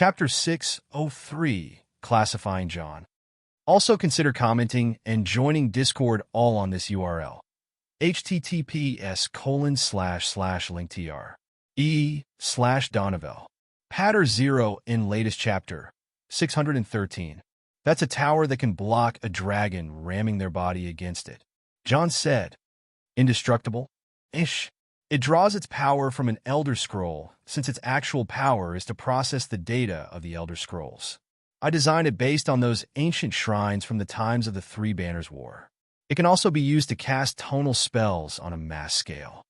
Chapter 603, Classifying John. Also consider commenting and joining Discord all on this URL. https://linktr/e/Donovel. Patter 0 in latest chapter 613. That's a tower that can block a dragon ramming their body against it. John said, indestructible? Ish. It draws its power from an Elder Scroll, since its actual power is to process the data of the Elder Scrolls. I designed it based on those ancient shrines from the times of the Three Banners War. It can also be used to cast tonal spells on a mass scale.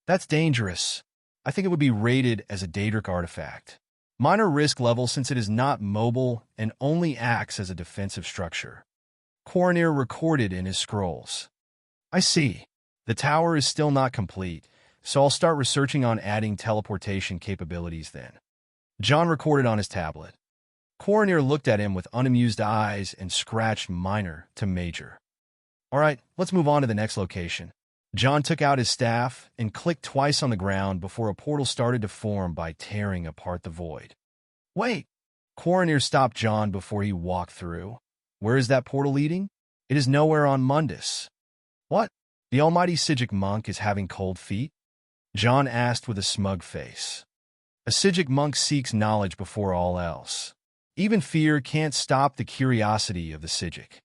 That's dangerous. I think it would be rated as a Daedric artifact. Minor risk level since it is not mobile and only acts as a defensive structure. Coronir recorded in his scrolls. I see. The tower is still not complete, so I'll start researching on adding teleportation capabilities then. John recorded on his tablet. Coronir looked at him with unamused eyes and scratched minor to major. All right, let's move on to the next location. John took out his staff and clicked twice on the ground before a portal started to form by tearing apart the void. Wait! Coronir stopped John before he walked through. Where is that portal leading? It is nowhere on Mundus. What? The almighty Sigic monk is having cold feet? John asked with a smug face. A Sigic monk seeks knowledge before all else. Even fear can't stop the curiosity of the Sigic.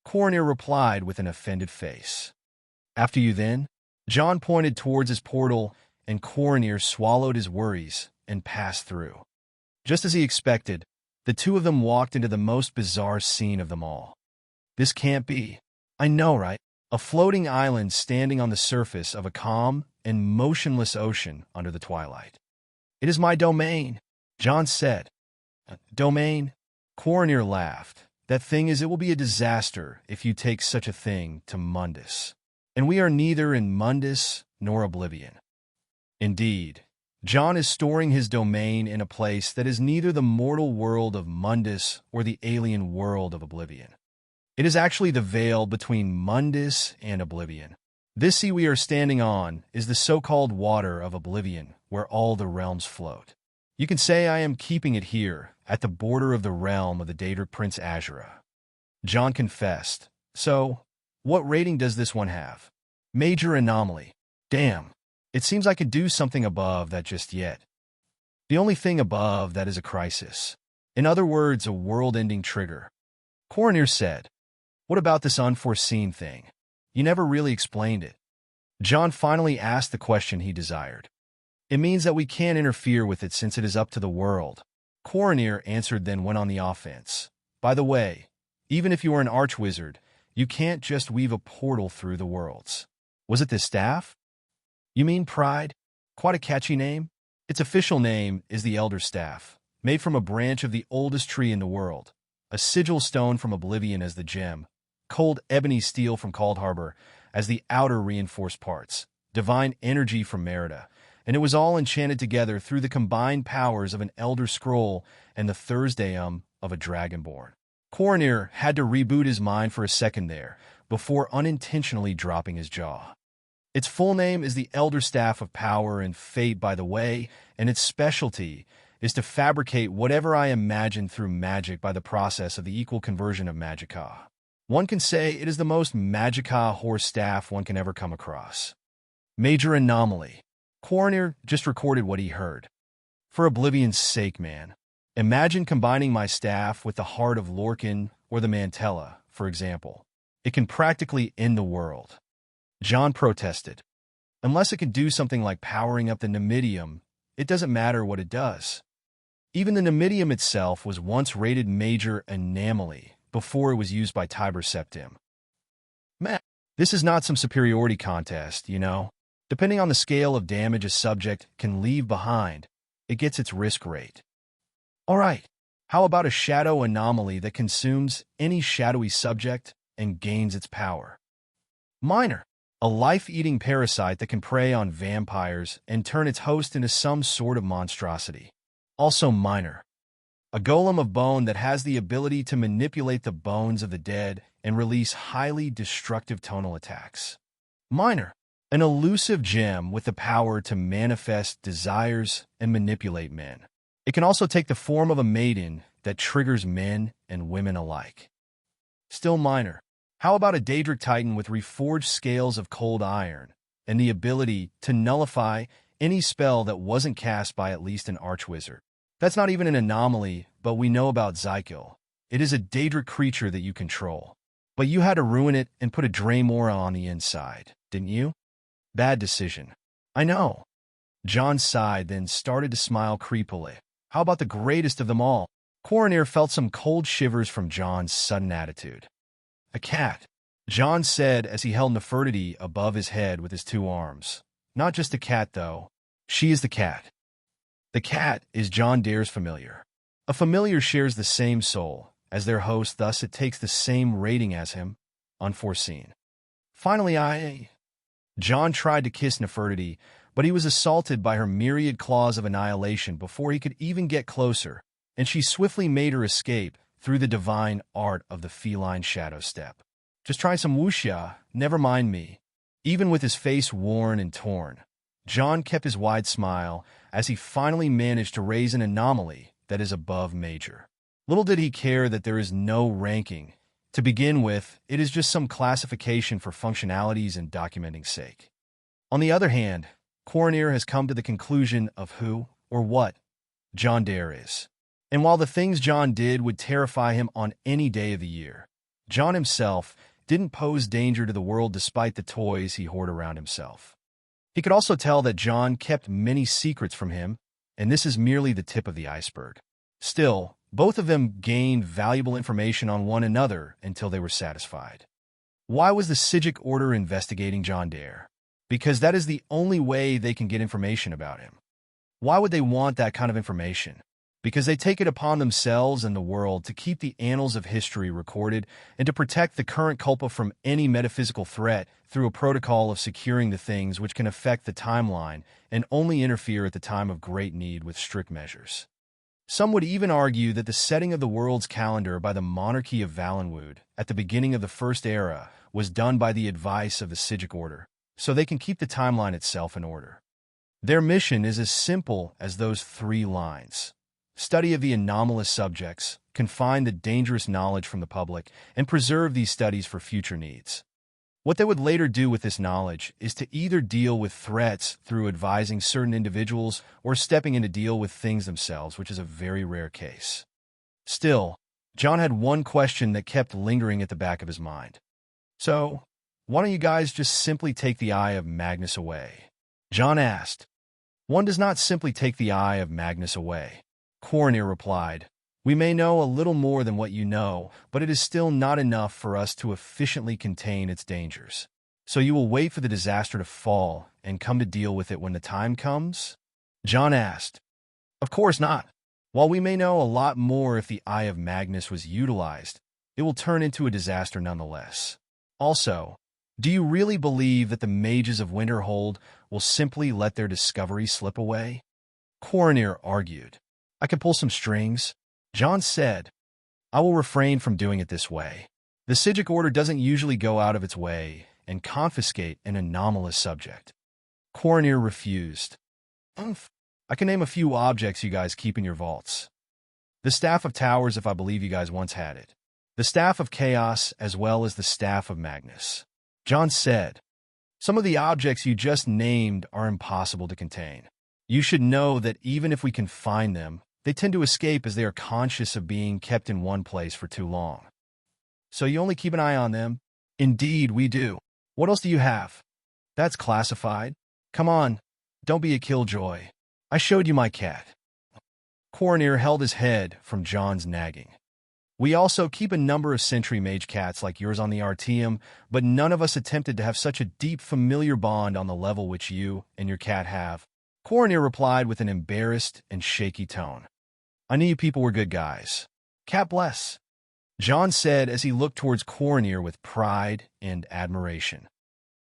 Coronir replied with an offended face. After you then? John pointed towards his portal, and Coronir swallowed his worries and passed through. Just as he expected, the two of them walked into the most bizarre scene of them all. This can't be. I know, right? A floating island standing on the surface of a calm and motionless ocean under the twilight. It is my domain, John said. Domain? Coronir laughed. That thing is, it will be a disaster if you take such a thing to Mundus. And we are neither in Mundus nor Oblivion. Indeed, John is storing his domain in a place that is neither the mortal world of Mundus or the alien world of Oblivion. It is actually the veil between Mundus and Oblivion. This sea we are standing on is the so-called water of Oblivion, where all the realms float. You can say I am keeping it here, at the border of the realm of the Daedric Prince Azura. John confessed. So, what rating does this one have? Major anomaly. Damn. It seems I could do something above that just yet. The only thing above that is a crisis. In other words, a world-ending trigger. Coronir said, what about this unforeseen thing? You never really explained it. John finally asked the question he desired. It means that we can't interfere with it since it is up to the world. Coronir answered, then went on the offense. By the way, even if you are an archwizard, you can't just weave a portal through the worlds. Was it this staff? You mean Pride? Quite a catchy name. Its official name is the Elder Staff, made from a branch of the oldest tree in the world, a sigil stone from Oblivion as the gem, cold ebony steel from Cold Harbor as the outer reinforced parts, divine energy from Merida, and it was all enchanted together through the combined powers of an Elder Scroll and the Thursdayum of a Dragonborn. Coronir had to reboot his mind for a second there, before unintentionally dropping his jaw. Its full name is the Elder Staff of Power and Fate, by the way, and its specialty is to fabricate whatever I imagine through magic by the process of the equal conversion of magicka. One can say it is the most magicka horse staff one can ever come across. Major anomaly. Coronir just recorded what he heard. For Oblivion's sake, man. Imagine combining my staff with the heart of Lorcan or the Mantella, for example. It can practically end the world. John protested. Unless it can do something like powering up the Numidium, it doesn't matter what it does. Even the Numidium itself was once rated Major Anomaly before it was used by Tiber Septim. Man, this is not some superiority contest, you know. Depending on the scale of damage a subject can leave behind, it gets its risk rate. All right, how about a shadow anomaly that consumes any shadowy subject and gains its power? Minor. A life-eating parasite that can prey on vampires and turn its host into some sort of monstrosity. Also minor. A golem of bone that has the ability to manipulate the bones of the dead and release highly destructive tonal attacks. Minor. An elusive gem with the power to manifest desires and manipulate men. It can also take the form of a maiden that triggers men and women alike. Still minor. How about a Daedric Titan with reforged scales of cold iron and the ability to nullify any spell that wasn't cast by at least an archwizard? That's not even an anomaly, but we know about Zykel. It is a Daedric creature that you control. But you had to ruin it and put a Draymora on the inside, didn't you? Bad decision. I know. John sighed, then started to smile creepily. How about the greatest of them all? Coroner felt some cold shivers from John's sudden attitude. A cat, John said as he held Nefertiti above his head with his two arms. Not just a cat, though. She is the cat. The cat is John Dare's familiar. A familiar shares the same soul as their host, thus it takes the same rating as him. Unforeseen. Finally, John tried to kiss Nefertiti, but he was assaulted by her myriad claws of annihilation before he could even get closer, and she swiftly made her escape through the divine art of the feline shadow step. Just try some wuxia, never mind me. Even with his face worn and torn, John kept his wide smile as he finally managed to raise an anomaly that is above major. Little did he care that there is no ranking. To begin with, it is just some classification for functionalities and documenting sake. On the other hand, Coroner has come to the conclusion of who, or what, John Dare is. And while the things John did would terrify him on any day of the year, John himself didn't pose danger to the world despite the toys he hoarded around himself. He could also tell that John kept many secrets from him, and this is merely the tip of the iceberg. Still, both of them gained valuable information on one another until they were satisfied. Why was the Psijic Order investigating John Dare? Because that is the only way they can get information about him. Why would they want that kind of information? Because they take it upon themselves and the world to keep the annals of history recorded and to protect the current culpa from any metaphysical threat through a protocol of securing the things which can affect the timeline and only interfere at the time of great need with strict measures. Some would even argue that the setting of the world's calendar by the monarchy of Valenwood at the beginning of the First Era was done by the advice of the Psijic Order, so they can keep the timeline itself in order. Their mission is as simple as those 3 lines. Study of the anomalous subjects, confine the dangerous knowledge from the public, and preserve these studies for future needs. What they would later do with this knowledge is to either deal with threats through advising certain individuals or stepping in to deal with things themselves, which is a very rare case. Still, John had one question that kept lingering at the back of his mind. So, why don't you guys just simply take the Eye of Magnus away? John asked. One does not simply take the Eye of Magnus away. Coroner replied. We may know a little more than what you know, but it is still not enough for us to efficiently contain its dangers. So you will wait for the disaster to fall and come to deal with it when the time comes? John asked. Of course not. While we may know a lot more if the Eye of Magnus was utilized, it will turn into a disaster nonetheless. Also, do you really believe that the mages of Winterhold will simply let their discovery slip away? Coroner argued. I can pull some strings. John said, I will refrain from doing it this way. The Psijic Order doesn't usually go out of its way and confiscate an anomalous subject. Coroner refused. I can name a few objects you guys keep in your vaults. The Staff of Towers, if I believe you guys once had it. The Staff of Chaos, as well as the Staff of Magnus. John said, some of the objects you just named are impossible to contain. You should know that even if we can find them, they tend to escape as they are conscious of being kept in one place for too long. So you only keep an eye on them? Indeed, we do. What else do you have? That's classified. Come on, don't be a killjoy. I showed you my cat. Coroner held his head from John's nagging. We also keep a number of sentry mage cats like yours on the Artium, but none of us attempted to have such a deep familiar bond on the level which you and your cat have. Coroner replied with an embarrassed and shaky tone. I knew you people were good guys. Cat bless. John said as he looked towards Coroner with pride and admiration.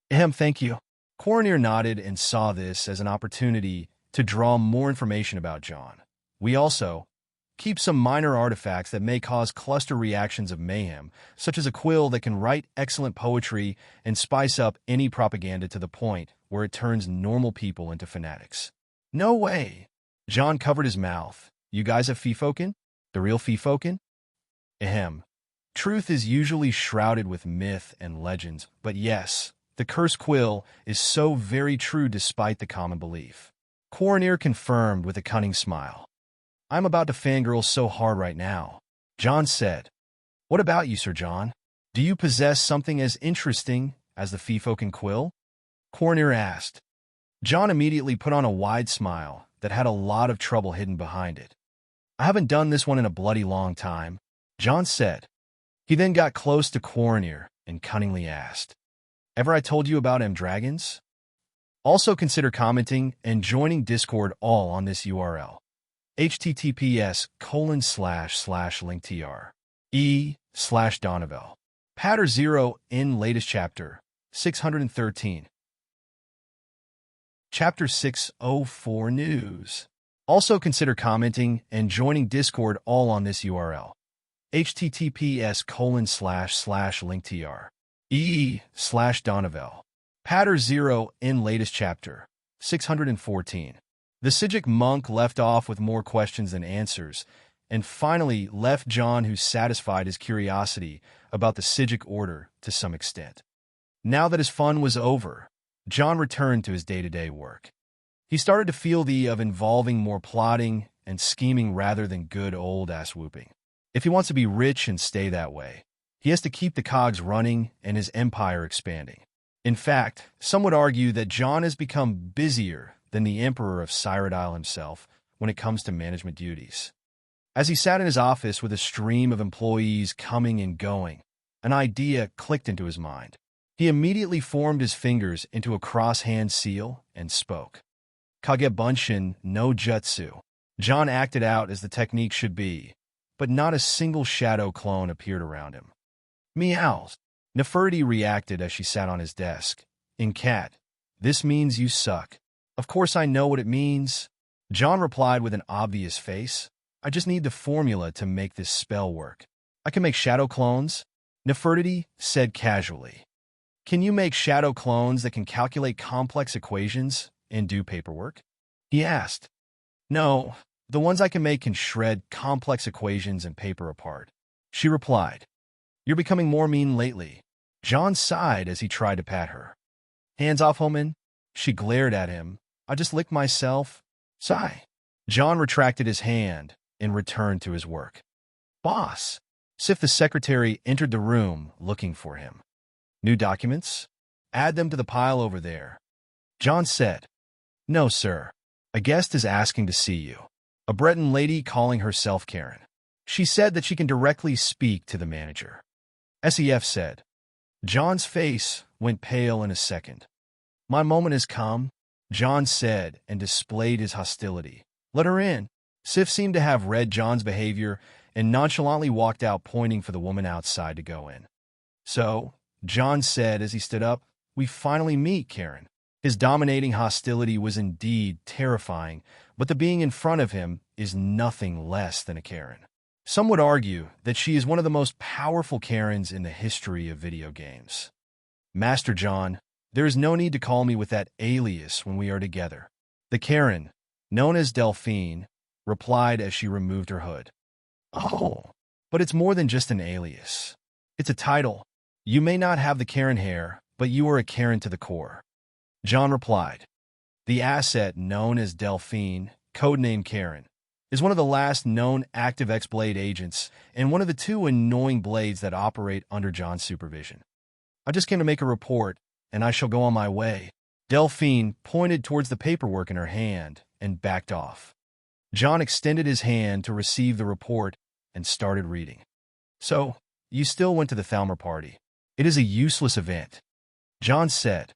Thank you. Coroner nodded and saw this as an opportunity to draw more information about John. We also keep some minor artifacts that may cause cluster reactions of mayhem, such as a quill that can write excellent poetry and spice up any propaganda to the point where it turns normal people into fanatics. No way. John covered his mouth, You guys have Feefoken? The real Feefoken? Ahem. Truth is usually shrouded with myth and legends, but yes, the cursed quill is so very true despite the common belief. Quaranir confirmed with a cunning smile. I'm about to fangirl so hard right now. John said. What about you, Sir John? Do you possess something as interesting as the Feefoken quill? Quaranir asked. John immediately put on a wide smile that had a lot of trouble hidden behind it. I haven't done this one in a bloody long time, John said. He then got close to Quaranir and cunningly asked, Ever I told you about dragons? Also consider commenting and joining Discord all on this URL. https://linktr/e/Donovel. Patter 0 in latest chapter, 613. Chapter 604 News. Also consider commenting and joining Discord all on this URL. https://linktr/e/Donovel. Patter 0 in latest chapter, 614. The Sijic monk left off with more questions than answers, and finally left John, who satisfied his curiosity about the Sijic order to some extent. Now that his fun was over, John returned to his day-to-day work. He started to feel the of involving more plotting and scheming rather than good old ass whooping. If he wants to be rich and stay that way, he has to keep the cogs running and his empire expanding. In fact, some would argue that John has become busier than the Emperor of Cyrodiil himself when it comes to management duties. As he sat in his office with a stream of employees coming and going, an idea clicked into his mind. He immediately formed his fingers into a cross-hand seal and spoke. Kagebunshin no jutsu. John acted out as the technique should be, but not a single shadow clone appeared around him. Meows. Nefertiti reacted as she sat on his desk. In cat, this means you suck. Of course I know what it means. John replied with an obvious face. I just need the formula to make this spell work. I can make shadow clones, Nefertiti said casually. Can you make shadow clones that can calculate complex equations and do paperwork? He asked. No, the ones I can make can shred complex equations and paper apart, she replied. You're becoming more mean lately. John sighed as he tried to pat her. Hands off, Homan. She glared at him. I just licked myself. Sigh. John retracted his hand and returned to his work. Boss. Sif the secretary entered the room looking for him. New documents? Add them to the pile over there. John said. No, sir. A guest is asking to see you. A Breton lady calling herself Karen. She said that she can directly speak to the manager. SEF said. John's face went pale in a second. My moment has come, John said, and displayed his hostility. Let her in. Sif seemed to have read John's behavior and nonchalantly walked out, pointing for the woman outside to go in. So, John said as he stood up, we finally meet, Karen. His dominating hostility was indeed terrifying, but the being in front of him is nothing less than a Karen. Some would argue that she is one of the most powerful Karens in the history of video games. Master John, there is no need to call me with that alias when we are together. The Karen, known as Delphine, replied as she removed her hood. Oh, but it's more than just an alias. It's a title. You may not have the Karen hair, but you are a Karen to the core. John replied. The asset known as Delphine, codenamed Karen, is one of the last known active X-Blade agents and one of the two annoying blades that operate under John's supervision. I just came to make a report, and I shall go on my way. Delphine pointed towards the paperwork in her hand and backed off. John extended his hand to receive the report and started reading. So, you still went to the Thalmor party. It is a useless event. John said.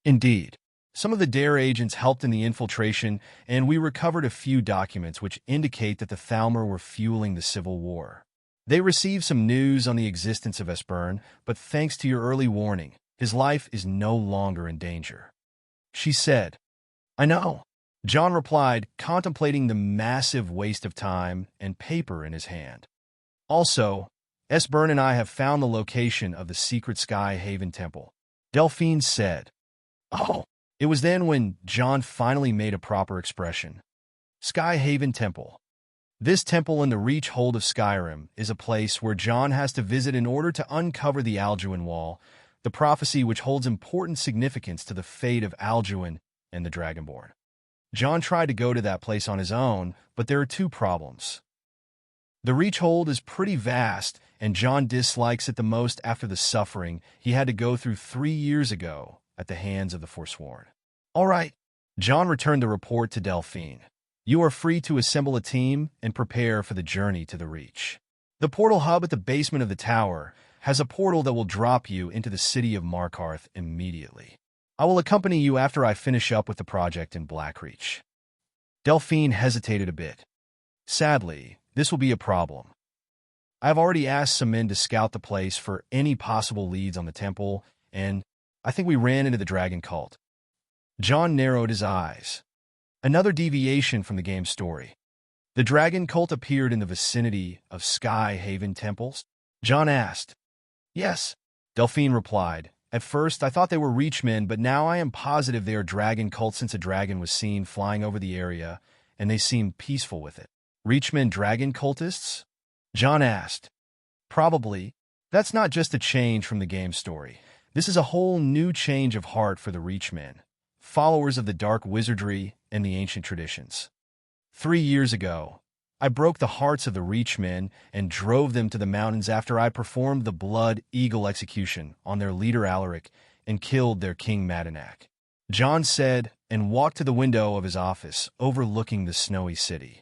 Indeed. Some of the DARE agents helped in the infiltration, and we recovered a few documents which indicate that the Thalmor were fueling the civil war. They received some news on the existence of Esbern, but thanks to your early warning, his life is no longer in danger. She said. I know. John replied, contemplating the massive waste of time and paper in his hand. Also, Esbern and I have found the location of the secret Sky Haven Temple. Delphine said. Oh. It was then when John finally made a proper expression. Sky Haven Temple. This temple in the Reach Hold of Skyrim is a place where John has to visit in order to uncover the Alduin Wall, the prophecy which holds important significance to the fate of Alduin and the Dragonborn. John tried to go to that place on his own, but there are two problems. The Reach Hold is pretty vast, and John dislikes it the most after the suffering he had to go through 3 years ago at the hands of the Forsworn. All right, John returned the report to Delphine. You are free to assemble a team and prepare for the journey to the Reach. The portal hub at the basement of the tower has a portal that will drop you into the city of Markarth immediately. I will accompany you after I finish up with the project in Blackreach. Delphine hesitated a bit. Sadly, this will be a problem. I have already asked some men to scout the place for any possible leads on the temple, and I think we ran into the dragon cult. John narrowed his eyes. Another deviation from the game's story. The dragon cult appeared in the vicinity of Sky Haven temples? John asked. Yes, Delphine replied. At first, I thought they were Reachmen, but now I am positive they are dragon cults since a dragon was seen flying over the area, and they seemed peaceful with it. Reachmen dragon cultists? John asked. Probably. That's not just a change from the game's story. This is a whole new change of heart for the Reachmen, followers of the dark wizardry and the ancient traditions. 3 years ago, I broke the hearts of the Reachmen and drove them to the mountains after I performed the Blood Eagle execution on their leader Alaric and killed their king Madanak. John said and walked to the window of his office overlooking the snowy city.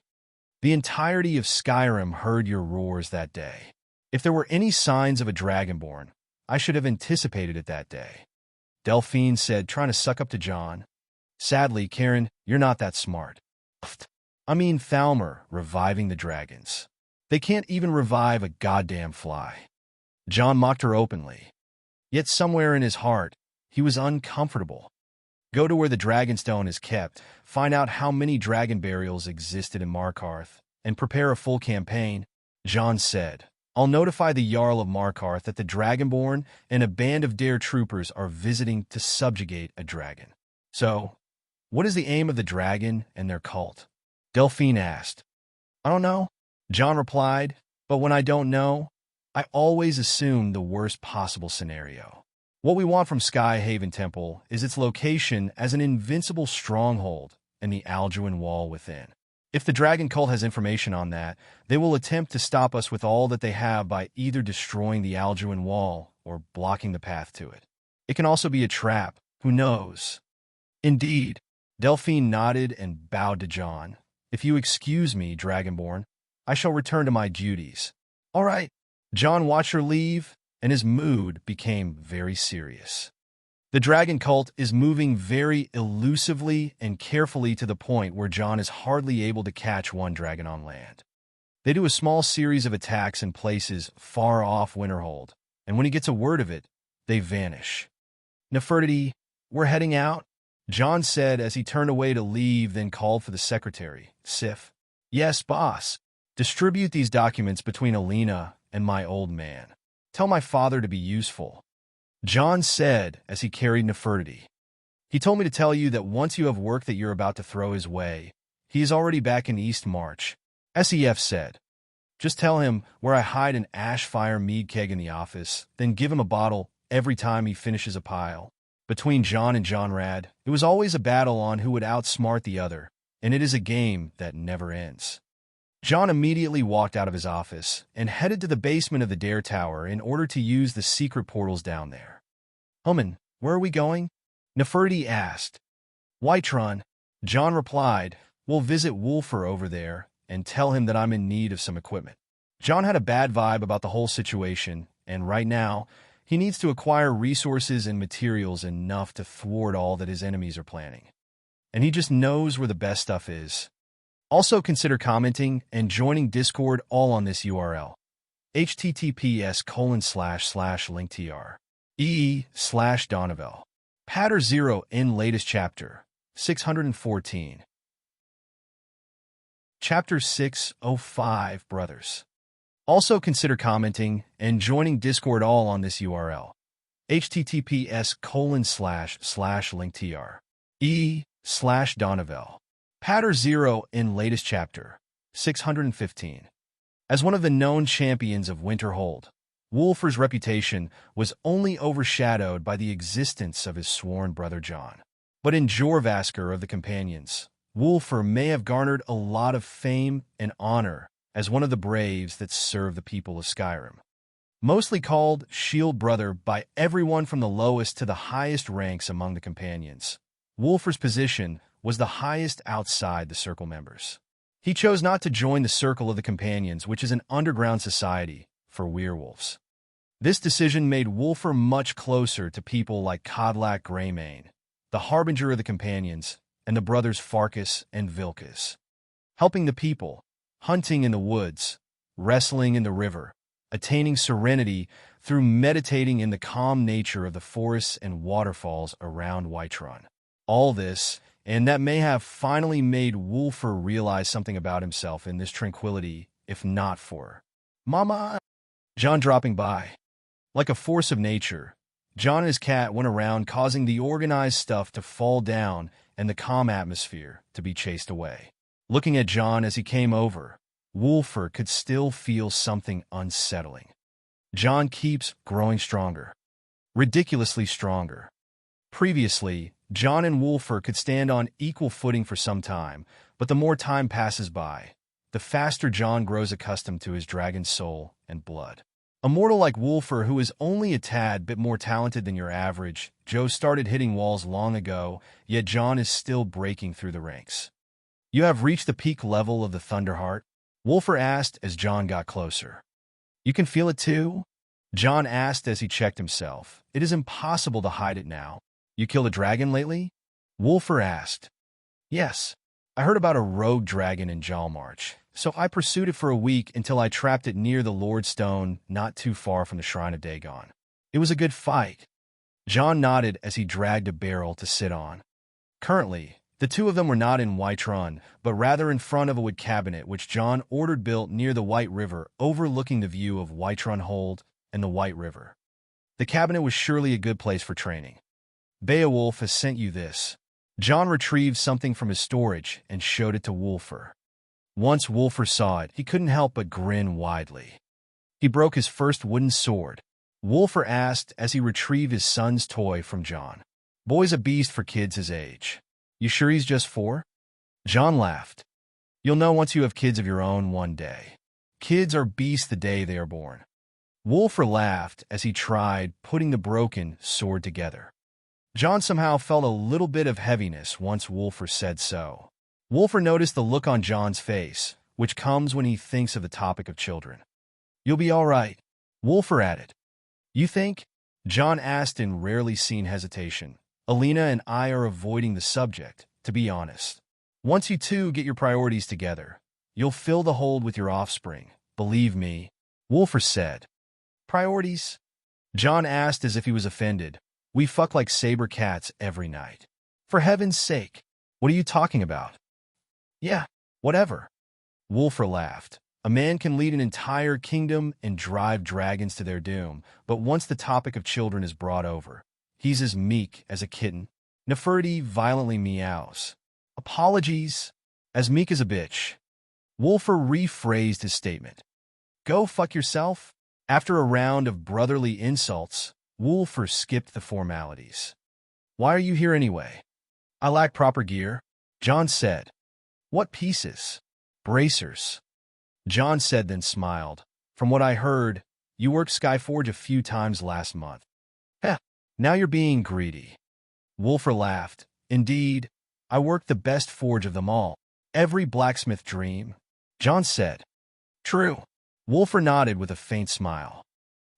The entirety of Skyrim heard your roars that day. If there were any signs of a Dragonborn, I should have anticipated it that day. Delphine said, trying to suck up to John. Sadly, Karen, you're not that smart. I mean Thalmor reviving the dragons. They can't even revive a goddamn fly. John mocked her openly. Yet somewhere in his heart, he was uncomfortable. Go to where the Dragonstone is kept, find out how many dragon burials existed in Markarth, and prepare a full campaign, John said. I'll notify the Jarl of Markarth that the Dragonborn and a band of dare troopers are visiting to subjugate a dragon. So, what is the aim of the dragon and their cult? Delphine asked. I don't know, John replied, but when I don't know, I always assume the worst possible scenario. What we want from Sky Haven Temple is its location as an invincible stronghold and the Alduin Wall within. If the dragon cult has information on that, they will attempt to stop us with all that they have by either destroying the Alduin Wall or blocking the path to it. It can also be a trap, who knows? Indeed, Delphine nodded and bowed to John. If you excuse me, Dragonborn, I shall return to my duties. All right. John watched her leave, and his mood became very serious. The dragon cult is moving very elusively and carefully to the point where John is hardly able to catch one dragon on land. They do a small series of attacks in places far off Winterhold, and when he gets a word of it, they vanish. Nefertiti, we're heading out, John said as he turned away to leave, then called for the secretary, Sif. Yes, boss. Distribute these documents between Alina and my old man. Tell my father to be useful. John said as he carried Nefertiti. He told me to tell you that once you have work that you're about to throw his way, he is already back in East March. SEF said. Just tell him where I hide an ash fire mead keg in the office, then give him a bottle every time he finishes a pile. Between John and Johnrad, it was always a battle on who would outsmart the other, and it is a game that never ends. John immediately walked out of his office and headed to the basement of the Dare Tower in order to use the secret portals down there. Hummin, where are we going? Nefertiti asked. Whiterun, John replied. We'll visit Wulfur over there and tell him that I'm in need of some equipment. John had a bad vibe about the whole situation, and right now, he needs to acquire resources and materials enough to thwart all that his enemies are planning. And he just knows where the best stuff is. Also consider commenting and joining Discord all on this URL. https://linktr. ee/Donovel. Patter 0 in latest chapter, 614. Chapter 605, Brothers. Also consider commenting and joining Discord all on this URL. https://linktr. ee/Donovel. Patter 0 in latest chapter, 615. As one of the known champions of Winterhold, Wulfr's reputation was only overshadowed by the existence of his sworn brother Jon. But in Jorvaskr of the Companions, Wulfr may have garnered a lot of fame and honor as one of the braves that served the people of Skyrim. Mostly called Shield Brother by everyone from the lowest to the highest ranks among the Companions, Wulfr's position was the highest outside the Circle members. He chose not to join the Circle of the Companions, which is an underground society for werewolves. This decision made Wulfr much closer to people like Codlac Greymane, the Harbinger of the Companions, and the brothers Farkas and Vilkas. Helping the people, hunting in the woods, wrestling in the river, attaining serenity through meditating in the calm nature of the forests and waterfalls around Whiterun. All this, and that may have finally made Wulfr realize something about himself in this tranquility, if not for Mama Jon dropping by. Like a force of nature, Jon and his cat went around causing the organized stuff to fall down and the calm atmosphere to be chased away. Looking at Jon as he came over, Wulfr could still feel something unsettling. Jon keeps growing stronger. Ridiculously stronger. Previously, Jon and Wulfr could stand on equal footing for some time, but the more time passes by, the faster Jon grows accustomed to his dragon's soul and blood. A mortal like Wulfr, who is only a tad bit more talented than your average, Joe started hitting walls long ago, yet Jon is still breaking through the ranks. You have reached the peak level of the Thunderheart? Wulfr asked as Jon got closer. You can feel it too? Jon asked as he checked himself. It is impossible to hide it now. You killed a dragon lately? Wulfr asked. Yes. I heard about a rogue dragon in Jalmarch, so I pursued it for a week until I trapped it near the Lord Stone not too far from the Shrine of Dagon. It was a good fight. Jon nodded as he dragged a barrel to sit on. Currently, the two of them were not in Whiterun, but rather in front of a wood cabinet which Jon ordered built near the White River, overlooking the view of Whiterun Hold and the White River. The cabinet was surely a good place for training. Beowulf has sent you this. Jon retrieved something from his storage and showed it to Wulfr. Once Wulfr saw it, he couldn't help but grin widely. He broke his first wooden sword. Wulfr asked as he retrieved his son's toy from Jon. Boy's a beast for kids his age. You sure he's just 4? Jon laughed. You'll know once you have kids of your own one day. Kids are beasts the day they are born. Wulfr laughed as he tried putting the broken sword together. Jon somehow felt a little bit of heaviness once Wulfr said so. Wulfr noticed the look on Jon's face, which comes when he thinks of the topic of children. You'll be all right, Wulfr added. You think? Jon asked in rarely seen hesitation. Alina and I are avoiding the subject, to be honest. Once you two get your priorities together, you'll fill the hold with your offspring, believe me, Wulfr said. Priorities? Jon asked as if he was offended. We fuck like saber cats every night. For heaven's sake, what are you talking about? Yeah, whatever. Wulfr laughed. A man can lead an entire kingdom and drive dragons to their doom, but once the topic of children is brought over, he's as meek as a kitten. Nefertiti violently meows. Apologies. As meek as a bitch. Wulfr rephrased his statement. Go fuck yourself? After a round of brotherly insults, Wulfr skipped the formalities. Why are you here anyway? I lack proper gear, Jon said. What pieces? Bracers. Jon said, then smiled. From what I heard, you worked Skyforge a few times last month. Heh, now you're being greedy. Wulfr laughed. Indeed, I worked the best forge of them all. Every blacksmith dream, Jon said. True. Wulfr nodded with a faint smile.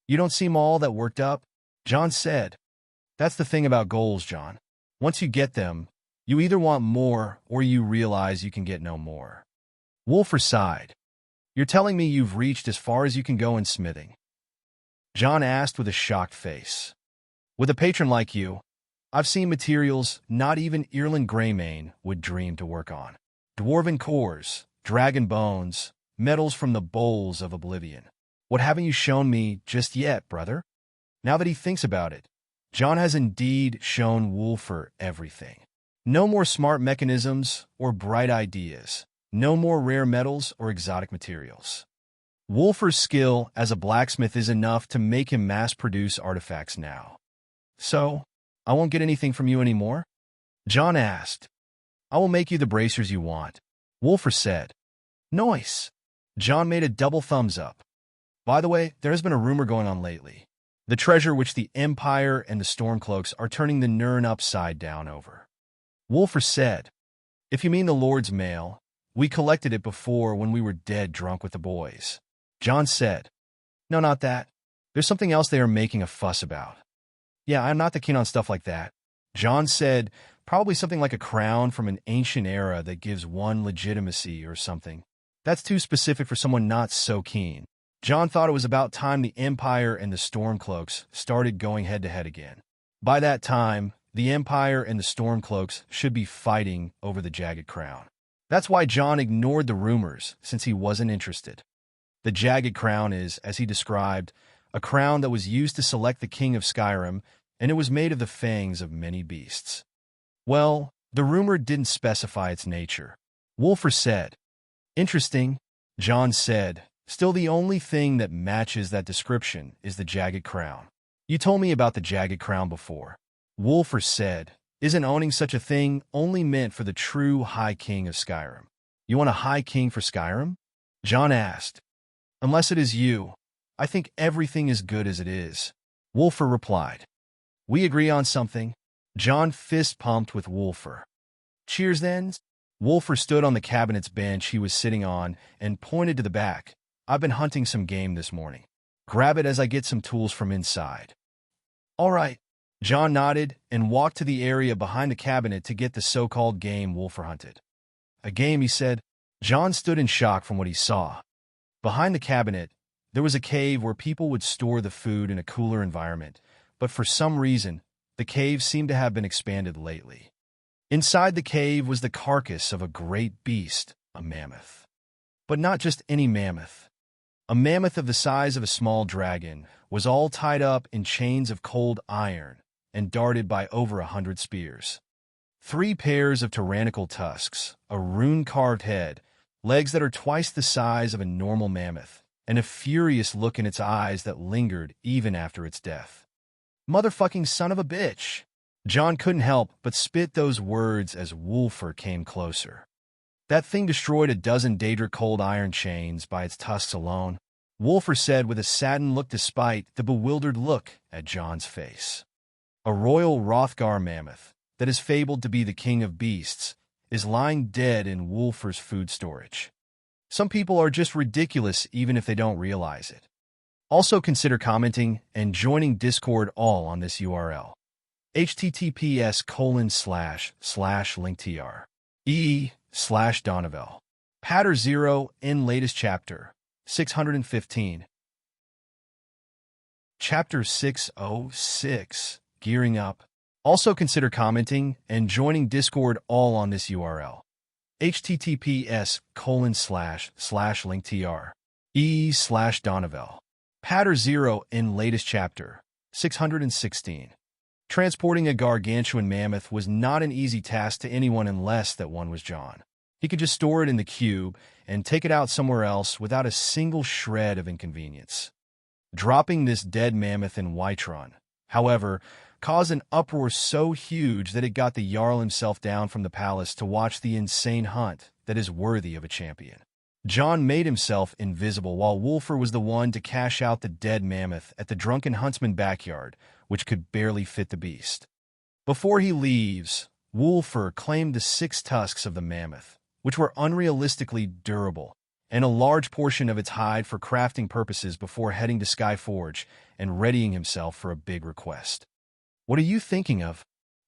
You don't seem all that worked up, Jon said. That's the thing about goals, Jon. Once you get them, you either want more or you realize you can get no more. Wulfr sighed. You're telling me you've reached as far as you can go in smithing? Jon asked with a shocked face. With a patron like you, I've seen materials not even Irland Greymane would dream to work on. Dwarven cores, dragon bones, metals from the bowls of oblivion. What haven't you shown me just yet, brother? Now that he thinks about it, Jon has indeed shown Wulfr everything. No more smart mechanisms or bright ideas. No more rare metals or exotic materials. Wolfer's skill as a blacksmith is enough to make him mass-produce artifacts now. So, I won't get anything from you anymore? John asked. I will make you the bracers you want, Wolfer said. Nice. John made a double thumbs up. By the way, there has been a rumor going on lately. The treasure which the Empire and the Stormcloaks are turning the Nirn upside down over. Wolfer said, If you mean the Lord's mail, we collected it before when we were dead drunk with the boys. John said, No, not that. There's something else they are making a fuss about. Yeah, I'm not that keen on stuff like that. John said, probably something like a crown from an ancient era that gives one legitimacy or something. That's too specific for someone not so keen. John thought it was about time the Empire and the Stormcloaks started going head-to-head again. By that time, the Empire and the Stormcloaks should be fighting over the Jagged Crown. That's why John ignored the rumors, since he wasn't interested. The Jagged Crown is, as he described, a crown that was used to select the king of Skyrim, and it was made of the fangs of many beasts. Well, the rumor didn't specify its nature. Wolfer said. Interesting, John said. Still, the only thing that matches that description is the Jagged Crown. You told me about the Jagged Crown before. Wolfer said. Isn't owning such a thing only meant for the true High King of Skyrim? You want a High King for Skyrim? John asked. Unless it is you. I think everything is good as it is. Wolfer replied. We agree on something. John fist-pumped with Wolfer. Cheers then. Wolfer stood on the cabinet's bench he was sitting on and pointed to the back. I've been hunting some game this morning. Grab it as I get some tools from inside. All right. John nodded and walked to the area behind the cabinet to get the so-called game Wolfer hunted. A game, he said. John stood in shock from what he saw. Behind the cabinet, there was a cave where people would store the food in a cooler environment, but for some reason, the cave seemed to have been expanded lately. Inside the cave was the carcass of a great beast, a mammoth. But not just any mammoth. A mammoth of the size of a small dragon was all tied up in chains of cold iron and darted by over 100 spears. 3 pairs of tyrannical tusks, a rune-carved head, legs that are twice the size of a normal mammoth, and a furious look in its eyes that lingered even after its death. Motherfucking son of a bitch! John couldn't help but spit those words as Wolfer came closer. That thing destroyed a dozen Daedric cold iron chains by its tusks alone, Wolfer said with a saddened look despite the bewildered look at John's face. A royal Hrothgar mammoth, that is fabled to be the king of beasts, is lying dead in Wolfer's food storage. Some people are just ridiculous even if they don't realize it. Also consider commenting and joining Discord all on this URL. https://linktr.ee/Donovel. Patter 0 in latest chapter 615. Chapter 606. Gearing up. Also consider commenting and joining Discord all on this URL. https://linktr.ee/Donovel. Patter 0 in latest chapter 616. Transporting a gargantuan mammoth was not an easy task to anyone unless that one was John. He could just store it in the cube and take it out somewhere else without a single shred of inconvenience. Dropping this dead mammoth in Whiterun, however, caused an uproar so huge that it got the Jarl himself down from the palace to watch the insane hunt that is worthy of a champion. John made himself invisible while Wolfer was the one to cash out the dead mammoth at the drunken huntsman backyard, which could barely fit the beast. Before he leaves, Wolfer claimed the 6 tusks of the mammoth, which were unrealistically durable, and a large portion of its hide for crafting purposes before heading to Skyforge and readying himself for a big request. What are you thinking of?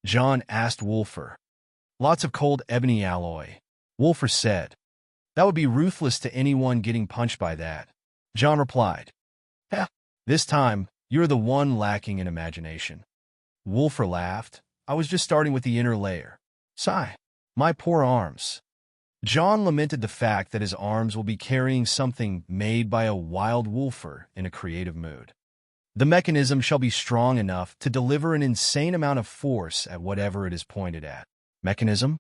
John asked Wolfer. Lots of cold ebony alloy, Wolfer said. That would be ruthless to anyone getting punched by that. John replied. Heh, this time, you're the one lacking in imagination. Wolfer laughed. I was just starting with the inner layer. Sigh. My poor arms. John lamented the fact that his arms will be carrying something made by a wild Wolfer in a creative mood. The mechanism shall be strong enough to deliver an insane amount of force at whatever it is pointed at. Mechanism?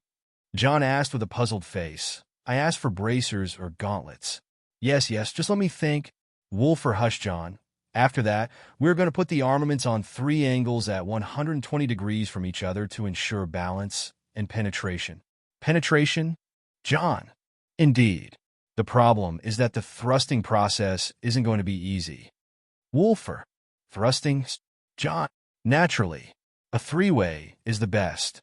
John asked with a puzzled face. I asked for bracers or gauntlets. Yes, just let me think. Wolfer hushed John. After that, we're going to put the armaments on 3 angles at 120 degrees from each other to ensure balance and penetration. Penetration? John. Indeed. The problem is that the thrusting process isn't going to be easy. Wolfer. Thrusting? John. Naturally. A 3-way is the best.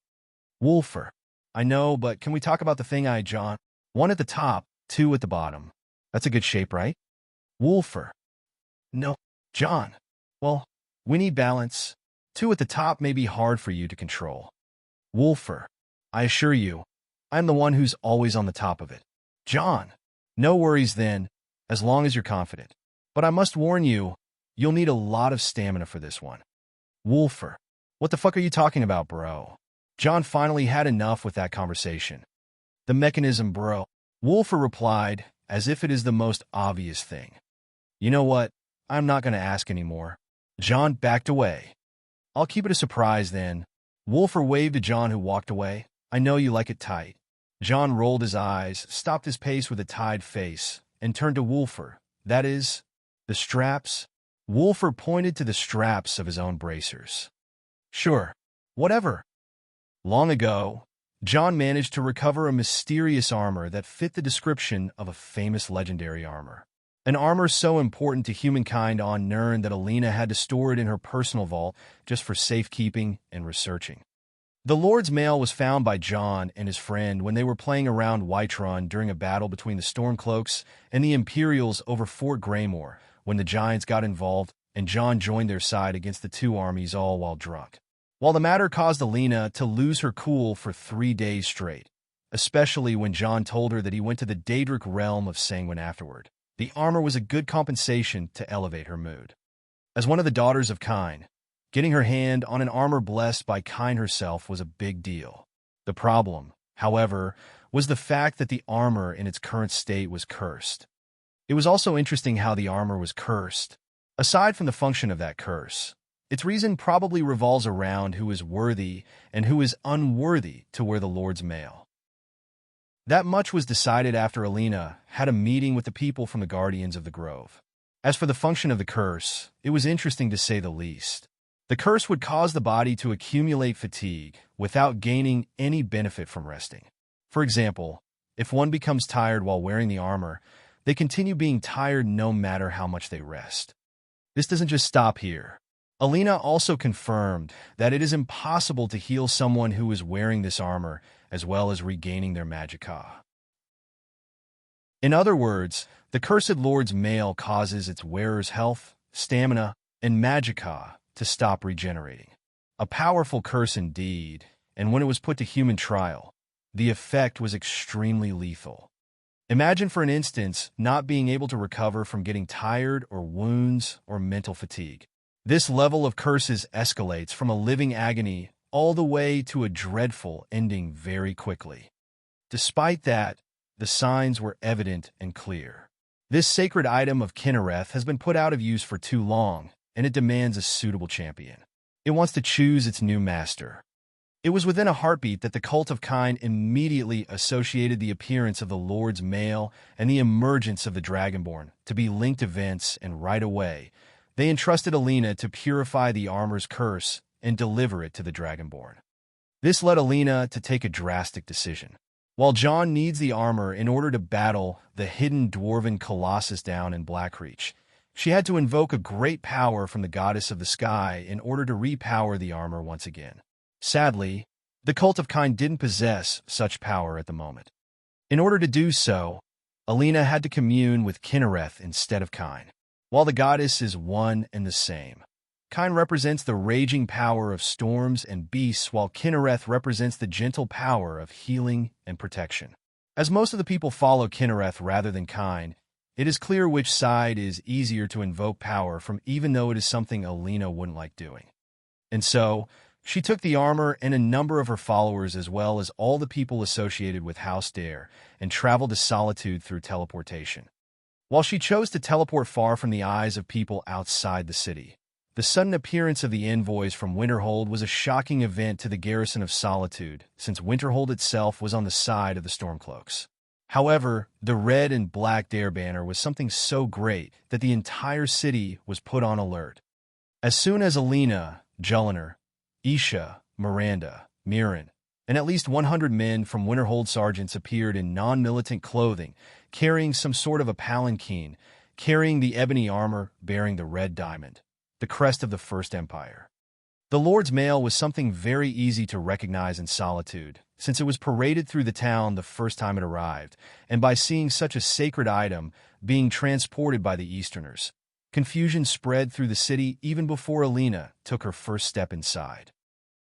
Wolfer. I know, but can we talk about the thing John? 1 at the top, 2 at the bottom. That's a good shape, right? Wolfer. No. John. Well, we need balance. 2 at the top may be hard for you to control. Wolfer. I assure you, I'm the one who's always on the top of it. John. No worries then, as long as you're confident. But I must warn you, you'll need a lot of stamina for this one. Wolfer. What the fuck are you talking about, bro? John finally had enough with that conversation. The mechanism, bro. Wolfer replied, as if it is the most obvious thing. You know what? I'm not going to ask anymore. John backed away. I'll keep it a surprise then. Wolfer waved to John, who walked away. I know you like it tight. John rolled his eyes, stopped his pace with a tied face, and turned to Wolfer. That is, the straps? Wolfer pointed to the straps of his own bracers. Sure. Whatever. Long ago, John managed to recover a mysterious armor that fit the description of a famous legendary armor. An armor so important to humankind on Nirn that Alina had to store it in her personal vault just for safekeeping and researching. The Lord's Mail was found by John and his friend when they were playing around Whiterun during a battle between the Stormcloaks and the Imperials over Fort Greymore, when the Giants got involved and John joined their side against the 2 armies, all while drunk. While the matter caused Alina to lose her cool for 3 days straight, especially when John told her that he went to the Daedric realm of Sanguine afterward. The armor was a good compensation to elevate her mood. As one of the daughters of Kine, getting her hand on an armor blessed by Kine herself was a big deal. The problem, however, was the fact that the armor in its current state was cursed. It was also interesting how the armor was cursed. Aside from the function of that curse, its reason probably revolves around who is worthy and who is unworthy to wear the Lord's Mail. That much was decided after Alina had a meeting with the people from the Guardians of the Grove. As for the function of the curse, it was interesting to say the least. The curse would cause the body to accumulate fatigue without gaining any benefit from resting. For example, if one becomes tired while wearing the armor, they continue being tired no matter how much they rest. This doesn't just stop here. Alina also confirmed that it is impossible to heal someone who is wearing this armor as well as regaining their magicka. In other words, the Cursed Lord's Mail causes its wearer's health, stamina, and magicka to stop regenerating. A powerful curse indeed, and when it was put to human trial, the effect was extremely lethal. Imagine for an instance not being able to recover from getting tired or wounds or mental fatigue. This level of curses escalates from a living agony all the way to a dreadful ending very quickly. Despite that, the signs were evident and clear. This sacred item of Kinnereth has been put out of use for too long, and it demands a suitable champion. It wants to choose its new master. It was within a heartbeat that the cult of Kine immediately associated the appearance of the Lord's Mail and the emergence of the Dragonborn to be linked events, and right away, they entrusted Alina to purify the armor's curse and deliver it to the Dragonborn. This led Alina to take a drastic decision. While John needs the armor in order to battle the hidden dwarven colossus down in Blackreach, she had to invoke a great power from the goddess of the sky in order to repower the armor once again. Sadly, the cult of Kine didn't possess such power at the moment. In order to do so, Alina had to commune with Kinnereth instead of Kine. While the goddess is one and the same, Kine represents the raging power of storms and beasts, while Kinnereth represents the gentle power of healing and protection. As most of the people follow Kinnereth rather than Kine, it is clear which side is easier to invoke power from, even though it is something Alina wouldn't like doing. And so, she took the armor and a number of her followers as well as all the people associated with House Dare and traveled to Solitude through teleportation. While she chose to teleport far from the eyes of people outside the city, the sudden appearance of the envoys from Winterhold was a shocking event to the garrison of Solitude, since Winterhold itself was on the side of the Stormcloaks. However, the red and black dare banner was something so great that the entire city was put on alert. As soon as Alina, Julliner, Isha, Miranda, Mirren, and at least 100 men from Winterhold sergeants appeared in non-militant clothing, carrying some sort of a palanquin, carrying the ebony armor bearing the red diamond, the crest of the First Empire. The Lord's Mail was something very easy to recognize in Solitude, since it was paraded through the town the first time it arrived, and by seeing such a sacred item being transported by the Easterners, confusion spread through the city even before Alina took her first step inside.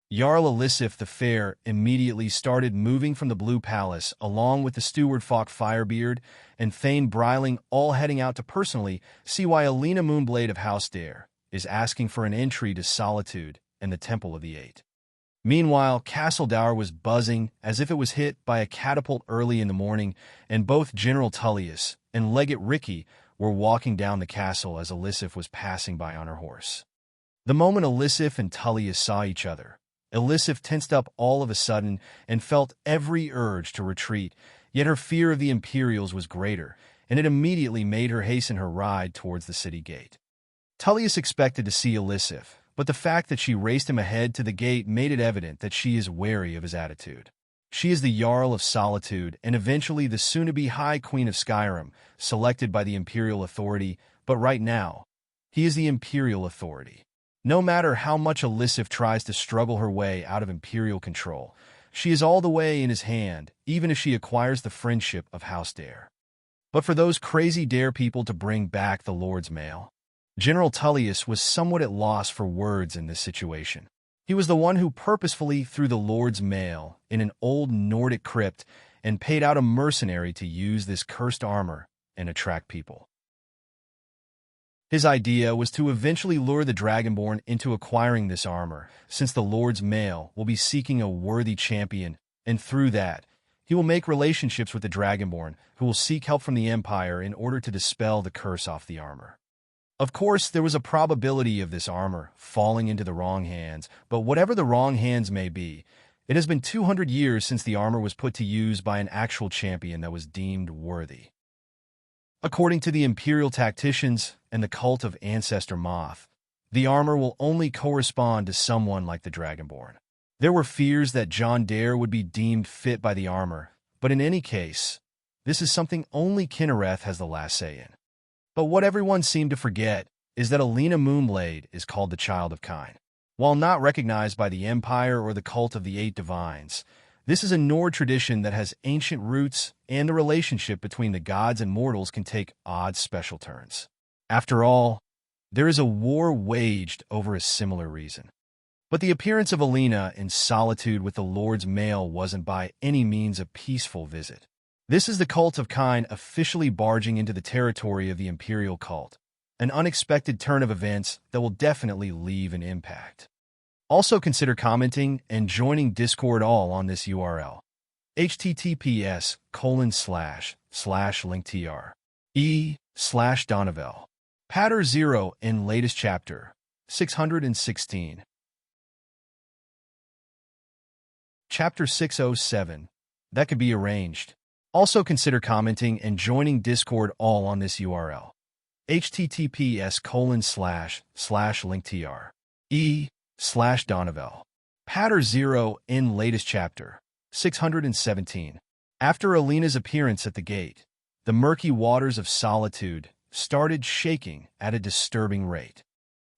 Jarl Elisif the Fair immediately started moving from the Blue Palace along with the steward Falk Firebeard and Thane Bryling, all heading out to personally see why Alina Moonblade of House Dare is asking for an entry to Solitude and the Temple of the Eight. Meanwhile, Castle Dower was buzzing as if it was hit by a catapult early in the morning, and both General Tullius and Legate Ricky were walking down the castle as Elisif was passing by on her horse. The moment Elisif and Tullius saw each other, Elisif tensed up all of a sudden and felt every urge to retreat, yet her fear of the Imperials was greater, and it immediately made her hasten her ride towards the city gate. Tullius expected to see Elisif, but the fact that she raced him ahead to the gate made it evident that she is wary of his attitude. She is the Jarl of Solitude and eventually the soon-to-be High Queen of Skyrim, selected by the Imperial Authority, but right now, he is the Imperial Authority. No matter how much Elisif tries to struggle her way out of Imperial control, she is all the way in his hand, even if she acquires the friendship of House Dare. But for those crazy Dare people to bring back the Lord's Mail, General Tullius was somewhat at loss for words in this situation. He was the one who purposefully threw the Lord's Mail in an old Nordic crypt and paid out a mercenary to use this cursed armor and attract people. His idea was to eventually lure the Dragonborn into acquiring this armor, since the Lord's Mail will be seeking a worthy champion, and through that, he will make relationships with the Dragonborn, who will seek help from the Empire in order to dispel the curse off the armor. Of course, there was a probability of this armor falling into the wrong hands, but whatever the wrong hands may be, it has been 200 years since the armor was put to use by an actual champion that was deemed worthy. According to the Imperial tacticians and the cult of Ancestor Moth, the armor will only correspond to someone like the Dragonborn. There were fears that John Dare would be deemed fit by the armor, but in any case, this is something only Kinnereth has the last say in. But what everyone seemed to forget is that Alina Moonblade is called the Child of Kine. While not recognized by the Empire or the cult of the Eight Divines, this is a Nord tradition that has ancient roots, and the relationship between the gods and mortals can take odd special turns. After all, there is a war waged over a similar reason. But the appearance of Alina in Solitude with the Lord's Mail wasn't by any means a peaceful visit. This is the cult of Kine officially barging into the territory of the Imperial cult, an unexpected turn of events that will definitely leave an impact. Also consider commenting and joining Discord all on this URL. https://linktr/e/Donovel. Patter 0 in latest chapter 616. Chapter 607. That could be arranged. Also consider commenting and joining Discord all on this URL. https://linktr/e/Donovel. Patter 0 in latest chapter 617. After Alina's appearance at the gate, the murky waters of Solitude started shaking at a disturbing rate.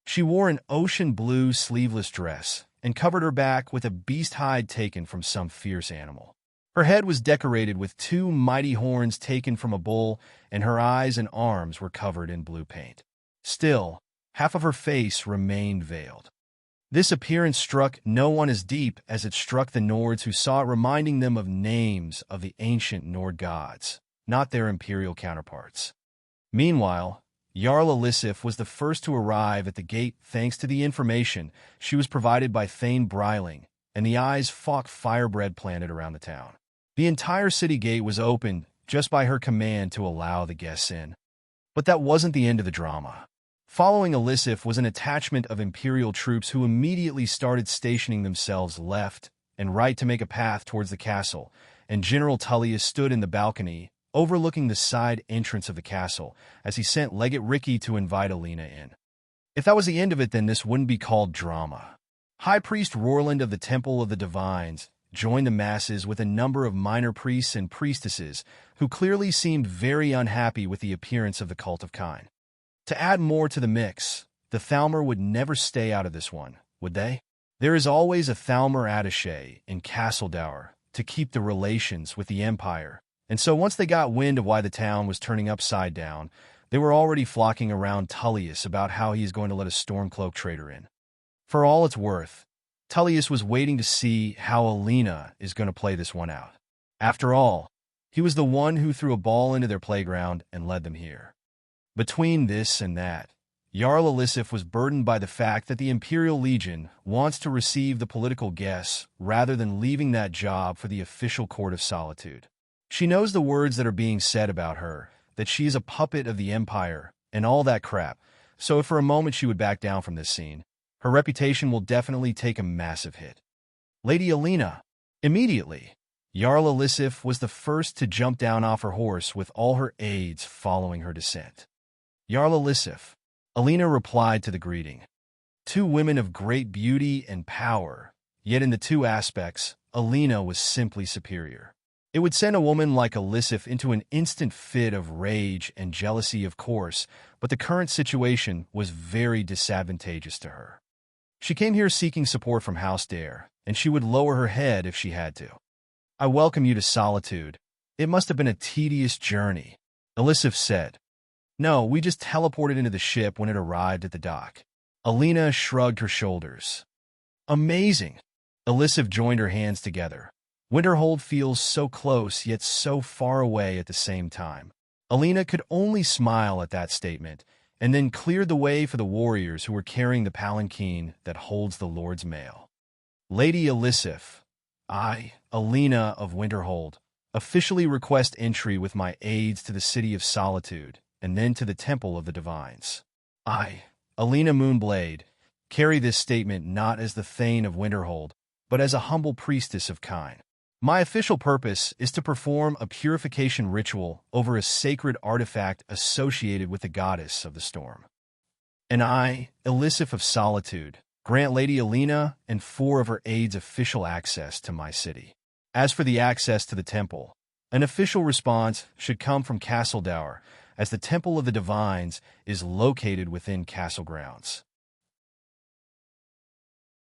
She wore an ocean blue sleeveless dress and covered her back with a beast hide taken from some fierce animal. Her head was decorated with two mighty horns taken from a bull, and her eyes and arms were covered in blue paint. Still, half of her face remained veiled. This appearance struck no one as deep as it struck the Nords, who saw it, reminding them of names of the ancient Nord gods, not their imperial counterparts. Meanwhile, Jarl Elisif was the first to arrive at the gate thanks to the information she was provided by Thane Bryling and the eyes Falk Firebeard planted around the town. The entire city gate was opened just by her command to allow the guests in. But that wasn't the end of the drama. Following Elisif was an attachment of Imperial troops who immediately started stationing themselves left and right to make a path towards the castle, and General Tullius stood in the balcony, overlooking the side entrance of the castle, as he sent Legate Ricky to invite Alina in. If that was the end of it, then this wouldn't be called drama. High Priest Roland of the Temple of the Divines joined the masses with a number of minor priests and priestesses who clearly seemed very unhappy with the appearance of the cult of Kine. To add more to the mix, the Thalmor would never stay out of this one, would they? There is always a Thalmor attaché in Castledower to keep the relations with the Empire, and so once they got wind of why the town was turning upside down, they were already flocking around Tullius about how he is going to let a Stormcloak trader in. For all it's worth, Tullius was waiting to see how Alina is going to play this one out. After all, he was the one who threw a ball into their playground and led them here. Between this and that, Jarl Elisif was burdened by the fact that the Imperial Legion wants to receive the political guests rather than leaving that job for the official Court of Solitude. She knows the words that are being said about her, that she is a puppet of the Empire, and all that crap, so if for a moment she would back down from this scene, her reputation will definitely take a massive hit. Lady Alina. Immediately, Jarl Elisif was the first to jump down off her horse with all her aides following her descent. Jarl Elisif. Alina replied to the greeting. Two women of great beauty and power, yet in the two aspects, Alina was simply superior. It would send a woman like Elisif into an instant fit of rage and jealousy, of course, but the current situation was very disadvantageous to her. She came here seeking support from House Dare, and she would lower her head if she had to. I welcome you to Solitude. It must have been a tedious journey, Elisif said. No, we just teleported into the ship when it arrived at the dock. Alina shrugged her shoulders. Amazing. Elisif joined her hands together. Winterhold feels so close yet so far away at the same time. Alina could only smile at that statement, and then cleared the way for the warriors who were carrying the palanquin that holds the Lord's mail. Lady Elisif, I, Alina of Winterhold, officially request entry with my aides to the City of Solitude, and then to the Temple of the Divines. I, Alina Moonblade, carry this statement not as the Thane of Winterhold, but as a humble priestess of Kine. My official purpose is to perform a purification ritual over a sacred artifact associated with the goddess of the storm. And I, Elisif of Solitude, grant Lady Alina and 4 of her aides official access to my city. As for the access to the temple, an official response should come from Castledower, as the Temple of the Divines is located within castle grounds.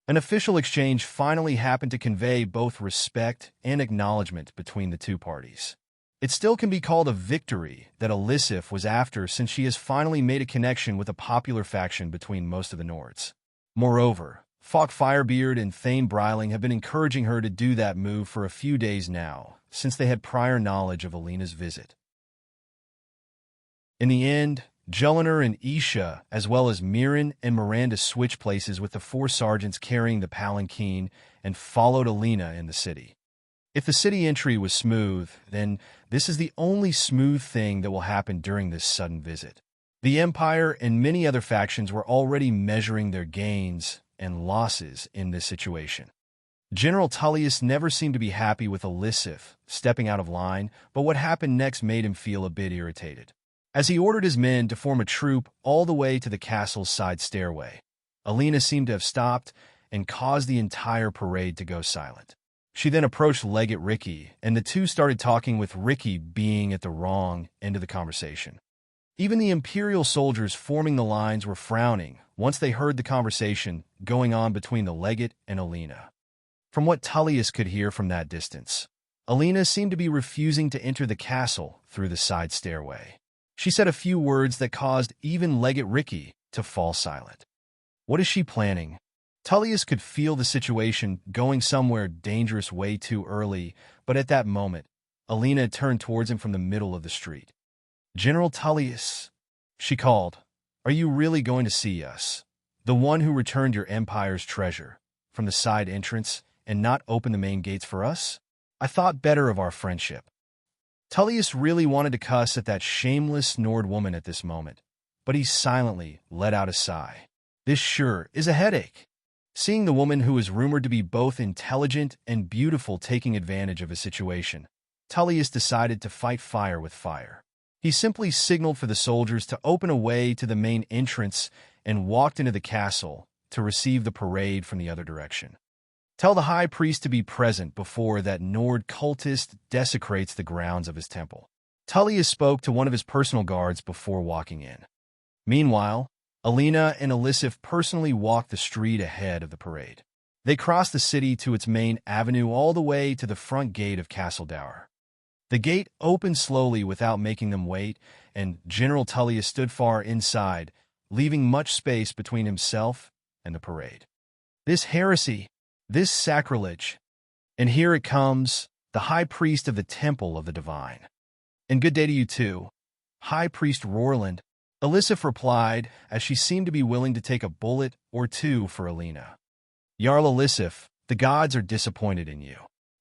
An official exchange finally happened to convey both respect and acknowledgement between the two parties. It still can be called a victory that Elisif was after, since she has finally made a connection with a popular faction between most of the Nords. Moreover, Falk Firebeard and Thane Bryling have been encouraging her to do that move for a few days now, since they had prior knowledge of Alina's visit. In the end, Jelinar and Isha, as well as Mirren and Miranda, switched places with the 4 sergeants carrying the palanquin and followed Alina in the city. If the city entry was smooth, then this is the only smooth thing that will happen during this sudden visit. The Empire and many other factions were already measuring their gains and losses in this situation. General Tullius never seemed to be happy with Elisif stepping out of line, but what happened next made him feel a bit irritated. As he ordered his men to form a troop all the way to the castle's side stairway, Alina seemed to have stopped and caused the entire parade to go silent. She then approached Legate Ricky, and the two started talking, with Ricky being at the wrong end of the conversation. Even the Imperial soldiers forming the lines were frowning once they heard the conversation going on between the Legate and Alina. From what Tullius could hear from that distance, Alina seemed to be refusing to enter the castle through the side stairway. She said a few words that caused even Legate Ricky to fall silent. What is she planning? Tullius could feel the situation going somewhere dangerous way too early, but at that moment, Alina turned towards him from the middle of the street. General Tullius, she called, are you really going to see us? The one who returned your empire's treasure from the side entrance and not open the main gates for us? I thought better of our friendship. Tullius really wanted to cuss at that shameless Nord woman at this moment, but he silently let out a sigh. This sure is a headache. Seeing the woman who is rumored to be both intelligent and beautiful taking advantage of a situation, Tullius decided to fight fire with fire. He simply signaled for the soldiers to open a way to the main entrance and walked into the castle to receive the parade from the other direction. Tell the high priest to be present before that Nord cultist desecrates the grounds of his temple. Tullius spoke to one of his personal guards before walking in. Meanwhile, Alina and Elisif personally walked the street ahead of the parade. They crossed the city to its main avenue all the way to the front gate of Castle Dower. The gate opened slowly without making them wait, and General Tullius stood far inside, leaving much space between himself and the parade. This heresy, this sacrilege, and here it comes, the high priest of the Temple of the Divine. And good day to you too, High Priest Roerland, Elisif replied, as she seemed to be willing to take a bullet or two for Alina. Jarl Elisif, the gods are disappointed in you.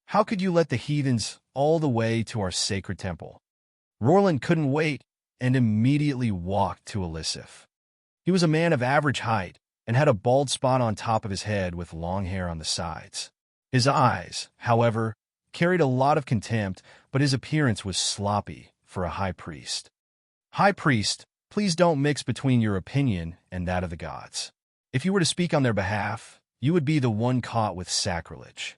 How could you let the heathens all the way to our sacred temple? Roerland couldn't wait and immediately walked to Elisif. He was a man of average height and had a bald spot on top of his head with long hair on the sides. His eyes, however, carried a lot of contempt, but his appearance was sloppy for a high priest. High priest, please don't mix between your opinion and that of the gods. If you were to speak on their behalf, you would be the one caught with sacrilege.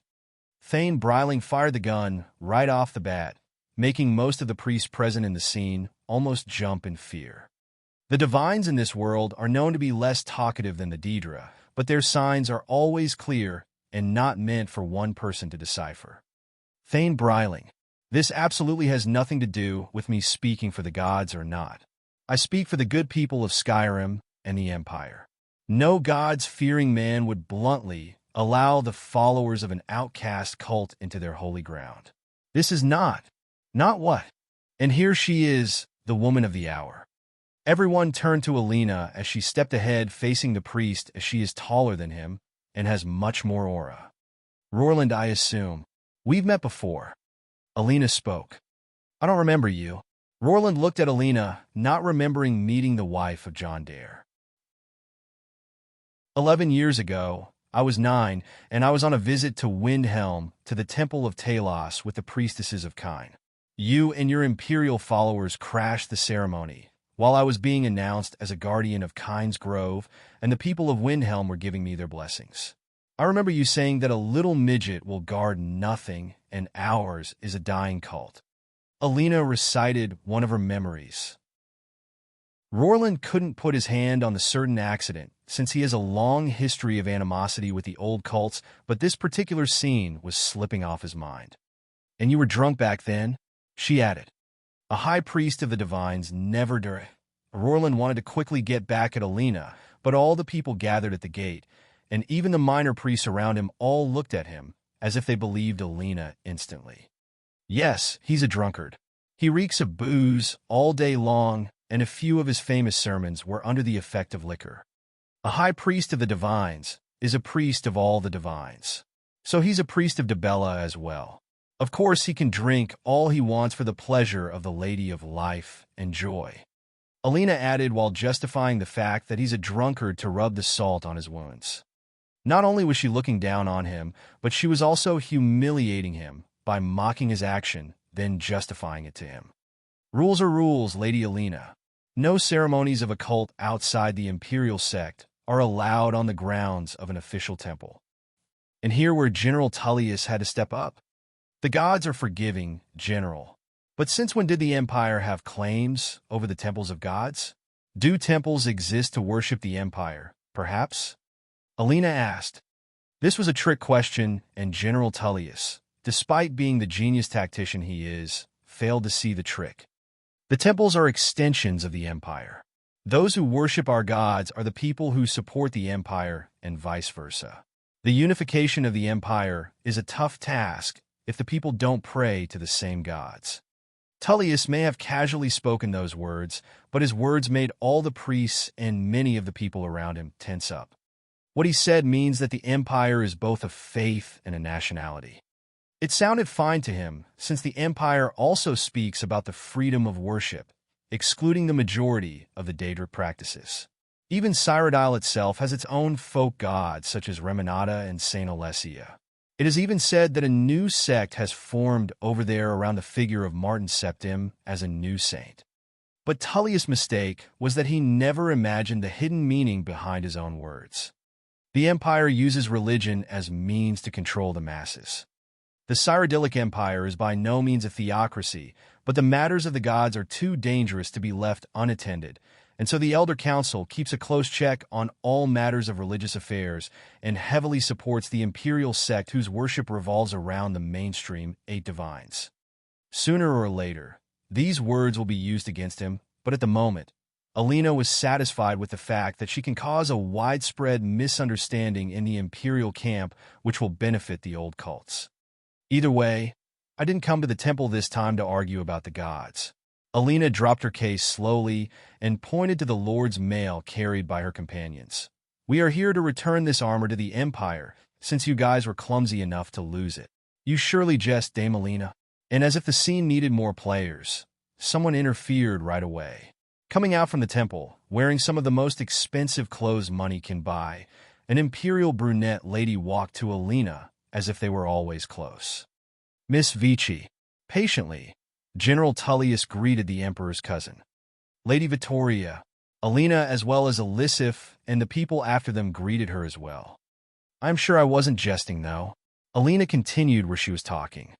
Thane Breiling fired the gun right off the bat, making most of the priests present in the scene almost jump in fear. The divines in this world are known to be less talkative than the Daedra, but their signs are always clear and not meant for one person to decipher. Thane Breiling, this absolutely has nothing to do with me speaking for the gods or not. I speak for the good people of Skyrim and the Empire. No gods-fearing man would bluntly allow the followers of an outcast cult into their holy ground. This is not what? And here she is, the woman of the hour. Everyone turned to Alina as she stepped ahead facing the priest, as she is taller than him and has much more aura. Roerland, I assume. We've met before. Alina spoke. I don't remember you. Roerland looked at Alina, not remembering meeting the wife of John Dare. 11 years ago, I was 9, and I was on a visit to Windhelm, to the Temple of Talos with the priestesses of Kine. You and your imperial followers crashed the ceremony, while I was being announced as a guardian of Kine's Grove, and the people of Windhelm were giving me their blessings. I remember you saying that a little midget will guard nothing, and ours is a dying cult. Alina recited one of her memories. Roerland couldn't put his hand on the certain accident, since he has a long history of animosity with the old cults, but this particular scene was slipping off his mind. And you were drunk back then? She added. A high priest of the divines never did. Roerland wanted to quickly get back at Alina, but all the people gathered at the gate, and even the minor priests around him all looked at him, as if they believed Alina instantly. Yes, he's a drunkard. He reeks of booze all day long, and a few of his famous sermons were under the effect of liquor. A high priest of the divines is a priest of all the divines. So he's a priest of Dibella as well. Of course, he can drink all he wants for the pleasure of the Lady of Life and Joy. Alina added while justifying the fact that he's a drunkard to rub the salt on his wounds. Not only was she looking down on him, but she was also humiliating him by mocking his action, then justifying it to him. Rules are rules, Lady Alina. No ceremonies of a cult outside the imperial sect are allowed on the grounds of an official temple. And here where General Tullius had to step up. The gods are forgiving, General. But since when did the Empire have claims over the temples of gods? Do temples exist to worship the Empire, perhaps? Alina asked. This was a trick question, and General Tullius, despite being the genius tactician he is, failed to see the trick. The temples are extensions of the Empire. Those who worship our gods are the people who support the Empire, and vice versa. The unification of the Empire is a tough task if the people don't pray to the same gods. Tullius may have casually spoken those words, but his words made all the priests and many of the people around him tense up. What he said means that the Empire is both a faith and a nationality. It sounded fine to him, since the Empire also speaks about the freedom of worship, excluding the majority of the Daedric practices. Even Cyrodiil itself has its own folk gods, such as Reminata and Saint Alessia. It is even said that a new sect has formed over there around the figure of Martin Septim as a new saint. But Tullius' mistake was that he never imagined the hidden meaning behind his own words. The Empire uses religion as means to control the masses. The Cyrodiilic Empire is by no means a theocracy, but the matters of the gods are too dangerous to be left unattended, and so the Elder Council keeps a close check on all matters of religious affairs and heavily supports the imperial sect whose worship revolves around the mainstream 8 divines. Sooner or later, these words will be used against him, but at the moment, Alina was satisfied with the fact that she can cause a widespread misunderstanding in the imperial camp which will benefit the old cults. Either way, I didn't come to the temple this time to argue about the gods. Alina dropped her case slowly and pointed to the Lord's mail carried by her companions. We are here to return this armor to the Empire, since you guys were clumsy enough to lose it. You surely jest, Dame Alina. And as if the scene needed more players, someone interfered right away. Coming out from the temple, wearing some of the most expensive clothes money can buy, an imperial brunette lady walked to Alina as if they were always close. Miss Vici. Patiently, General Tullius greeted the Emperor's cousin. Lady Vittoria, Alina as well as Elisif and the people after them greeted her as well. I'm sure I wasn't jesting, though. Alina continued where she was talking.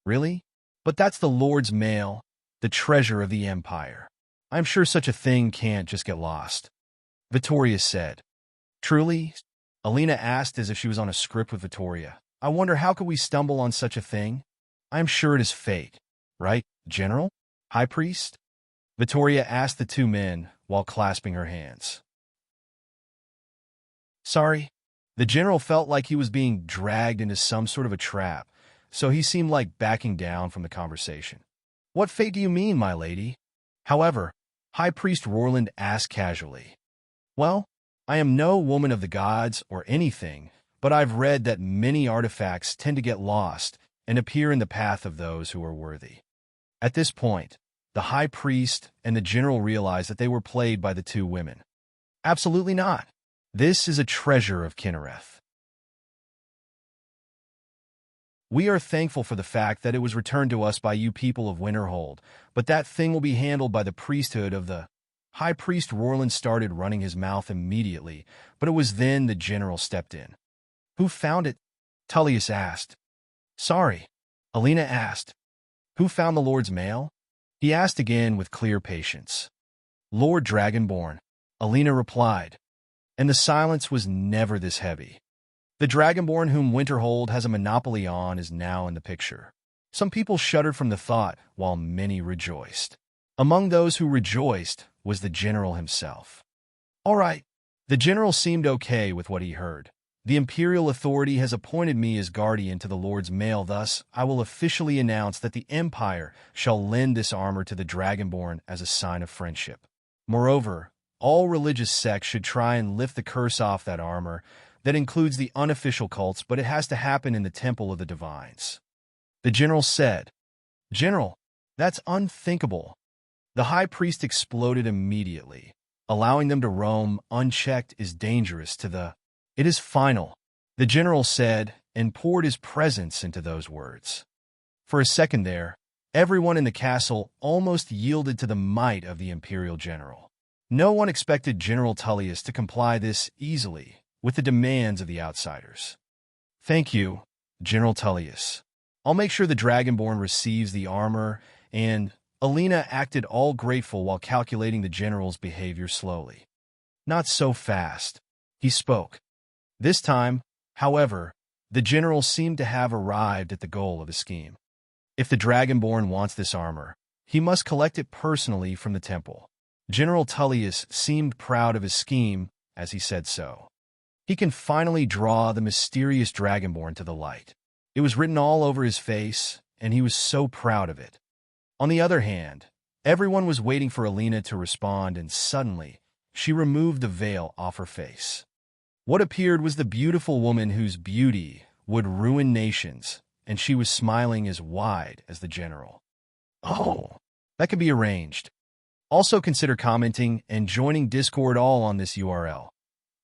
Really? But that's the Lord's mail, the treasure of the Empire. I'm sure such a thing can't just get lost. Vittoria said. Truly? Alina asked as if she was on a script with Vittoria. I wonder how could we stumble on such a thing? I'm sure it is fate. Right, General? High Priest? Vittoria asked the 2 men while clasping her hands. Sorry. The general felt like he was being dragged into some sort of a trap, so he seemed like backing down from the conversation. What fate do you mean, my lady? However, High Priest Rorland asked casually. Well, I am no woman of the gods or anything, but I've read that many artifacts tend to get lost and appear in the path of those who are worthy. At this point, the High Priest and the general realized that they were played by the 2 women. Absolutely not. This is a treasure of Kinnereth. We are thankful for the fact that it was returned to us by you people of Winterhold, but that thing will be handled by the priesthood of the... High Priest Rorland started running his mouth immediately, but it was then the general stepped in. Who found it? Tullius asked. Sorry. Alina asked. Who found the Lord's mail? He asked again with clear patience. Lord Dragonborn, Alina replied. And the silence was never this heavy. The Dragonborn whom Winterhold has a monopoly on is now in the picture. Some people shuddered from the thought, while many rejoiced. Among those who rejoiced was the general himself. All right. The general seemed okay with what he heard. The imperial authority has appointed me as guardian to the Lord's mail, thus I will officially announce that the Empire shall lend this armor to the Dragonborn as a sign of friendship. Moreover, all religious sects should try and lift the curse off that armor. That includes the unofficial cults, but it has to happen in the Temple of the Divines. The general said, General, that's unthinkable. The High Priest exploded immediately. Allowing them to roam unchecked is dangerous to the... It is final, the general said, and poured his presence into those words. For a second there, everyone in the castle almost yielded to the might of the imperial general. No one expected General Tullius to comply this easily with the demands of the outsiders. Thank you, General Tullius. I'll make sure the Dragonborn receives the armor, and Alina acted all grateful while calculating the general's behavior slowly. Not so fast, he spoke. This time, however, the general seemed to have arrived at the goal of his scheme. If the Dragonborn wants this armor, he must collect it personally from the temple. General Tullius seemed proud of his scheme as he said so. He can finally draw the mysterious Dragonborn to the light. It was written all over his face, and he was so proud of it. On the other hand, everyone was waiting for Alina to respond, and suddenly, she removed the veil off her face. What appeared was the beautiful woman whose beauty would ruin nations, and she was smiling as wide as the general. Oh, that could be arranged. Also consider commenting and joining Discord all on this URL.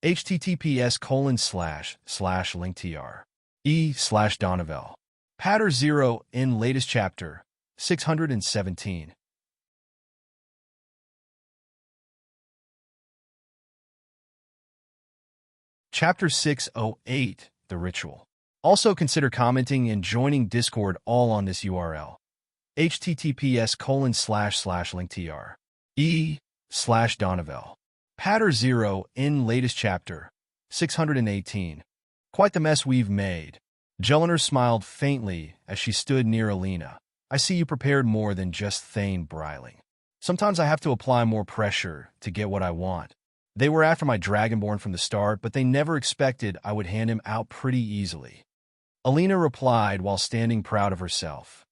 https://linktr. Donovel. Patter 0 in latest chapter, 617. Chapter 608, The Ritual. Also consider commenting and joining Discord all on this URL. https://linktr. Donovel. Patter 0 in latest chapter, 618. Quite the mess we've made. Jellinar smiled faintly as she stood near Alina. I see you prepared more than just Thane Bryling. Sometimes I have to apply more pressure to get what I want. They were after my Dragonborn from the start, but they never expected I would hand him out pretty easily. Alina replied while standing proud of herself.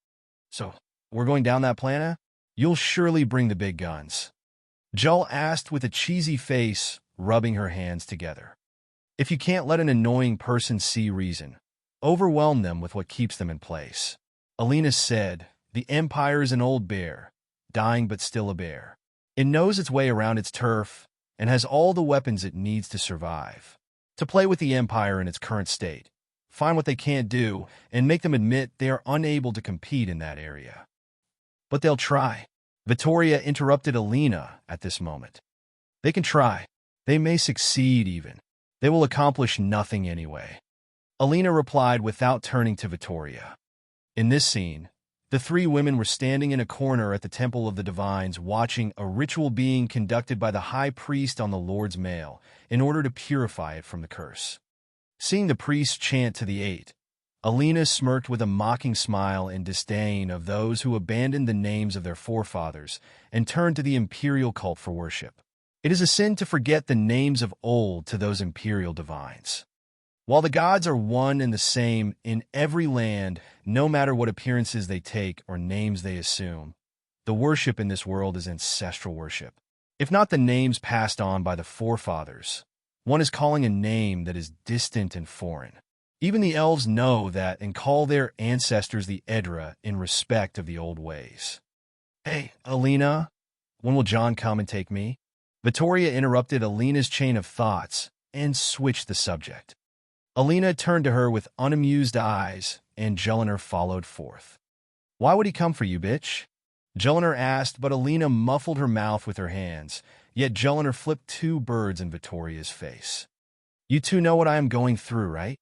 So, we're going down that plan? You'll surely bring the big guns. Jull asked with a cheesy face, rubbing her hands together. If you can't let an annoying person see reason, overwhelm them with what keeps them in place. Alina said, the Empire is an old bear, dying but still a bear. It knows its way around its turf and has all the weapons it needs to survive. To play with the Empire in its current state, find what they can't do, and make them admit they are unable to compete in that area. But they'll try. Vittoria interrupted Alina at this moment. They can try. They may succeed even. They will accomplish nothing anyway. Alina replied without turning to Vittoria. In this scene, the three women were standing in a corner at the Temple of the Divines watching a ritual being conducted by the High Priest on the Lord's Mail in order to purify it from the curse. Seeing the priest chant to the eight, Alina smirked with a mocking smile in disdain of those who abandoned the names of their forefathers and turned to the imperial cult for worship. It is a sin to forget the names of old to those imperial divines. While the gods are one and the same in every land, no matter what appearances they take or names they assume, the worship in this world is ancestral worship. If not the names passed on by the forefathers, one is calling a name that is distant and foreign. Even the elves know that and call their ancestors the Edra in respect of the old ways. Hey, Alina, when will John come and take me? Vittoria interrupted Alina's chain of thoughts and switched the subject. Alina turned to her with unamused eyes, and Jellinar followed forth. Why would he come for you, bitch? Jellinar asked, but Alina muffled her mouth with her hands, yet Jellinar flipped two birds in Vittoria's face. You two know what I am going through, right?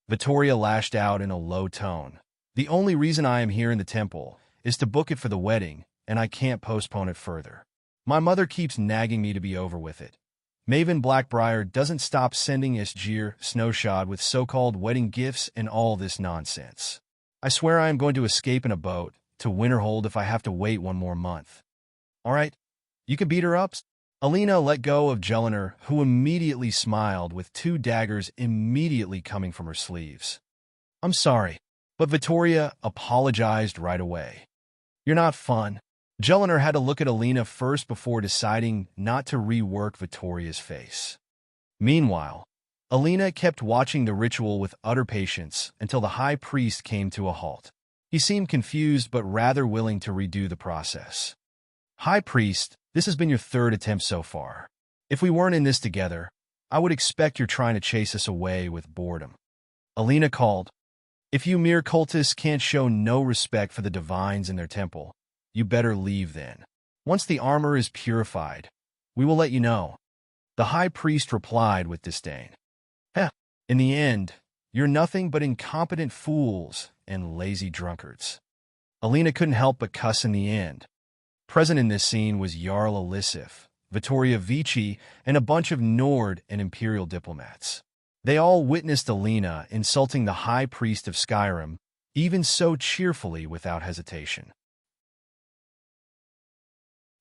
Vittoria lashed out in a low tone. The only reason I am here in the temple is to book it for the wedding, and I can't postpone it further. My mother keeps nagging me to be over with it. Maven Blackbriar doesn't stop sending Isgir Snowshod with so-called wedding gifts and all this nonsense. I swear I am going to escape in a boat to Winterhold if I have to wait one more month. All right, you can beat her up? Alina let go of Jellinar, who immediately smiled with two daggers immediately coming from her sleeves. I'm sorry, but Vittoria apologized right away. You're not fun. Jellinar had to look at Alina first before deciding not to rework Vittoria's face. Meanwhile, Alina kept watching the ritual with utter patience until the High Priest came to a halt. He seemed confused but rather willing to redo the process. High Priest, this has been your third attempt so far. If we weren't in this together, I would expect you're trying to chase us away with boredom. Alina called. If you mere cultists can't show no respect for the divines in their temple, you better leave then. Once the armor is purified, we will let you know. The High Priest replied with disdain. Heh, in the end, you're nothing but incompetent fools and lazy drunkards. Alina couldn't help but cuss in the end. Present in this scene was Jarl Elisif, Vittoria Vici, and a bunch of Nord and Imperial diplomats. They all witnessed Alina insulting the High Priest of Skyrim, even so cheerfully without hesitation.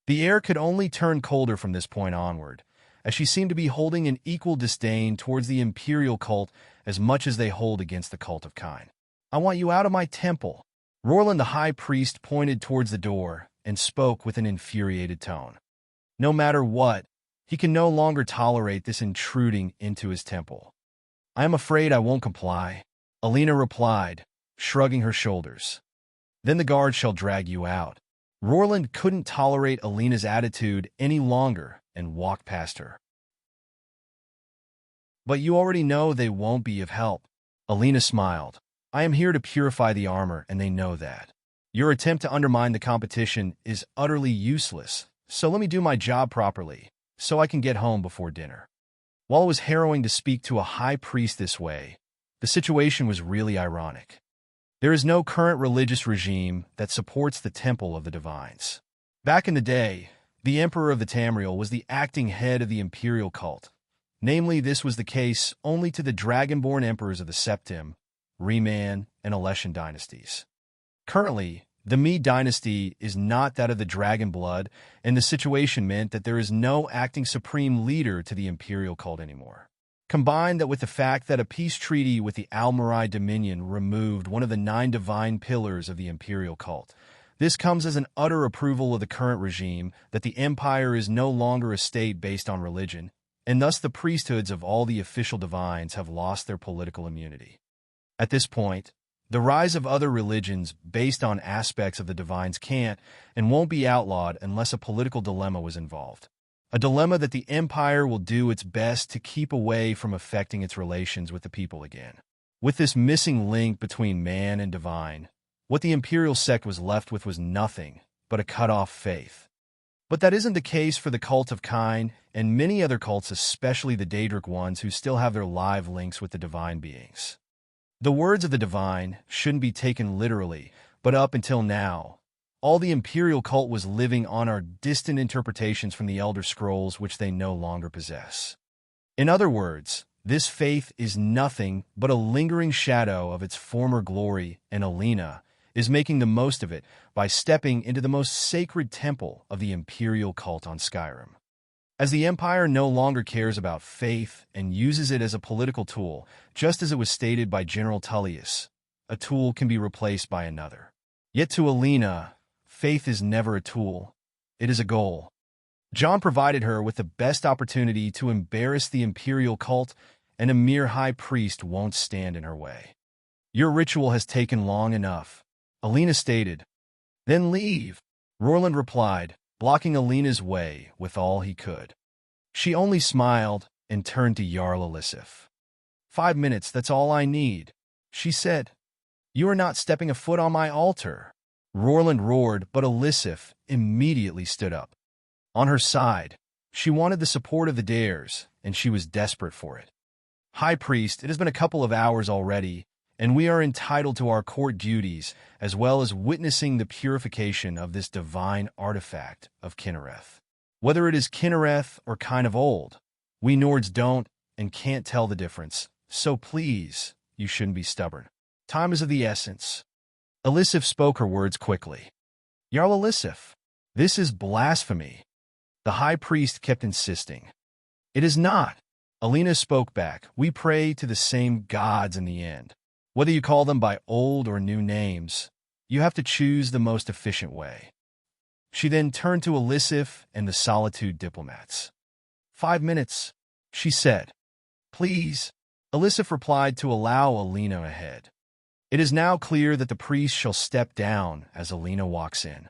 The air could only turn colder from this point onward, as she seemed to be holding an equal disdain towards the Imperial cult as much as they hold against the cult of Kine. I want you out of my temple. Rorland the High Priest pointed towards the door and spoke with an infuriated tone. No matter what, he can no longer tolerate this intruding into his temple. I am afraid I won't comply, Alina replied, shrugging her shoulders. Then the guard shall drag you out. Rorland couldn't tolerate Alina's attitude any longer and walked past her. But you already know they won't be of help. Alina smiled. I am here to purify the armor, and they know that. Your attempt to undermine the competition is utterly useless, so let me do my job properly, so I can get home before dinner. While it was harrowing to speak to a high priest this way, the situation was really ironic. There is no current religious regime that supports the Temple of the Divines. Back in the day, the Emperor of the Tamriel was the acting head of the imperial cult. Namely, this was the case only to the Dragonborn emperors of the Septim, Reman, and Alessian dynasties. Currently, the Mede dynasty is not that of the dragon blood, and the situation meant that there is no acting supreme leader to the imperial cult anymore. Combine that with the fact that a peace treaty with the Almarai Dominion removed one of the 9 divine pillars of the imperial cult. This comes as an utter approval of the current regime that the empire is no longer a state based on religion, and thus the priesthoods of all the official divines have lost their political immunity. At this point, the rise of other religions based on aspects of the divines can't and won't be outlawed unless a political dilemma was involved. A dilemma that the empire will do its best to keep away from affecting its relations with the people again. With this missing link between man and divine, what the imperial sect was left with was nothing but a cut-off faith. But that isn't the case for the cult of Kine and many other cults, especially the Daedric ones who still have their live links with the divine beings. The words of the divine shouldn't be taken literally, but up until now, all the imperial cult was living on are distant interpretations from the Elder Scrolls which they no longer possess. In other words, this faith is nothing but a lingering shadow of its former glory, and Alina is making the most of it by stepping into the most sacred temple of the imperial cult on Skyrim. As the Empire no longer cares about faith and uses it as a political tool, just as it was stated by General Tullius, a tool can be replaced by another. Yet to Alina, faith is never a tool, it is a goal. John provided her with the best opportunity to embarrass the imperial cult, and a mere high priest won't stand in her way. Your ritual has taken long enough, Alina stated. Then leave, Roland replied, blocking Alina's way with all he could. She only smiled and turned to Jarl Elisif. 5 minutes, that's all I need, she said. You are not stepping a foot on my altar. Roland roared, but Elisif immediately stood up. On her side, she wanted the support of the Dares, and she was desperate for it. High Priest, it has been a couple of hours already, and we are entitled to our court duties, as well as witnessing the purification of this divine artifact of Kinnereth. Whether it is Kinnereth or Kine of Old, we Nords don't and can't tell the difference, so please, you shouldn't be stubborn. Time is of the essence. Elisif spoke her words quickly. Jarl Elisif, this is blasphemy. The High Priest kept insisting. It is not. Alina spoke back. We pray to the same gods in the end. Whether you call them by old or new names, you have to choose the most efficient way. She then turned to Elisif and the Solitude diplomats. 5 minutes, she said. Please, Elisif replied to allow Alina ahead. It is now clear that the priest shall step down as Alina walks in.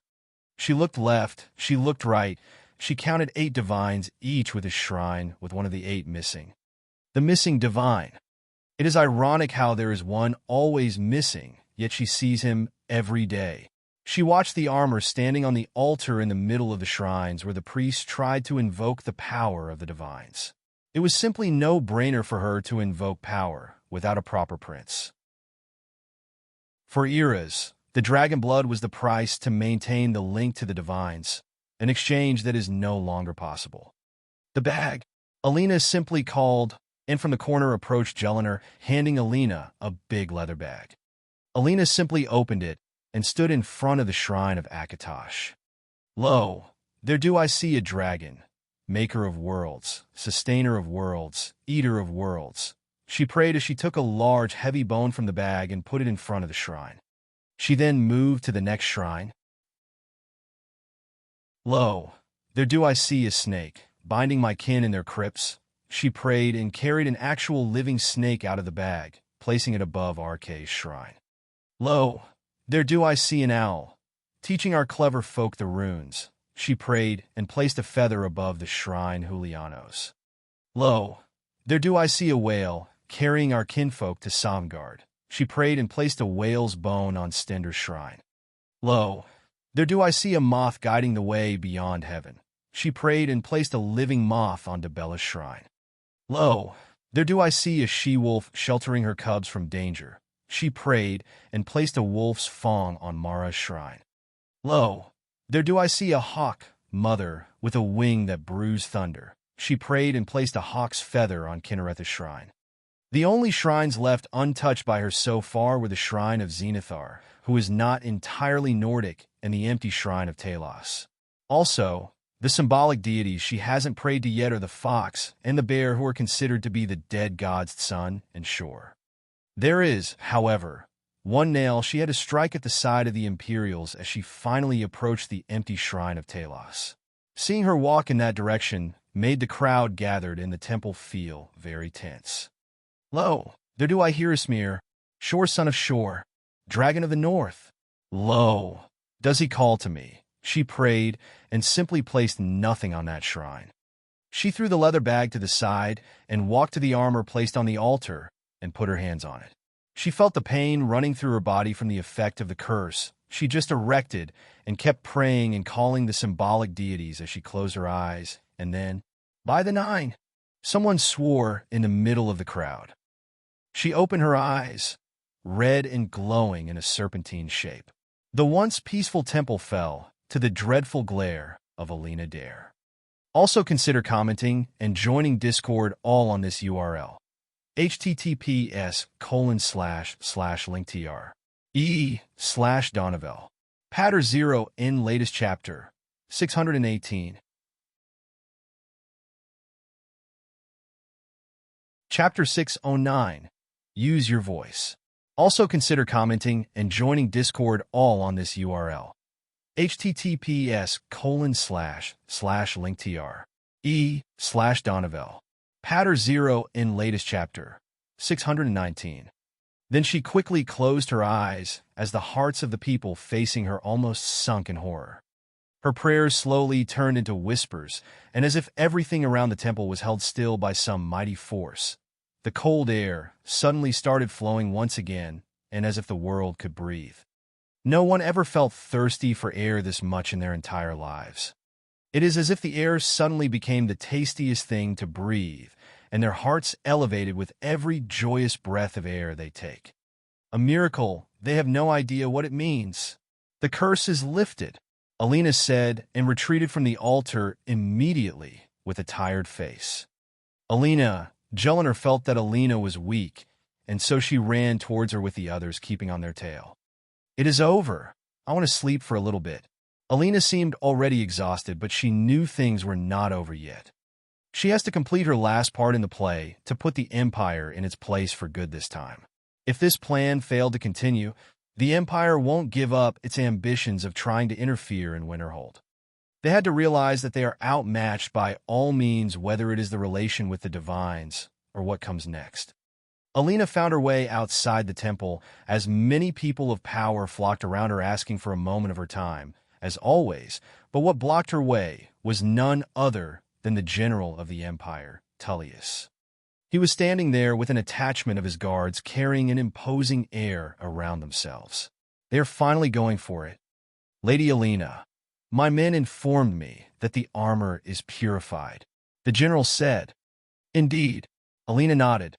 She looked left, she looked right, she counted 8 divines, each with a shrine, with one of the 8 missing. The missing divine. It is ironic how there is one always missing, yet she sees him every day. She watched the armor standing on the altar in the middle of the shrines where the priests tried to invoke the power of the divines. It was simply no-brainer for her to invoke power without a proper prince. For eras, the dragon blood was the price to maintain the link to the divines, an exchange that is no longer possible. The bag, Alina simply called, and from the corner approached Jellinar, handing Alina a big leather bag. Alina simply opened it and stood in front of the shrine of Akatosh. Lo, there do I see a dragon, maker of worlds, sustainer of worlds, eater of worlds. She prayed as she took a large, heavy bone from the bag and put it in front of the shrine. She then moved to the next shrine. Lo, there do I see a snake, binding my kin in their crypts. She prayed and carried an actual living snake out of the bag, placing it above Arkay's shrine. Lo, there do I see an owl, teaching our clever folk the runes. She prayed and placed a feather above the shrine Julianos. Lo, there do I see a whale, carrying our kinfolk to Somgard. She prayed and placed a whale's bone on Stendar's shrine. Lo, there do I see a moth guiding the way beyond heaven. She prayed and placed a living moth on Debella's shrine. Lo, there do I see a she-wolf sheltering her cubs from danger. She prayed and placed a wolf's fang on Mara's shrine. Lo, there do I see a hawk, mother, with a wing that brews thunder. She prayed and placed a hawk's feather on Kinnaretha's shrine. The only shrines left untouched by her so far were the shrine of Zenithar, who is not entirely Nordic, and the empty shrine of Talos. Also, the symbolic deities she hasn't prayed to yet are the fox and the bear, who are considered to be the dead god's sun and shore. There is, however, one nail she had to strike at the side of the Imperials as she finally approached the empty shrine of Talos. Seeing her walk in that direction made the crowd gathered in the temple feel very tense. Lo, there do I hear Ismir, Shore son of Shore, dragon of the north. Lo, does he call to me? She prayed and simply placed nothing on that shrine. She threw the leather bag to the side and walked to the armor placed on the altar and put her hands on it. She felt the pain running through her body from the effect of the curse. She just erected and kept praying and calling the symbolic deities as she closed her eyes, and then, by the nine, someone swore in the middle of the crowd. She opened her eyes, red and glowing in a serpentine shape. The once peaceful temple fell to the dreadful glare of Alina Dare. Also consider commenting and joining Discord all on this URL. https://linktr/e/Donovel. Patter 0 in latest chapter 618. Chapter 609. Use your voice. Also consider commenting and joining Discord all on this URL. https://linktr/e/Donovel. Patter 0 in latest chapter 619. Then she quickly closed her eyes as the hearts of the people facing her almost sunk in horror. Her prayers slowly turned into whispers, and as if everything around the temple was held still by some mighty force, the cold air suddenly started flowing once again, and as if the world could breathe. No one ever felt thirsty for air this much in their entire lives. It is as if the air suddenly became the tastiest thing to breathe, and their hearts elevated with every joyous breath of air they take. A miracle, they have no idea what it means. The curse is lifted, Alina said, and retreated from the altar immediately with a tired face. Jelinar felt that Alina was weak, and so she ran towards her with the others keeping on their tail. It is over. I want to sleep for a little bit. Alina seemed already exhausted, but she knew things were not over yet. She has to complete her last part in the play to put the Empire in its place for good this time. If this plan failed to continue, the Empire won't give up its ambitions of trying to interfere in Winterhold. They had to realize that they are outmatched by all means, whether it is the relation with the Divines or what comes next. Alina found her way outside the temple as many people of power flocked around her asking for a moment of her time, as always, but what blocked her way was none other than the general of the Empire, Tullius. He was standing there with an attachment of his guards carrying an imposing air around themselves. They are finally going for it. Lady Alina, my men informed me that the armor is purified, the general said. Indeed, Alina nodded.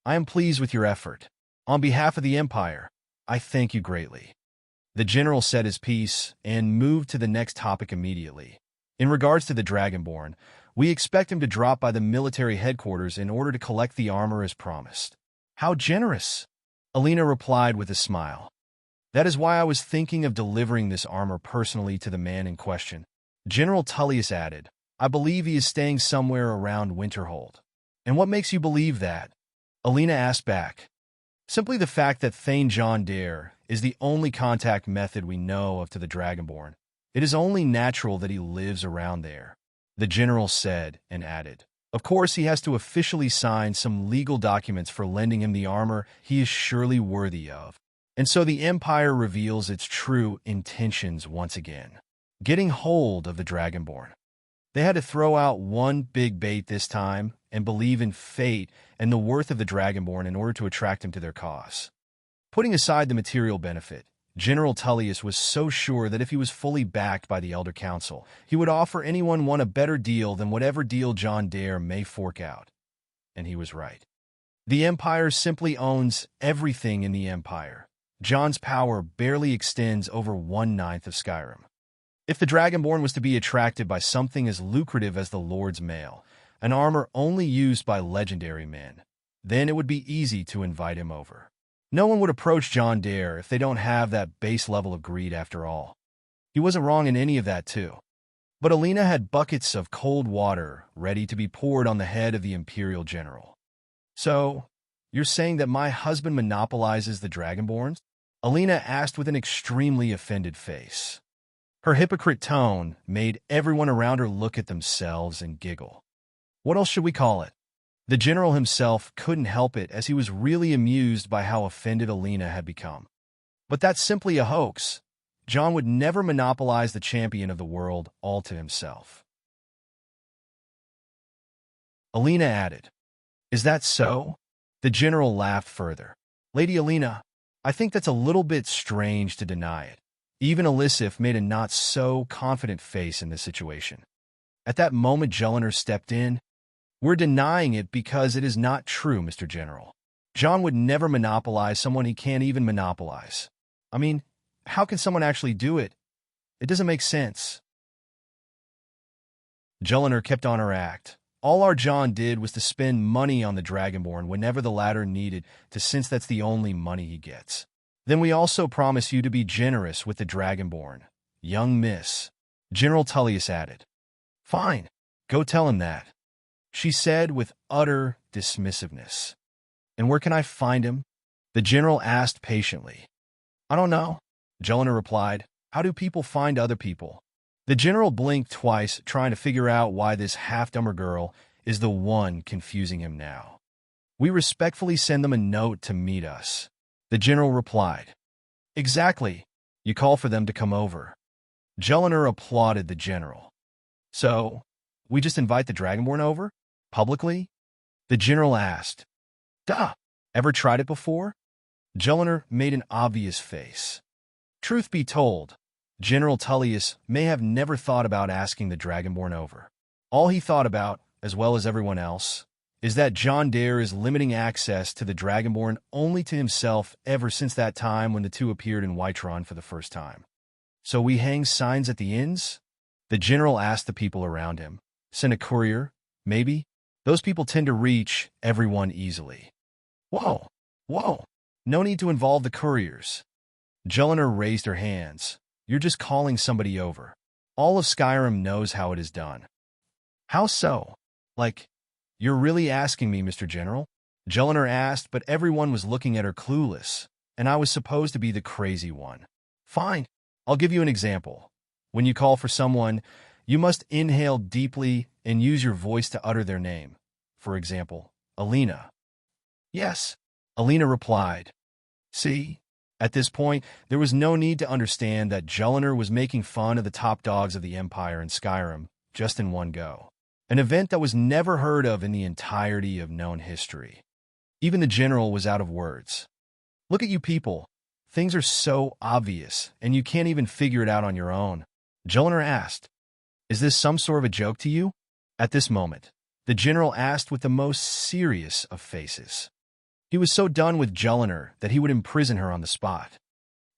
I am pleased with your effort. On behalf of the Empire, I thank you greatly. The general said his piece and moved to the next topic immediately. In regards to the Dragonborn, we expect him to drop by the military headquarters in order to collect the armor as promised. How generous! Alina replied with a smile. That is why I was thinking of delivering this armor personally to the man in question. General Tullius added, I believe he is staying somewhere around Winterhold. And what makes you believe that? Alina asked back. Simply the fact that Thane John Dare is the only contact method we know of to the Dragonborn. It is only natural that he lives around there, the general said and added. Of course, he has to officially sign some legal documents for lending him the armor he is surely worthy of. And so the Empire reveals its true intentions once again. Getting hold of the Dragonborn. They had to throw out one big bait this time, and believe in fate and the worth of the Dragonborn in order to attract him to their cause. Putting aside the material benefit, General Tullius was so sure that if he was fully backed by the Elder Council, he would offer anyone a better deal than whatever deal John Dare may fork out. And he was right. The Empire simply owns everything in the Empire. John's power barely extends over 1/9 of Skyrim. If the Dragonborn was to be attracted by something as lucrative as the Lord's Mail, an armor only used by legendary men, then it would be easy to invite him over. No one would approach John Dare if they don't have that base level of greed after all. He wasn't wrong in any of that too. But Alina had buckets of cold water ready to be poured on the head of the Imperial General. So, you're saying that my husband monopolizes the Dragonborns? Alina asked with an extremely offended face. Her hypocrite tone made everyone around her look at themselves and giggle. What else should we call it? The general himself couldn't help it as he was really amused by how offended Alina had become. But that's simply a hoax. John would never monopolize the champion of the world all to himself. Alina added, Is that so? The general laughed further. Lady Alina, I think that's a little bit strange to deny it. Even Elisif made a not-so-confident face in this situation. At that moment, Jelinek stepped in. We're denying it because it is not true, Mr. General. John would never monopolize someone he can't even monopolize. I mean, how can someone actually do it? It doesn't make sense. Jelinek kept on her act. All our John did was to spend money on the Dragonborn whenever the latter needed to, since that's the only money he gets. Then we also promise you to be generous with the Dragonborn, young miss. General Tullius added. Fine, go tell him that, she said with utter dismissiveness. And where can I find him? The general asked patiently. I don't know, Jelinek replied. How do people find other people? The general blinked twice, trying to figure out why this half-dumber girl is the one confusing him now. We respectfully send them a note to meet us. The general replied. Exactly. You call for them to come over. Jelinek applauded the general. So, we just invite the Dragonborn over? Publicly? The general asked. Duh. Ever tried it before? Jelinek made an obvious face. Truth be told, General Tullius may have never thought about asking the Dragonborn over. All he thought about, as well as everyone else, is that John Dare is limiting access to the Dragonborn only to himself ever since that time when the two appeared in Whiterun for the first time. So we hang signs at the inns? The general asked the people around him. Send a courier? Maybe? Those people tend to reach everyone easily. Whoa! No need to involve the couriers. Jelinek raised her hands. You're just calling somebody over. All of Skyrim knows how it is done. How so? Like, you're really asking me, Mr. General? Jelinek asked, but everyone was looking at her clueless, and I was supposed to be the crazy one. Fine, I'll give you an example. When you call for someone, you must inhale deeply and use your voice to utter their name. For example, Alina. Yes, Alina replied. See? At this point, there was no need to understand that Jelinek was making fun of the top dogs of the Empire in Skyrim just in one go. An event that was never heard of in the entirety of known history. Even the general was out of words. Look at you people. Things are so obvious, and you can't even figure it out on your own. Jelinek asked, Is this some sort of a joke to you? At this moment, the general asked with the most serious of faces. He was so done with Jelinek that he would imprison her on the spot.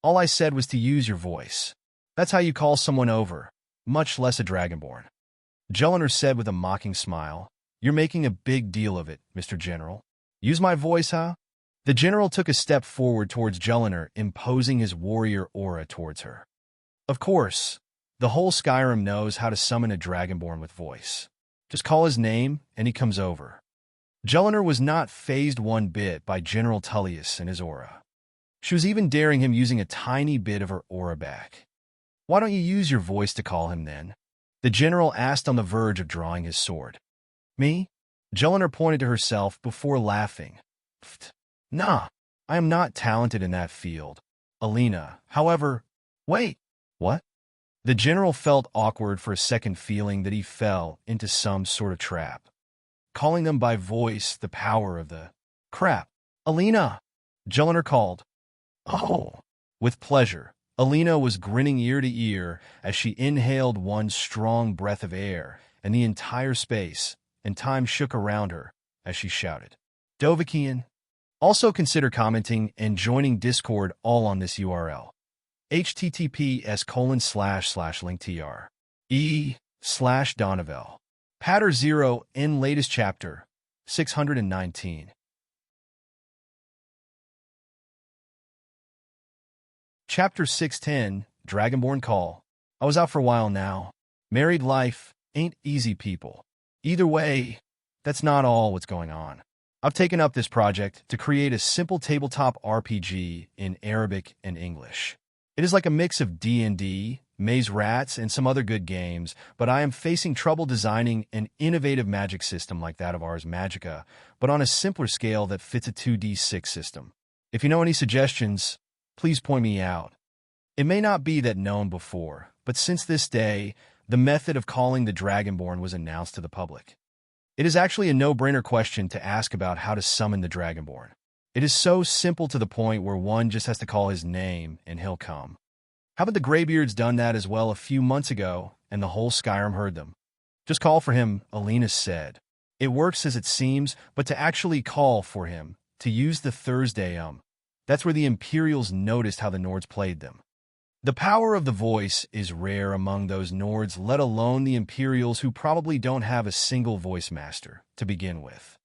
All I said was to use your voice. That's how you call someone over, much less a Dragonborn. Jelinek said with a mocking smile, You're making a big deal of it, Mr. General. Use my voice, huh? The general took a step forward towards Jelinek, imposing his warrior aura towards her. Of course, the whole Skyrim knows how to summon a Dragonborn with voice. Just call his name, and he comes over. Jelinek was not fazed one bit by General Tullius and his aura. She was even daring him using a tiny bit of her aura back. Why don't you use your voice to call him then? The general asked on the verge of drawing his sword. Me? Jelinek pointed to herself before laughing. Pfft. Nah, I am not talented in that field. Alina, however... Wait, what? The general felt awkward for a second, feeling that he fell into some sort of trap. calling them by voice the power of the crap. Alina! Jelinek called. Oh! With pleasure, Alina was grinning ear to ear as she inhaled one strong breath of air, and the entire space and time shook around her as she shouted, Dovakian! Also consider commenting and joining Discord all on this URL. https://linktr/e/Donovel. Patter 0 in latest chapter, 619. Chapter 610, Dragonborn Call. I was out for a while now. Married life ain't easy, people. Either way, that's not all what's going on. I've taken up this project to create a simple tabletop RPG in Arabic and English. It is like a mix of D&D, Maze Rats, and some other good games, but I am facing trouble designing an innovative magic system like that of Ars Magica, but on a simpler scale that fits a 2d6 system. If you know any suggestions, please point me out. It may not be that known before, but since this day, the method of calling the Dragonborn was announced to the public. It is actually a no-brainer question to ask about how to summon the Dragonborn. It is so simple to the point where one just has to call his name and he'll come. Haven't the Greybeards done that as well a few months ago, and the whole Skyrim heard them? Just call for him, Alina said. It works as it seems, but to actually call for him, to use the Thursday that's where the Imperials noticed how the Nords played them. The power of the voice is rare among those Nords, let alone the Imperials, who probably don't have a single voice master to begin with.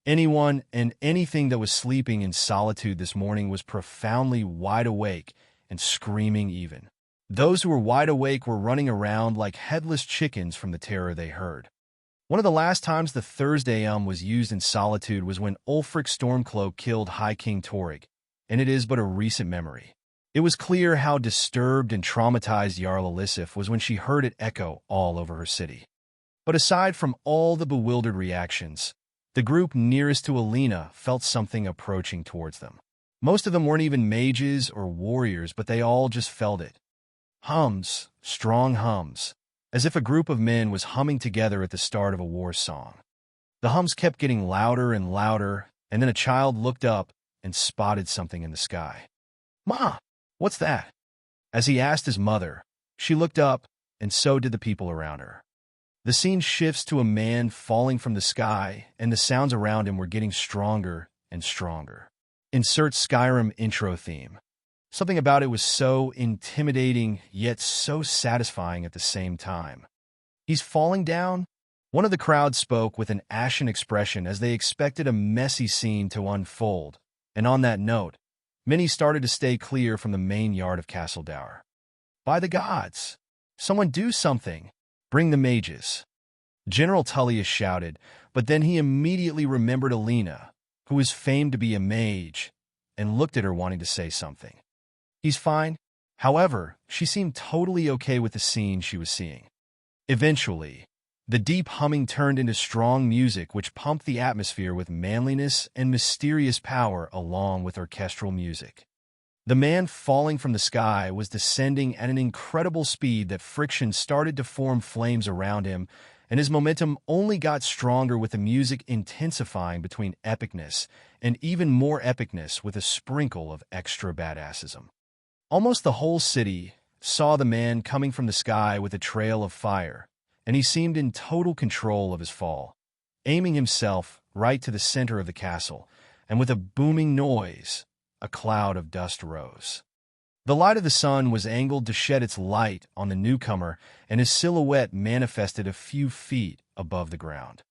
Anyone and anything that was sleeping in solitude this morning was profoundly wide awake and screaming even. Those who were wide awake were running around like headless chickens from the terror they heard. One of the last times the Thursday was used in solitude was when Ulfric Stormcloak killed High King Torrig, and it is but a recent memory. It was clear how disturbed and traumatized Jarl Elisif was when she heard it echo all over her city. But aside from all the bewildered reactions, the group nearest to Alina felt something approaching towards them. Most of them weren't even mages or warriors, but they all just felt it. Hums, strong hums, as if a group of men was humming together at the start of a war song. The hums kept getting louder and louder, and then a child looked up and spotted something in the sky. "Ma, what's that?" As he asked his mother, she looked up, and so did the people around her. The scene shifts to a man falling from the sky, and the sounds around him were getting stronger and stronger. Insert Skyrim intro theme. Something about it was so intimidating, yet so satisfying at the same time. "He's falling down?" One of the crowd spoke with an ashen expression as they expected a messy scene to unfold, and on that note, many started to stay clear from the main yard of Castle Dower. "By the gods! Someone do something! Bring the mages!" General Tullius shouted, but then he immediately remembered Alina, who was famed to be a mage, and looked at her wanting to say something. "He's fine." However, she seemed totally okay with the scene she was seeing. Eventually, the deep humming turned into strong music which pumped the atmosphere with manliness and mysterious power along with orchestral music. The man falling from the sky was descending at an incredible speed that friction started to form flames around him, and his momentum only got stronger with the music intensifying between epicness and even more epicness with a sprinkle of extra badassism. Almost the whole city saw the man coming from the sky with a trail of fire, and he seemed in total control of his fall, aiming himself right to the center of the castle, and with a booming noise, a cloud of dust rose. The light of the sun was angled to shed its light on the newcomer, and his silhouette manifested a few feet above the ground.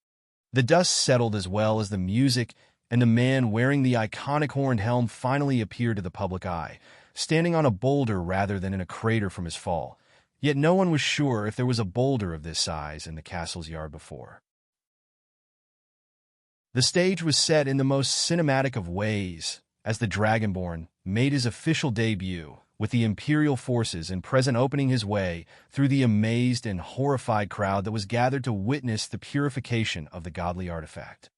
The dust settled as well as the music, and the man wearing the iconic horned helm finally appeared to the public eye, standing on a boulder rather than in a crater from his fall. Yet no one was sure if there was a boulder of this size in the castle's yard before. The stage was set in the most cinematic of ways, as the Dragonborn made his official debut, with the Imperial forces and present opening his way through the amazed and horrified crowd that was gathered to witness the purification of the godly artifact.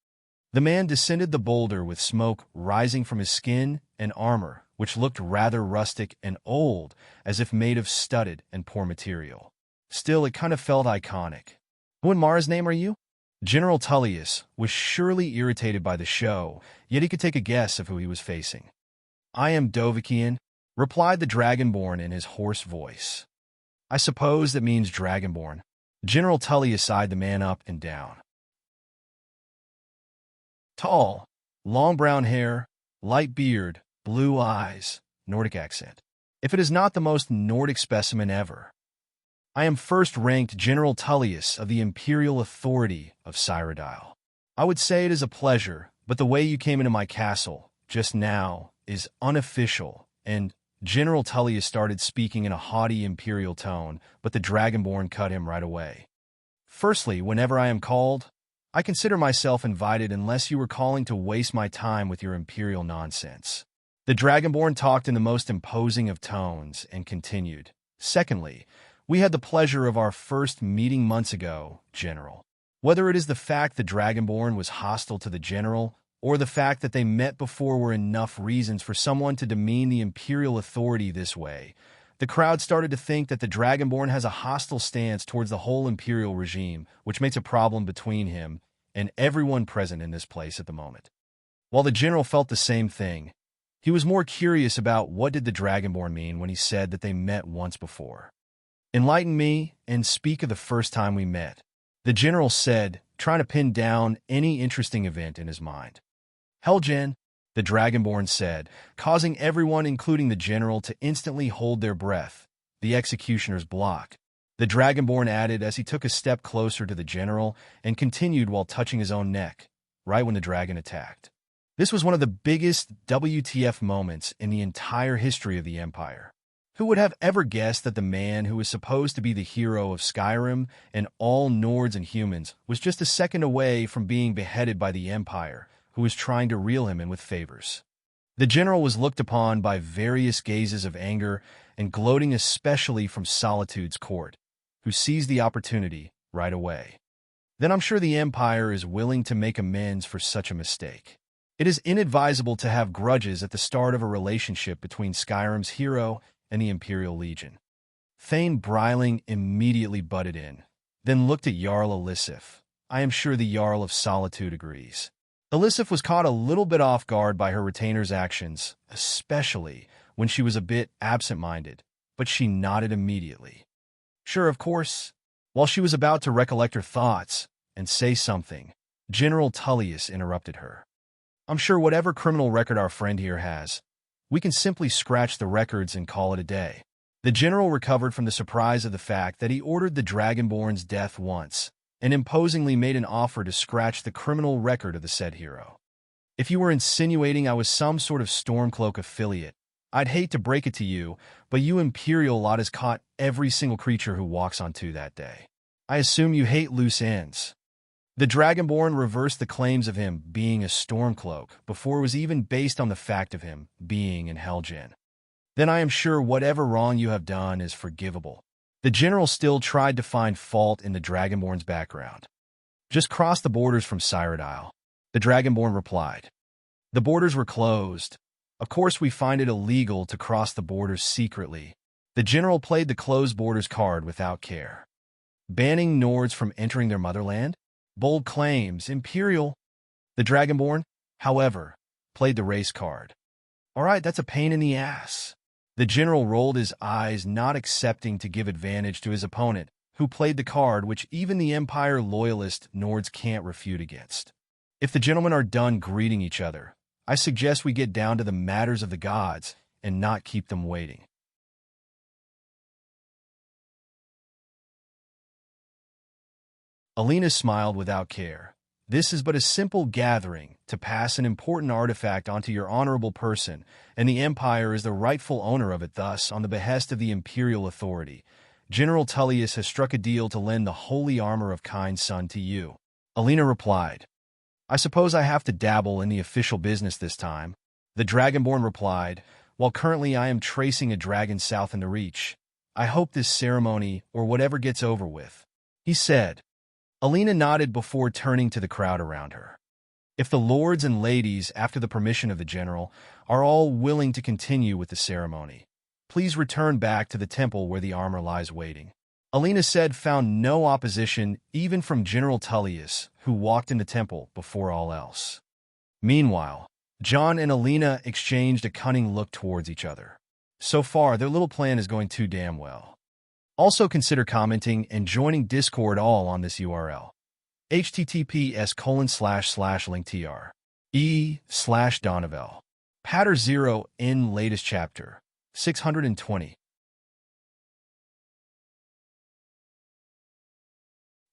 The man descended the boulder with smoke rising from his skin and armor, which looked rather rustic and old, as if made of studded and poor material. Still, it kind of felt iconic. "Who in Mara's name are you?" General Tullius was surely irritated by the show, yet he could take a guess of who he was facing. "I am Dovahkiin," replied the Dragonborn in his hoarse voice. "I suppose that means Dragonborn." General Tullius eyed the man up and down. Tall, long brown hair, light beard, blue eyes, Nordic accent. If it is not the most Nordic specimen ever. "I am first-ranked General Tullius of the Imperial Authority of Cyrodiil. I would say it is a pleasure, but the way you came into my castle, just now, is unofficial," and General Tullius started speaking in a haughty imperial tone, but the Dragonborn cut him right away. "Firstly, whenever I am called, I consider myself invited unless you were calling to waste my time with your imperial nonsense." The Dragonborn talked in the most imposing of tones and continued. "Secondly, we had the pleasure of our first meeting months ago, General. Whether it is the fact the Dragonborn was hostile to the General, or the fact that they met before were enough reasons for someone to demean the Imperial authority this way, the crowd started to think that the Dragonborn has a hostile stance towards the whole Imperial regime, which makes a problem between him and everyone present in this place at the moment." While the General felt the same thing, he was more curious about what did the Dragonborn mean when he said that they met once before. "Enlighten me and speak of the first time we met," the General said, trying to pin down any interesting event in his mind. "Helgen," the Dragonborn said, causing everyone, including the General, to instantly hold their breath. "The executioner's block," the Dragonborn added as he took a step closer to the General and continued while touching his own neck, right when the dragon attacked. This was one of the biggest WTF moments in the entire history of the Empire. Who would have ever guessed that the man who was supposed to be the hero of Skyrim and all Nords and humans was just a second away from being beheaded by the Empire, who was trying to reel him in with favors? The General was looked upon by various gazes of anger and gloating, especially from Solitude's court, who seized the opportunity right away. Then I'm sure the Empire is willing to make amends for such a mistake. It is inadvisable to have grudges at the start of a relationship between Skyrim's hero and the Imperial Legion. Thane Breiling immediately butted in, then looked at Jarl Elisif. I am sure the Jarl of Solitude agrees. Elisif was caught a little bit off guard by her retainer's actions, especially when she was a bit absent-minded, but she nodded immediately. Sure, of course. While she was about to recollect her thoughts and say something, General Tullius interrupted her. "I'm sure whatever criminal record our friend here has, we can simply scratch the records and call it a day." The General recovered from the surprise of the fact that he ordered the Dragonborn's death once, and imposingly made an offer to scratch the criminal record of the said hero. "If you were insinuating I was some sort of Stormcloak affiliate, I'd hate to break it to you, but you Imperial lot has caught every single creature who walks onto that day. I assume you hate loose ends." The Dragonborn reversed the claims of him being a Stormcloak before it was even based on the fact of him being in Helgen. "Then I am sure whatever wrong you have done is forgivable." The General still tried to find fault in the Dragonborn's background. "Just cross the borders from Cyrodiil," the Dragonborn replied. "The borders were closed. Of course we find it illegal to cross the borders secretly." The General played the closed borders card without care. "Banning Nords from entering their motherland? Bold claims, Imperial." The Dragonborn, however, played the race card. "All right, that's a pain in the ass." The General rolled his eyes, not accepting to give advantage to his opponent, who played the card which even the Empire loyalist Nords can't refute against. "If the gentlemen are done greeting each other, I suggest we get down to the matters of the gods and not keep them waiting." Alina smiled without care. "This is but a simple gathering to pass an important artifact onto your honorable person, and the Empire is the rightful owner of it. Thus, on the behest of the Imperial authority, General Tullius has struck a deal to lend the holy armor of Kind Sun to you." Alina replied. "I suppose I have to dabble in the official business this time." The Dragonborn replied, "While currently I am tracing a dragon south in the Reach, I hope this ceremony or whatever gets over with," he said. Alina nodded before turning to the crowd around her. "If the lords and ladies, after the permission of the General, are all willing to continue with the ceremony, please return back to the temple where the armor lies waiting." Alina said found no opposition even from General Tullius, who walked in the temple before all else. Meanwhile, John and Alina exchanged a cunning look towards each other. So far, their little plan is going too damn well. Also consider commenting and joining Discord all on this URL. https://linktr e/Donovel. Patter 0 in latest chapter 620.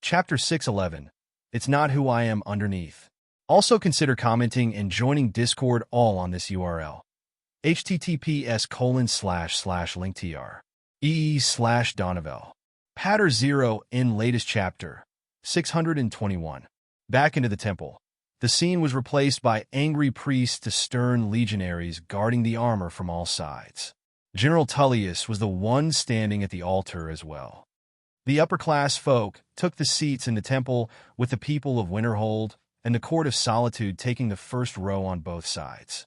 Chapter 611. It's not who I am underneath. Also consider commenting and joining Discord all on this URL. https://linktr e/Donovel. Patter 0 in latest chapter 621. Back into the temple. The scene was replaced by angry priests to stern legionaries guarding the armor from all sides. General Tullius was the one standing at the altar as well. The upper-class folk took the seats in the temple, with the people of Winterhold and the Court of Solitude taking the first row on both sides.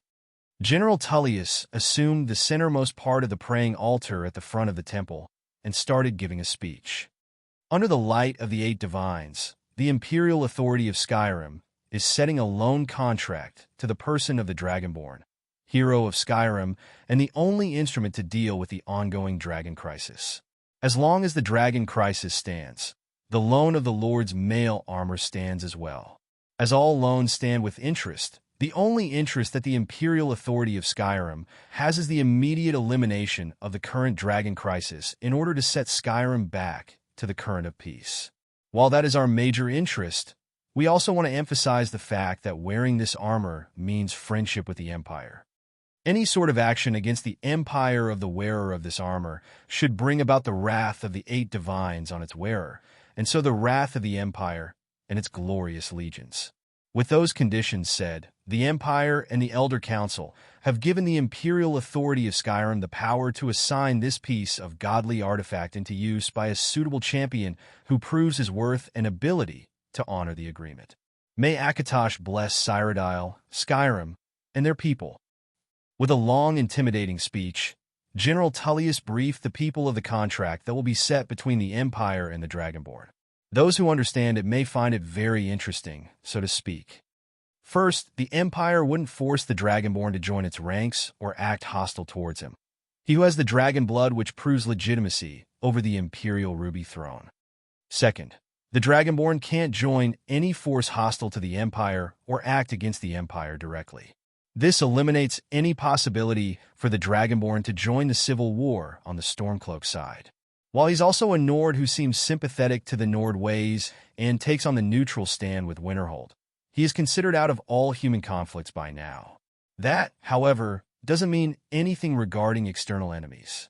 General Tullius assumed the centermost part of the praying altar at the front of the temple and started giving a speech. Under the light of the 8 divines, the imperial authority of Skyrim is setting a loan contract to the person of the Dragonborn, hero of Skyrim, and the only instrument to deal with the ongoing dragon crisis. As long as the dragon crisis stands, the loan of the Lord's mail armor stands as well. As all loans stand with interest, the only interest that the imperial authority of Skyrim has is the immediate elimination of the current dragon crisis in order to set Skyrim back to the current of peace. While that is our major interest, we also want to emphasize the fact that wearing this armor means friendship with the Empire. Any sort of action against the empire of the wearer of this armor should bring about the wrath of the 8 divines on its wearer, and so the wrath of the empire and its glorious legions. With those conditions said, the Empire and the Elder Council have given the imperial authority of Skyrim the power to assign this piece of godly artifact into use by a suitable champion who proves his worth and ability to honor the agreement. May Akatosh bless Cyrodiil, Skyrim, and their people. With a long, intimidating speech, General Tullius briefed the people of the contract that will be set between the Empire and the Dragonborn. Those who understand it may find it very interesting, so to speak. First, the Empire wouldn't force the Dragonborn to join its ranks or act hostile towards him. He who has the dragon blood which proves legitimacy over the Imperial Ruby Throne. Second, the Dragonborn can't join any force hostile to the Empire or act against the Empire directly. This eliminates any possibility for the Dragonborn to join the civil war on the Stormcloak side. While he's also a Nord who seems sympathetic to the Nord ways and takes on the neutral stand with Winterhold, he is considered out of all human conflicts by now. That, however, doesn't mean anything regarding external enemies.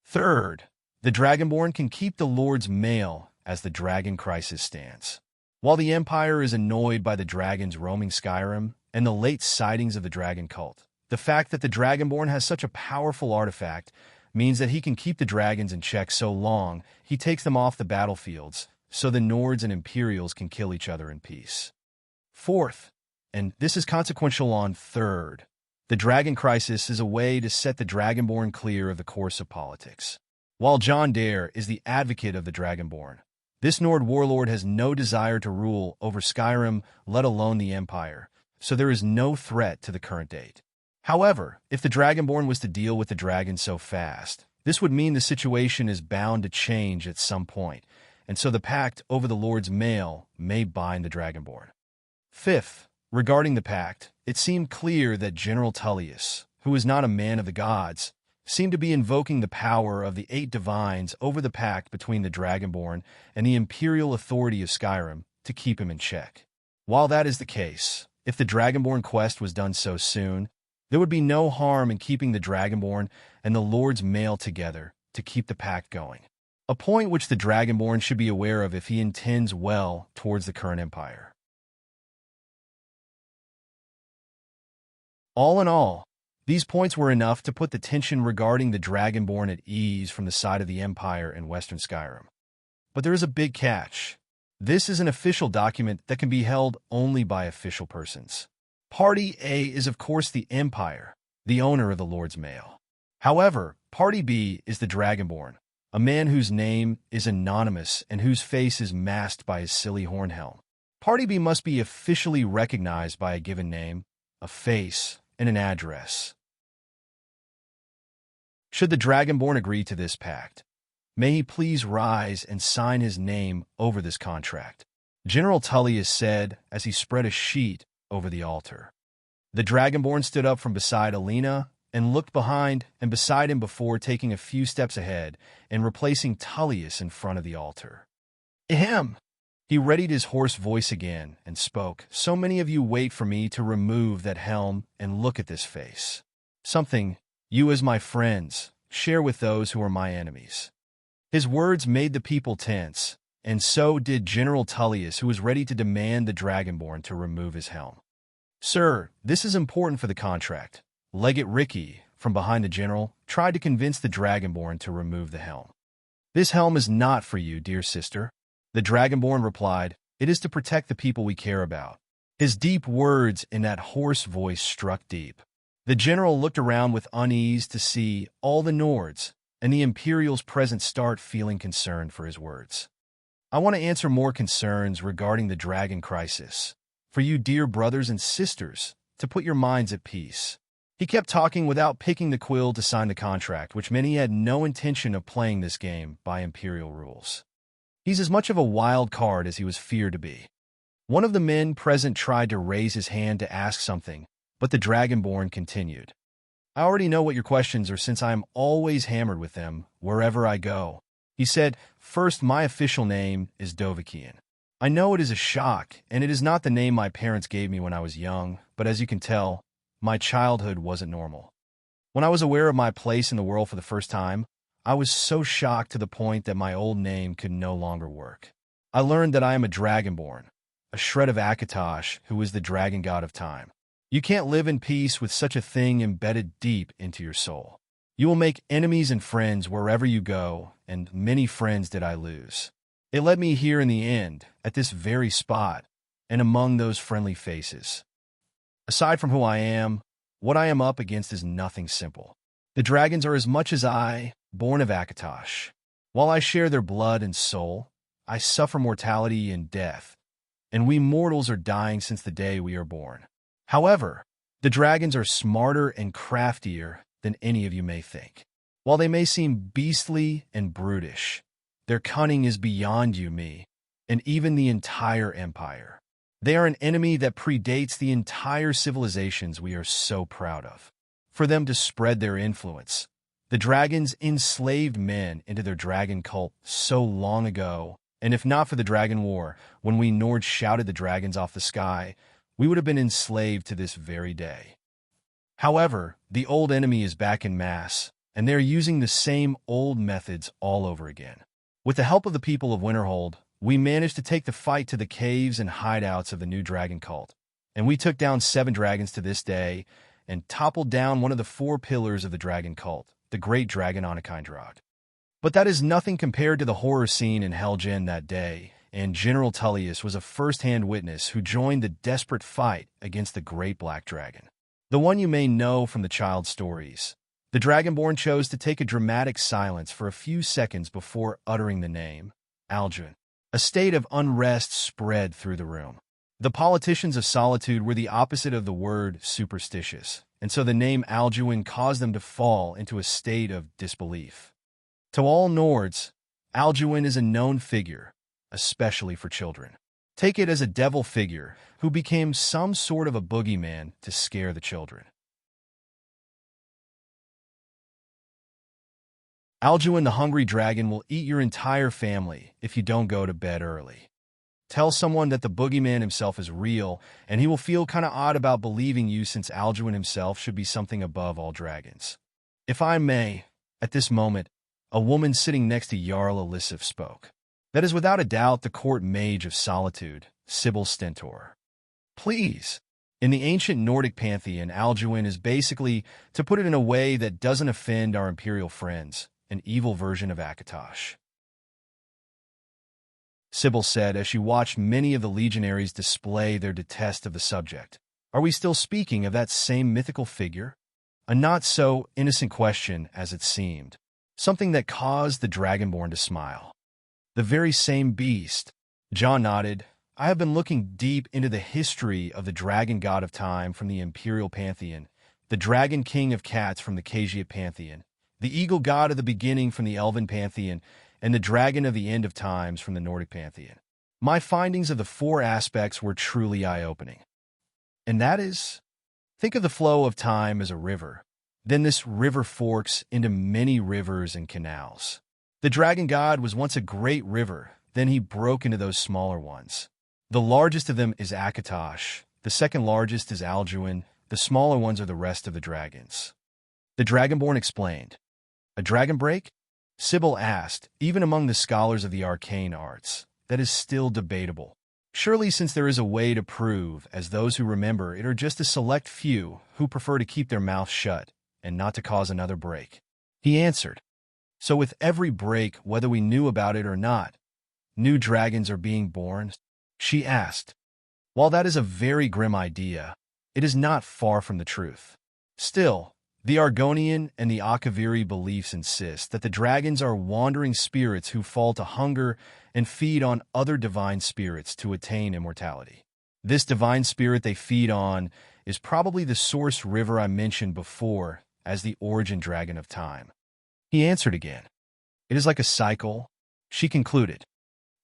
Third, the Dragonborn can keep the Lord's mail as the dragon crisis stands. While the Empire is annoyed by the dragons roaming Skyrim and the late sightings of the dragon cult, the fact that the Dragonborn has such a powerful artifact means that he can keep the dragons in check so long he takes them off the battlefields so the Nords and Imperials can kill each other in peace. Fourth, and this is consequential on third, the dragon crisis is a way to set the Dragonborn clear of the course of politics. While John Dare is the advocate of the Dragonborn, this Nord warlord has no desire to rule over Skyrim, let alone the Empire, so there is no threat to the current date. However, if the Dragonborn was to deal with the dragon so fast, this would mean the situation is bound to change at some point, and so the pact over the Lord's mail may bind the Dragonborn. Fifth, regarding the pact, it seemed clear that General Tullius, who is not a man of the gods, seemed to be invoking the power of the 8 divines over the pact between the Dragonborn and the imperial authority of Skyrim to keep him in check. While that is the case, if the Dragonborn quest was done so soon, there would be no harm in keeping the Dragonborn and the Lord's mail together to keep the pact going, a point which the Dragonborn should be aware of if he intends well towards the current empire. All in all, these points were enough to put the tension regarding the Dragonborn at ease from the side of the Empire in Western Skyrim. But there is a big catch. This is an official document that can be held only by official persons. Party A is of course the Empire, the owner of the Lord's Mail. However, Party B is the Dragonborn, a man whose name is anonymous and whose face is masked by his silly horn helm. Party B must be officially recognized by a given name, a face, and an address. Should the Dragonborn agree to this pact, may he please rise and sign his name over this contract. General Tullius said as he spread a sheet over the altar. The Dragonborn stood up from beside Alina and looked behind and beside him before taking a few steps ahead and replacing Tullius in front of the altar. Ahem! He readied his hoarse voice again and spoke. So many of you wait for me to remove that helm and look at this face. Something you as my friends share with those who are my enemies. His words made the people tense, and so did General Tullius, who was ready to demand the Dragonborn to remove his helm. Sir, this is important for the contract. Legate Ricky, from behind the general, tried to convince the Dragonborn to remove the helm. This helm is not for you, dear sister. The Dragonborn replied, it is to protect the people we care about. His deep words in that hoarse voice struck deep. The general looked around with unease to see all the Nords and the Imperials present start feeling concerned for his words. I want to answer more concerns regarding the dragon crisis, for you dear brothers and sisters to put your minds at peace. He kept talking without picking the quill to sign the contract, which meant he had no intention of playing this game by Imperial rules. He's as much of a wild card as he was feared to be. One of the men present tried to raise his hand to ask something, but the Dragonborn continued. I already know what your questions are since I am always hammered with them wherever I go. He said, first, my official name is Dovahkiin. I know it is a shock, and it is not the name my parents gave me when I was young, but as you can tell, my childhood wasn't normal. When I was aware of my place in the world for the first time, I was so shocked to the point that my old name could no longer work. I learned that I am a Dragonborn, a shred of Akatosh, who is the dragon god of time. You can't live in peace with such a thing embedded deep into your soul. You will make enemies and friends wherever you go, and many friends did I lose. It led me here in the end, at this very spot, and among those friendly faces. Aside from who I am, what I am up against is nothing simple. The dragons are as much as I, born of Akatosh. While I share their blood and soul, I suffer mortality and death, and we mortals are dying since the day we are born. However, the dragons are smarter and craftier than any of you may think. While they may seem beastly and brutish, their cunning is beyond you, me, and even the entire empire. They are an enemy that predates the entire civilizations we are so proud of. For them to spread their influence, the dragons enslaved men into their dragon cult so long ago, and if not for the Dragon War, when we Nords shouted the dragons off the sky, we would have been enslaved to this very day. However, the old enemy is back in mass, and they're using the same old methods all over again. With the help of the people of Winterhold, we managed to take the fight to the caves and hideouts of the new dragon cult, and we took down 7 dragons to this day and toppled down one of the 4 pillars of the dragon cult, the great dragon Onakindrod. But that is nothing compared to the horror scene in Helgen that day, and General Tullius was a first-hand witness who joined the desperate fight against the great black dragon. The one you may know from the child stories. The Dragonborn chose to take a dramatic silence for a few seconds before uttering the name, Alduin. A state of unrest spread through the room. The politicians of Solitude were the opposite of the word superstitious, and so the name Alduin caused them to fall into a state of disbelief. To all Nords, Alduin is a known figure, especially for children. Take it as a devil figure who became some sort of a boogeyman to scare the children. Alduin the Hungry Dragon will eat your entire family if you don't go to bed early. Tell someone that the boogeyman himself is real, and he will feel kind of odd about believing you since Alduin himself should be something above all dragons. If I may, at this moment, a woman sitting next to Jarl Elisif spoke. That is without a doubt the court mage of Solitude, Sybil Stentor. Please. In the ancient Nordic pantheon, Alduin is basically, to put it in a way that doesn't offend our imperial friends, an evil version of Akatosh. Sybil said as she watched many of the legionaries display their detest of the subject. Are we still speaking of that same mythical figure? A not-so-innocent question as it seemed. something that caused the Dragonborn to smile. The very same beast. John nodded. I have been looking deep into the history of the dragon god of time from the Imperial Pantheon, the dragon king of cats from the Khajiit Pantheon, the eagle god of the beginning from the Elven Pantheon, and the dragon of the end of times from the Nordic Pantheon. My findings of the four aspects were truly eye-opening. And that is, think of the flow of time as a river. Then this river forks into many rivers and canals. The dragon god was once a great river, then he broke into those smaller ones. The largest of them is Akatosh, the second largest is Alduin, the smaller ones are the rest of the dragons. The Dragonborn explained. A dragon break? Sybil asked, even among the scholars of the arcane arts. That is still debatable. Surely since there is a way to prove, as those who remember it are just a select few who prefer to keep their mouths shut and not to cause another break. He answered. So with every break, whether we knew about it or not, new dragons are being born? She asked. While that is a very grim idea, it is not far from the truth. Still, the Argonian and the Akaviri beliefs insist that the dragons are wandering spirits who fall to hunger and feed on other divine spirits to attain immortality. This divine spirit they feed on is probably the source river I mentioned before as the origin dragon of time. He answered again. It is like a cycle, she concluded.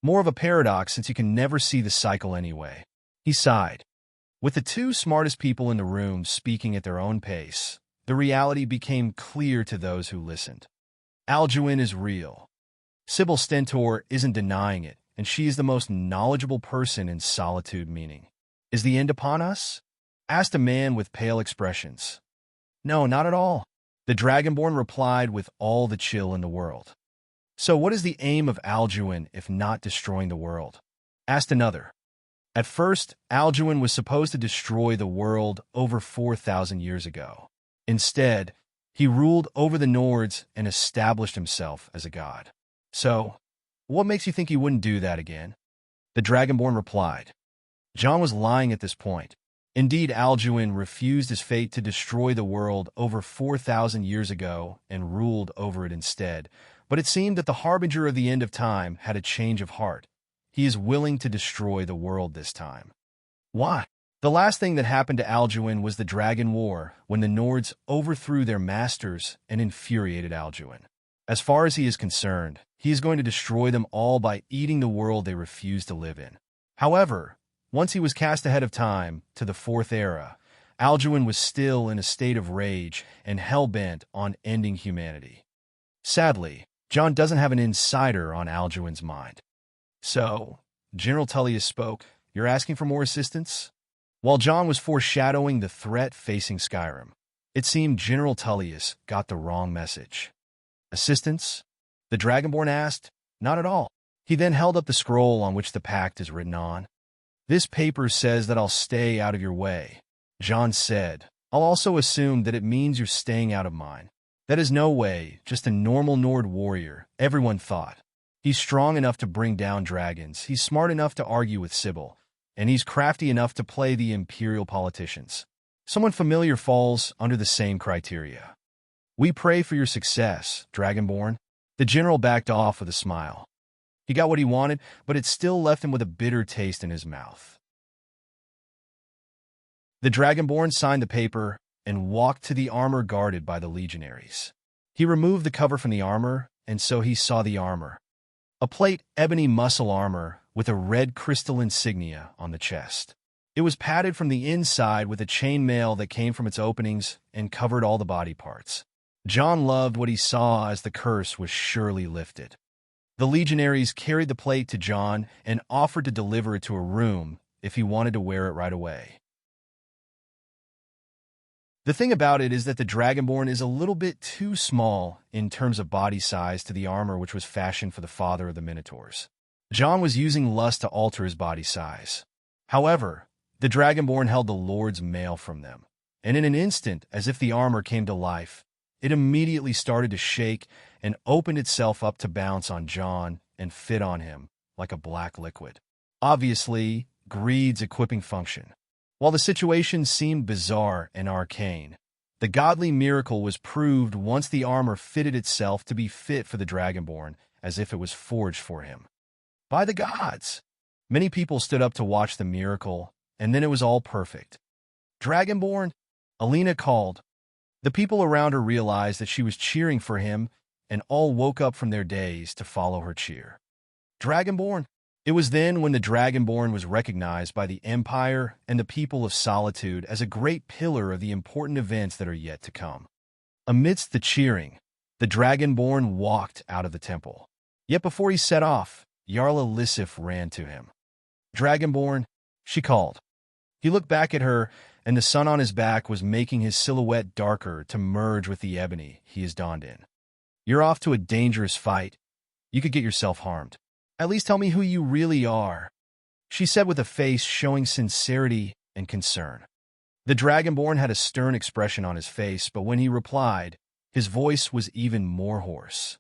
More of a paradox since you can never see the cycle anyway. He sighed. With the two smartest people in the room speaking at their own pace, the reality became clear to those who listened. Alduin is real. Sybil Stentor isn't denying it, and she is the most knowledgeable person in solitude meaning. Is the end upon us? Asked a man with pale expressions. No, not at all. The Dragonborn replied with all the chill in the world. So what is the aim of Alduin if not destroying the world? Asked another. At first, Alduin was supposed to destroy the world over 4,000 years ago. Instead, he ruled over the Nords and established himself as a god. So, what makes you think he wouldn't do that again? The Dragonborn replied. John was lying at this point. Indeed, Alduin refused his fate to destroy the world over 4,000 years ago and ruled over it instead, but it seemed that the harbinger of the end of time had a change of heart. He is willing to destroy the world this time. Why? The last thing that happened to Alduin was the Dragon War, when the Nords overthrew their masters and infuriated Alduin. As far as he is concerned, he is going to destroy them all by eating the world they refuse to live in. However, once he was cast ahead of time to the Fourth Era, Alduin was still in a state of rage and hell-bent on ending humanity. Sadly, John doesn't have an insider on Alduin's mind. So, General Tullius spoke. You're asking for more assistance? While John was foreshadowing the threat facing Skyrim, it seemed General Tullius got the wrong message. Assistance? The Dragonborn asked. Not at all. He then held up the scroll on which the pact is written on. This paper says that I'll stay out of your way. John said. I'll also assume that it means you're staying out of mine. That is no way, just a normal Nord warrior, everyone thought. He's strong enough to bring down dragons, he's smart enough to argue with Sybil, and he's crafty enough to play the imperial politicians. Someone familiar falls under the same criteria. We pray for your success, Dragonborn. The general backed off with a smile. He got what he wanted, but it still left him with a bitter taste in his mouth. The Dragonborn signed the paper and walked to the armor guarded by the legionaries. He removed the cover from the armor, and so he saw the armor. A plate ebony muscle armor with a red crystal insignia on the chest. It was padded from the inside with a chainmail that came from its openings and covered all the body parts. John loved what he saw as the curse was surely lifted. The legionaries carried the plate to John and offered to deliver it to a room if he wanted to wear it right away. The thing about it is that the Dragonborn is a little bit too small in terms of body size to the armor which was fashioned for the father of the Minotaurs. John was using lust to alter his body size. However, the Dragonborn held the Lord's mail from them, and in an instant, as if the armor came to life, it immediately started to shake and opened itself up to bounce on John and fit on him like a black liquid. Obviously, Greed's equipping function. While the situation seemed bizarre and arcane, The godly miracle was proved once the armor fitted itself to be fit for the Dragonborn, as if it was forged for him. By the gods! Many people stood up to watch the miracle, and then it was all perfect. Dragonborn? Alina called. The people around her realized that she was cheering for him, and all woke up from their daze to follow her cheer. Dragonborn? It was then when the Dragonborn was recognized by the Empire and the people of Solitude as a great pillar of the important events that are yet to come. Amidst the cheering, the Dragonborn walked out of the temple. Yet before he set off, Jarla Lissif ran to him. Dragonborn, she called. He looked back at her, and the sun on his back was making his silhouette darker to merge with the ebony he is donned in. You're off to a dangerous fight. You could get yourself harmed. At least tell me who you really are, she said with a face showing sincerity and concern. The Dragonborn had a stern expression on his face, but when he replied, his voice was even more hoarse.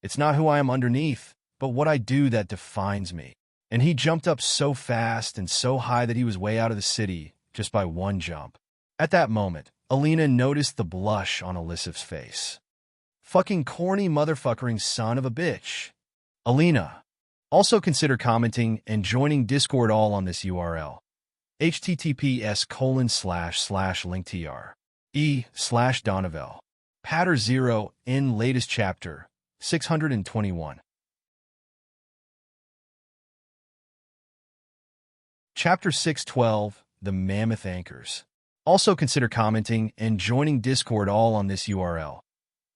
It's not who I am underneath, but what I do that defines me. And he jumped up so fast and so high that he was way out of the city just by one jump. At that moment, Alina noticed the blush on Elissif's face. Fucking corny motherfuckering son of a bitch. Alina. Also consider commenting and joining Discord all on this URL. https://linktr/e/Donovel. Patter 0 in latest chapter 621. Chapter 612, The Mammoth Anchors. Also consider commenting and joining Discord all on this URL.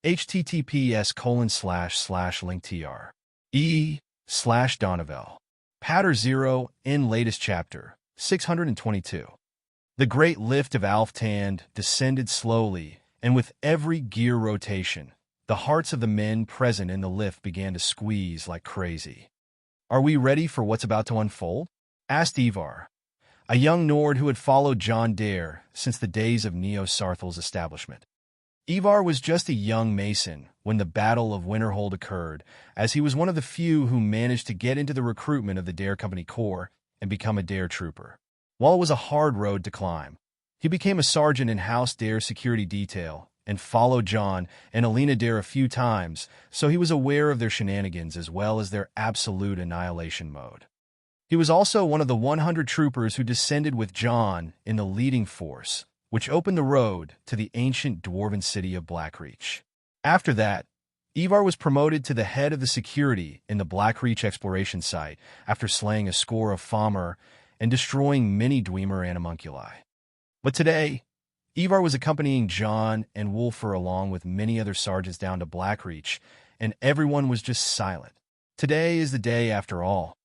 https://linktr/e/Donovel. Patter 0 in latest chapter 622. The great lift of Alftand descended slowly, and with every gear rotation, the hearts of the men present in the lift began to squeeze like crazy. Are we ready for what's about to unfold? Asked Ivar, a young Nord who had followed John Dare since the days of Neo Sarthel's establishment. Ivar was just a young mason when the Battle of Winterhold occurred, as he was one of the few who managed to get into the recruitment of the Dare Company Corps and become a Dare trooper. While it was a hard road to climb, he became a sergeant in House Dare security detail and followed John and Alina Dare a few times, so he was aware of their shenanigans as well as their absolute annihilation mode. He was also one of the 100 troopers who descended with John in the leading force, which opened the road to the ancient dwarven city of Blackreach. After that, Ivar was promoted to the head of the security in the Blackreach exploration site after slaying a score of Famr and destroying many Dwemer animunculi. But today, Ivar was accompanying John and Wolfer along with many other sergeants down to Blackreach, and everyone was just silent. Today is the day after all.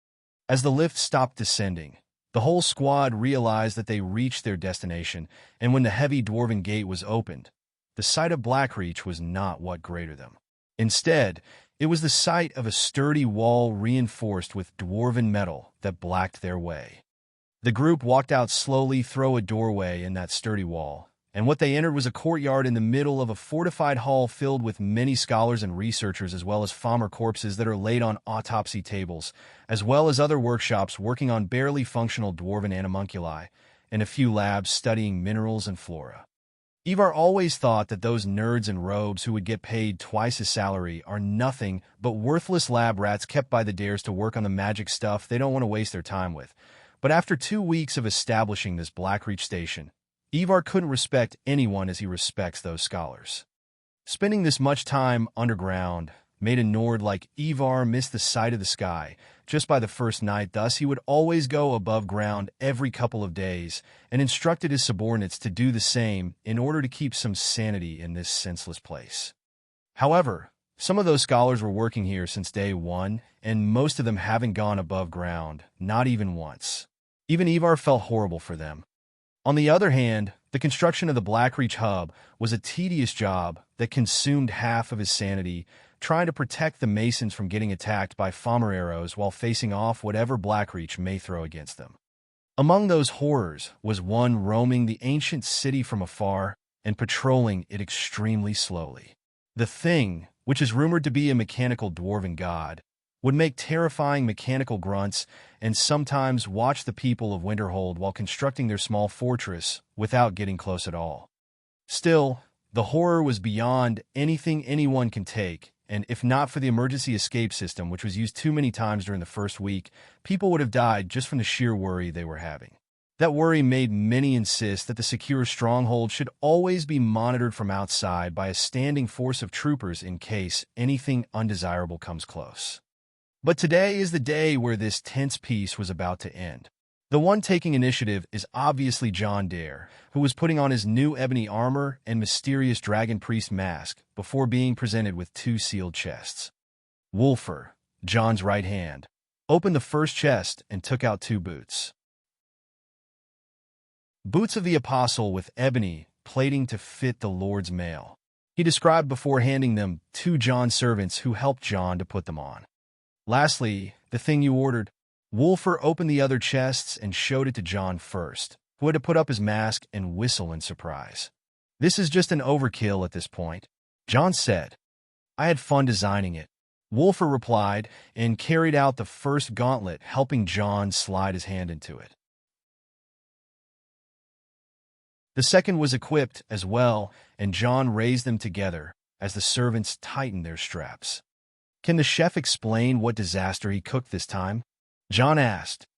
As the lift stopped descending, the whole squad realized that they reached their destination, and when the heavy dwarven gate was opened, the sight of Blackreach was not what greeted them. Instead, it was the sight of a sturdy wall reinforced with dwarven metal that blocked their way. The group walked out slowly through a doorway in that sturdy wall, and what they entered was a courtyard in the middle of a fortified hall filled with many scholars and researchers as well as Famr corpses that are laid on autopsy tables, as well as other workshops working on barely functional dwarven animunculi, and a few labs studying minerals and flora. Ivar always thought that those nerds in robes who would get paid twice his salary are nothing but worthless lab rats kept by the Dares to work on the magic stuff they don't want to waste their time with. But after 2 weeks of establishing this Blackreach station, Ivar couldn't respect anyone as he respects those scholars. Spending this much time underground made a Nord like Ivar miss the sight of the sky just by the first night, thus he would always go above ground every couple of days and instructed his subordinates to do the same in order to keep some sanity in this senseless place. However, some of those scholars were working here since day one, and most of them haven't gone above ground, not even once. Even Ivar felt horrible for them. On the other hand, the construction of the Blackreach hub was a tedious job that consumed half of his sanity, trying to protect the Masons from getting attacked by Famr arrows while facing off whatever Blackreach may throw against them. Among those horrors was one roaming the ancient city from afar and patrolling it extremely slowly. The thing, which is rumored to be a mechanical dwarven god, would make terrifying mechanical grunts and sometimes watch the people of Winterhold while constructing their small fortress without getting close at all. Still, The horror was beyond anything anyone can take, and if not for the emergency escape system, which was used too many times during the first week, people would have died just from the sheer worry they were having. That worry made many insist that the secure stronghold should always be monitored from outside by a standing force of troopers in case anything undesirable comes close. But today is the day where this tense peace was about to end. The one taking initiative is obviously John Dare, who was putting on his new ebony armor and mysterious dragon priest mask before being presented with 2 sealed chests. Wolfer, John's right hand, opened the first chest and took out 2 boots. Boots of the Apostle with ebony plating to fit the Lord's mail. He described before handing them to John's servants who helped John to put them on. Lastly, the thing you ordered. Wolfer opened the other chests and showed it to John first, who had to put up his mask and whistle in surprise. "This is just an overkill at this point," John said. "I had fun designing it," Wolfer replied, and carried out the first gauntlet, helping John slide his hand into it. The second was equipped as well, and John raised them together as the servants tightened their straps. "Can the chef explain what disaster he cooked this time?" John asked.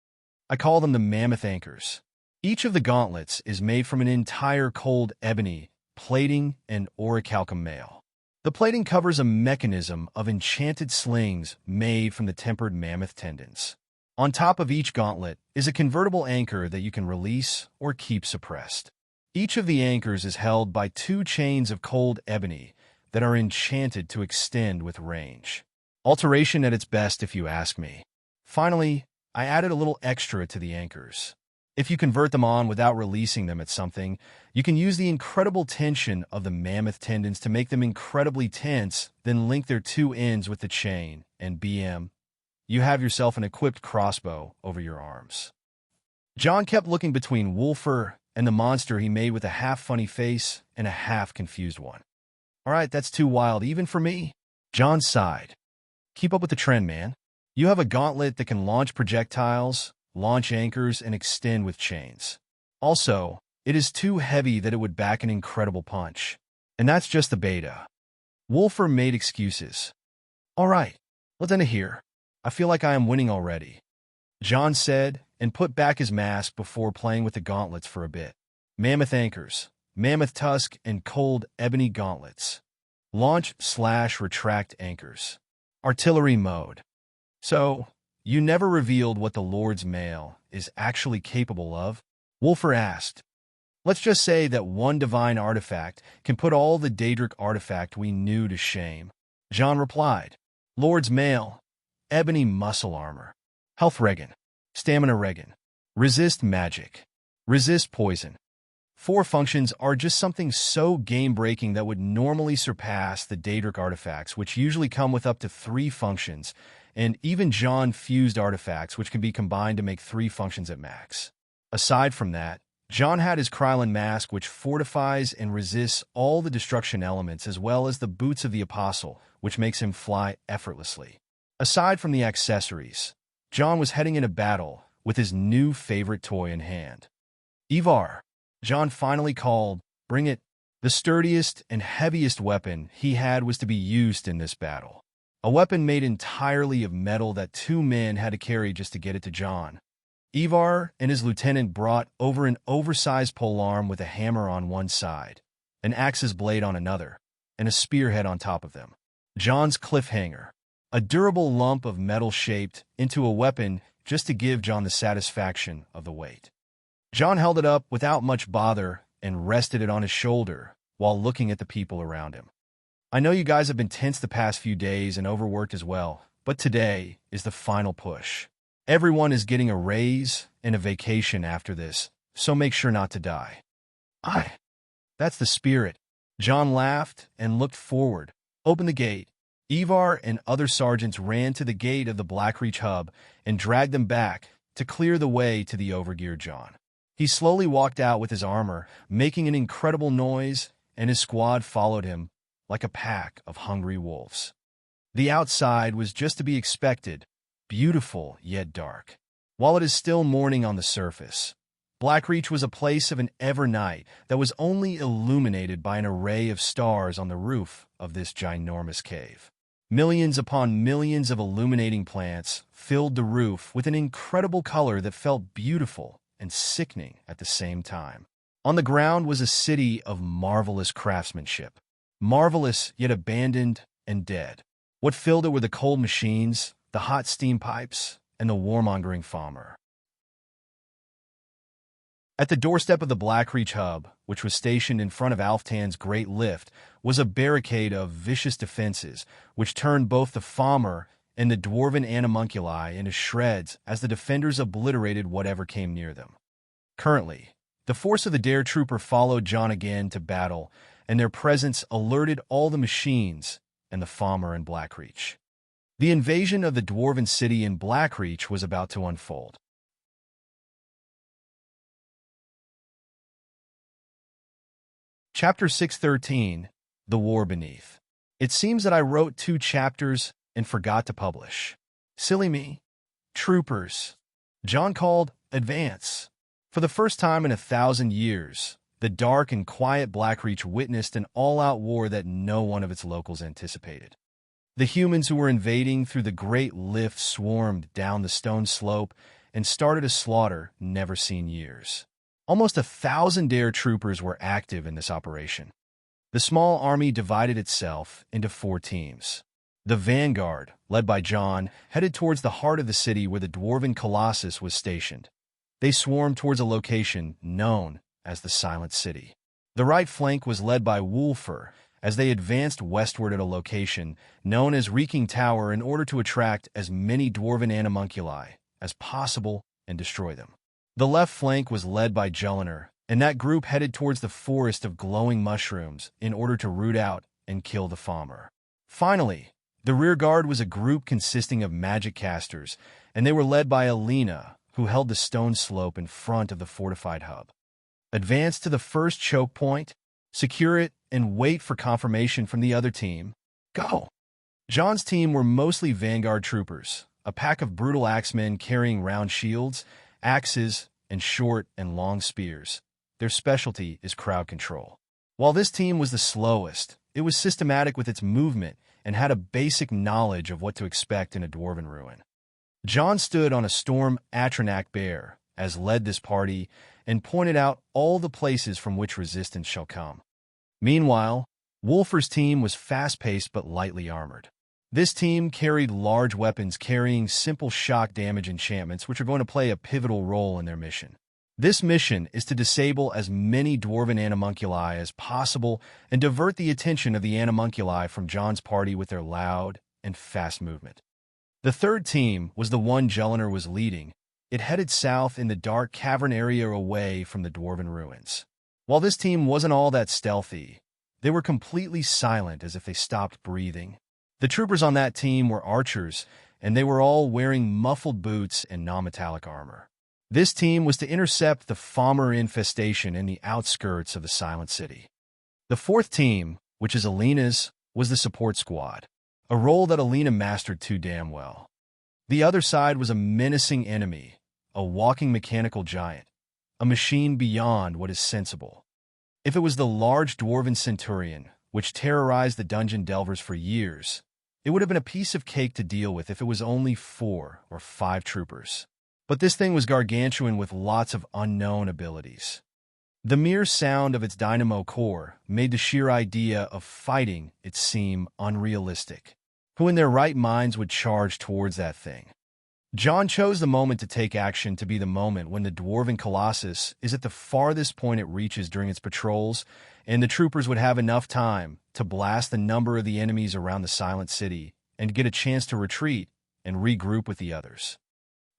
"I call them the mammoth anchors. Each of the gauntlets is made from an entire cold ebony, plating, and orichalcum mail. The plating covers a mechanism of enchanted slings made from the tempered mammoth tendons. On top of each gauntlet is a convertible anchor that you can release or keep suppressed. Each of the anchors is held by 2 chains of cold ebony that are enchanted to extend with range. Alteration at its best, if you ask me. Finally, I added a little extra to the anchors. If you convert them on without releasing them at something, you can use the incredible tension of the mammoth tendons to make them incredibly tense, then link their 2 ends with the chain, and BM, you have yourself an equipped crossbow over your arms." John kept looking between Wolfer and the monster he made with a half-funny face and a half-confused one. "All right, that's too wild even for me," John sighed. "Keep up with the trend, man. You have a gauntlet that can launch projectiles, launch anchors, and extend with chains. Also, it is too heavy that it would back an incredible punch. And that's just the beta." Wolfer made excuses. "All right, let's end it here. I feel like I am winning already," John said, and put back his mask before playing with the gauntlets for a bit. Mammoth anchors, mammoth tusk, and cold ebony gauntlets. Launch/retract anchors. Artillery mode. "So, you never revealed what the Lord's mail is actually capable of?" Wolfer asked. "Let's just say that one divine artifact can put all the Daedric artifact we knew to shame," John replied. "Lord's mail, ebony muscle armor, health regen, stamina regen, resist magic, resist poison. 4 functions are just something so game-breaking that would normally surpass the Daedric artifacts, which usually come with up to 3 functions, and even John-fused artifacts, which can be combined to make 3 functions at max. Aside from that, John had his Krylon mask, which fortifies and resists all the destruction elements, as well as the boots of the Apostle, which makes him fly effortlessly. Aside from the accessories, John was heading into battle with his new favorite toy in hand. "Ivar," John finally called. "Bring it." The sturdiest and heaviest weapon he had was to be used in this battle. A weapon made entirely of metal that 2 men had to carry just to get it to John. Ivar and his lieutenant brought over an oversized polearm with a hammer on one side, an axe's blade on another, and a spearhead on top of them. John's cliffhanger, a durable lump of metal shaped into a weapon just to give John the satisfaction of the weight. John held it up without much bother and rested it on his shoulder while looking at the people around him. "I know you guys have been tense the past few days and overworked as well, but today is the final push. Everyone is getting a raise and a vacation after this, so make sure not to die." That's the spirit." John laughed and looked forward. "Open the gate." Ivar and other sergeants ran to the gate of the Blackreach hub and dragged them back to clear the way to the overgeared John. He slowly walked out with his armor, making an incredible noise, and his squad followed him like a pack of hungry wolves. The outside was just to be expected, beautiful yet dark. While it is still morning on the surface, Blackreach was a place of an ever night that was only illuminated by an array of stars on the roof of this ginormous cave. Millions upon millions of illuminating plants filled the roof with an incredible color that felt beautiful and sickening at the same time. On the ground was a city of marvelous craftsmanship. Marvelous, yet abandoned and dead. What filled it were the cold machines, the hot steam pipes, and the warmongering farmer. At the doorstep of the Blackreach hub, which was stationed in front of Alftan's great lift, was a barricade of vicious defenses, which turned both the farmer and the dwarven animunculi into shreds as the defenders obliterated whatever came near them. Currently, the force of the Dare Trooper followed John again to battle, and their presence alerted all the machines and the farmer in Blackreach. The invasion of the dwarven city in Blackreach was about to unfold. Chapter 613, The War Beneath. It seems that I wrote 2 chapters and forgot to publish. Silly me. Troopers. John called Advance. For the first time in 1,000 years, the dark and quiet Blackreach witnessed an all-out war that no one of its locals anticipated. The humans who were invading through the great lift swarmed down the stone slope and started a slaughter never seen years. Almost 1,000 Dare troopers were active in this operation. The small army divided itself into 4 teams. The vanguard, led by John, headed towards the heart of the city where the dwarven colossus was stationed. They swarmed towards a location known as the Silent City. The right flank was led by Wulfur, as they advanced westward at a location known as Reeking Tower in order to attract as many dwarven animunculi as possible and destroy them. The left flank was led by Jelinar, and that group headed towards the forest of glowing mushrooms in order to root out and kill the farmer. Finally, the rear guard was a group consisting of magic casters, and they were led by Alina, who held the stone slope in front of the fortified hub. Advance to the first choke point, secure it, and wait for confirmation from the other team. Go! John's team were mostly vanguard troopers, a pack of brutal axemen carrying round shields, axes, and short and long spears. Their specialty is crowd control. While this team was the slowest, it was systematic with its movement and had a basic knowledge of what to expect in a dwarven ruin. John stood on a storm Atronach bear, as led this party, and pointed out all the places from which resistance shall come. Meanwhile, Wulfur's team was fast-paced but lightly armored. This team carried large weapons carrying simple shock damage enchantments which are going to play a pivotal role in their mission. This mission is to disable as many dwarven animunculi as possible and divert the attention of the animunculi from John's party with their loud and fast movement. The third team was the one Jelinar was leading. It headed south in the dark cavern area away from the dwarven ruins. While this team wasn't all that stealthy, they were completely silent as if they stopped breathing. The troopers on that team were archers, and they were all wearing muffled boots and non-metallic armor. This team was to intercept the farmer infestation in the outskirts of the Silent City. The fourth team, which is Alina's, was the support squad, a role that Alina mastered too damn well. The other side was a menacing enemy, a walking mechanical giant, a machine beyond what is sensible. If it was the large dwarven centurion, which terrorized the dungeon delvers for years, it would have been a piece of cake to deal with if it was only 4 or 5 troopers. But this thing was gargantuan with lots of unknown abilities. The mere sound of its dynamo core made the sheer idea of fighting it seem unrealistic. Who in their right minds would charge towards that thing? John chose the moment to take action to be the moment when the dwarven colossus is at the farthest point it reaches during its patrols, and the troopers would have enough time to blast the number of the enemies around the Silent City and get a chance to retreat and regroup with the others.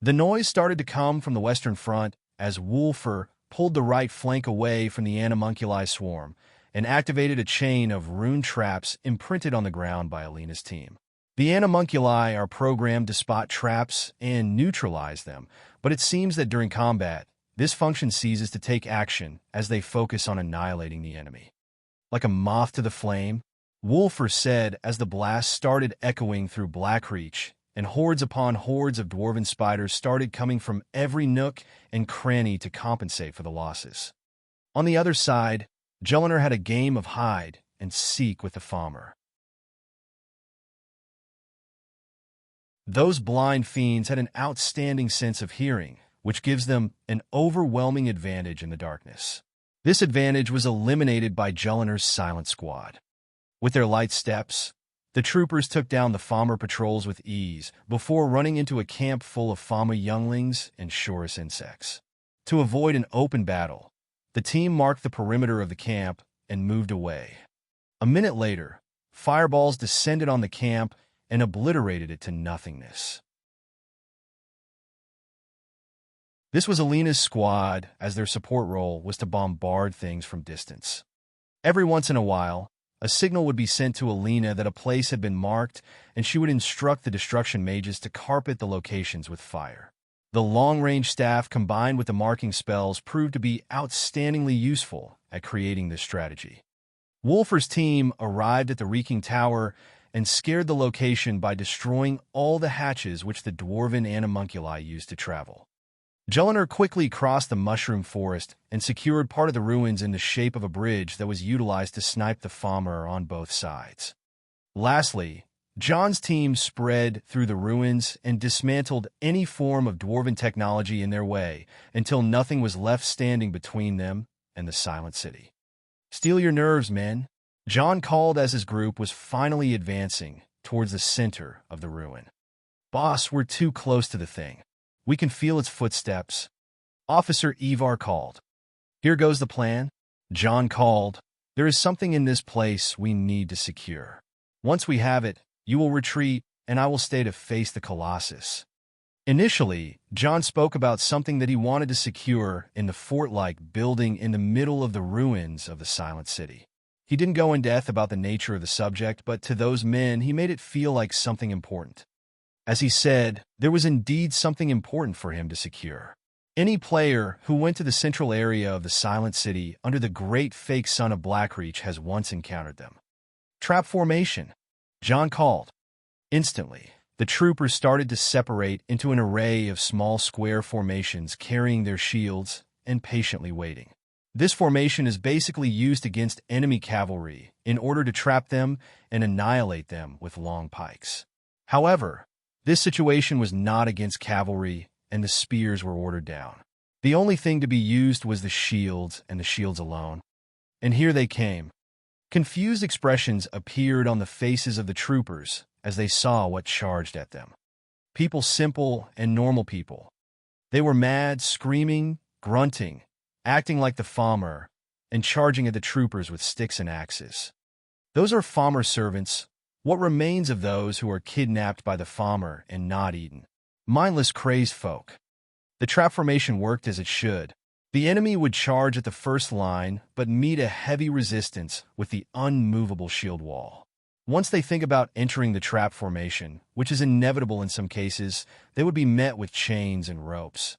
The noise started to come from the western front as Wulfur pulled the right flank away from the animunculi swarm and activated a chain of rune traps imprinted on the ground by Alina's team. The animunculi are programmed to spot traps and neutralize them, but it seems that during combat, this function ceases to take action as they focus on annihilating the enemy. Like a moth to the flame, Wulfur said as the blast started echoing through Blackreach and hordes upon hordes of dwarven spiders started coming from every nook and cranny to compensate for the losses. On the other side, Jelinar had a game of hide and seek with the Falmer. Those blind fiends had an outstanding sense of hearing, which gives them an overwhelming advantage in the darkness. This advantage was eliminated by Jelinar's silent squad. With their light steps, the troopers took down the Falmer patrols with ease before running into a camp full of Falmer younglings and Shorus insects. To avoid an open battle, the team marked the perimeter of the camp and moved away. A minute later, fireballs descended on the camp and obliterated it to nothingness. This was Alina's squad, as their support role was to bombard things from distance. Every once in a while, a signal would be sent to Alina that a place had been marked, and she would instruct the destruction mages to carpet the locations with fire. The long-range staff combined with the marking spells proved to be outstandingly useful at creating this strategy. Wolfer's team arrived at the reeking tower and scared the location by destroying all the hatches which the dwarven animunculi used to travel. Jelinar quickly crossed the mushroom forest and secured part of the ruins in the shape of a bridge that was utilized to snipe the Falmer on both sides. Lastly, John's team spread through the ruins and dismantled any form of dwarven technology in their way until nothing was left standing between them and the Silent City. "Steel your nerves, men," John called as his group was finally advancing towards the center of the ruin. "Boss, we're too close to the thing. We can feel its footsteps," Officer Ivar called. "Here goes the plan," John called. "There is something in this place we need to secure. Once we have it, you will retreat, and I will stay to face the Colossus." Initially, John spoke about something that he wanted to secure in the fort-like building in the middle of the ruins of the Silent City. He didn't go in depth about the nature of the subject, but to those men he made it feel like something important. As he said, there was indeed something important for him to secure. Any player who went to the central area of the Silent City under the great fake sun of Blackreach has once encountered them. "Trap formation," John called. Instantly, the troopers started to separate into an array of small square formations carrying their shields and patiently waiting. This formation is basically used against enemy cavalry in order to trap them and annihilate them with long pikes. However, this situation was not against cavalry, and the spears were ordered down. The only thing to be used was the shields and the shields alone. And here they came. Confused expressions appeared on the faces of the troopers as they saw what charged at them. People simple and normal people. They were mad, screaming, grunting, acting like the Falmer, and charging at the troopers with sticks and axes. Those are Falmer servants, what remains of those who are kidnapped by the Falmer and not eaten. Mindless, crazed folk. The trap formation worked as it should. The enemy would charge at the first line, but meet a heavy resistance with the unmovable shield wall. Once they think about entering the trap formation, which is inevitable in some cases, they would be met with chains and ropes.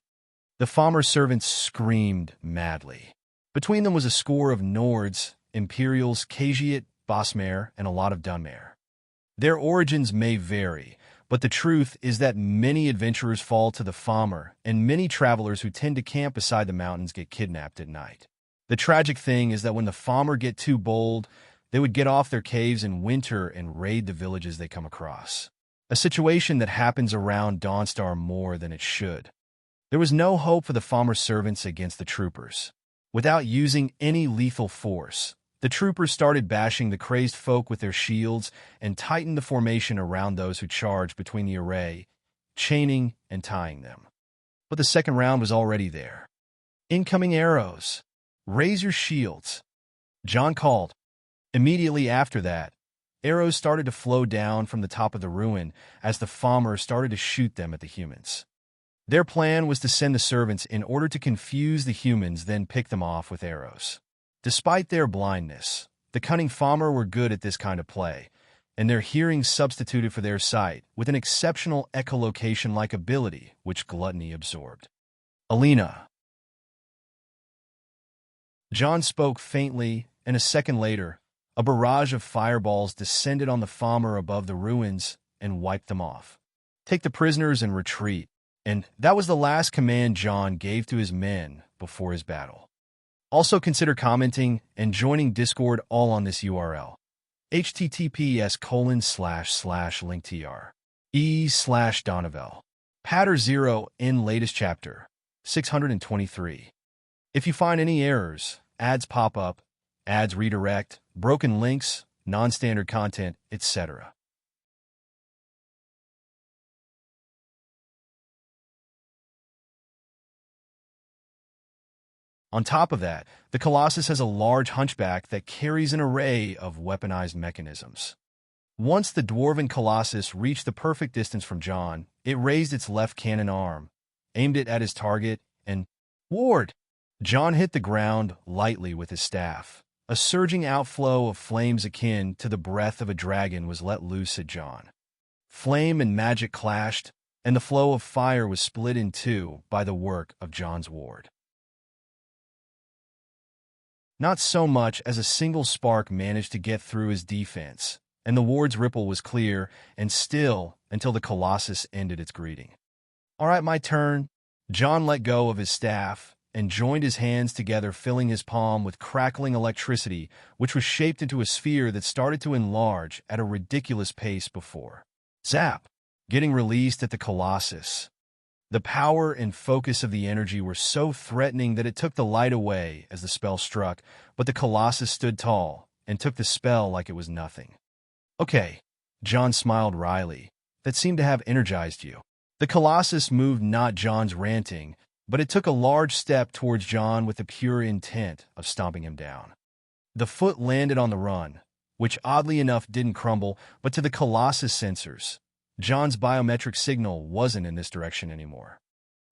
The Falmer servants screamed madly. Between them was a score of Nords, Imperials, Khajiit, Bosmer, and a lot of Dunmer. Their origins may vary, but the truth is that many adventurers fall to the Falmer, and many travelers who tend to camp beside the mountains get kidnapped at night. The tragic thing is that when the Falmer get too bold, they would get off their caves in winter and raid the villages they come across. A situation that happens around Dawnstar more than it should. There was no hope for the Falmer servants against the troopers. Without using any lethal force, the troopers started bashing the crazed folk with their shields and tightened the formation around those who charged between the array, chaining and tying them. But the second round was already there. "Incoming arrows! Raise your shields!" John called. Immediately after that, arrows started to flow down from the top of the ruin as the Falmer started to shoot them at the humans. Their plan was to send the servants in order to confuse the humans, then pick them off with arrows. Despite their blindness, the cunning Falmer were good at this kind of play, and their hearing substituted for their sight with an exceptional echolocation-like ability which Gluttony absorbed. "Alina." John spoke faintly, and a second later, a barrage of fireballs descended on the Falmer above the ruins and wiped them off. Take the prisoners and retreat. And that was the last command John gave to his men before his battle. Also consider commenting and joining Discord all on this URL. https://linktr e/Donovel. Patter 0 in latest chapter 623. If you find any errors, ads pop up, ads redirect, broken links, non-standard content, etc. On top of that, the Colossus has a large hunchback that carries an array of weaponized mechanisms. Once the dwarven Colossus reached the perfect distance from John, it raised its left cannon arm, aimed it at his target, and ward! John hit the ground lightly with his staff. A surging outflow of flames akin to the breath of a dragon was let loose at John. Flame and magic clashed, and the flow of fire was split in two by the work of John's ward. Not so much as a single spark managed to get through his defense, and the ward's ripple was clear and still until the Colossus ended its greeting. "All right, my turn." John let go of his staff and joined his hands together, filling his palm with crackling electricity, which was shaped into a sphere that started to enlarge at a ridiculous pace before zap, getting released at the Colossus. The power and focus of the energy were so threatening that it took the light away as the spell struck, but the Colossus stood tall and took the spell like it was nothing. "Okay," John smiled wryly. "That seemed to have energized you." The Colossus moved, not John's ranting, but it took a large step towards John with the pure intent of stomping him down. The foot landed on the run, which oddly enough didn't crumble, but to the Colossus sensors, John's biometric signal wasn't in this direction anymore.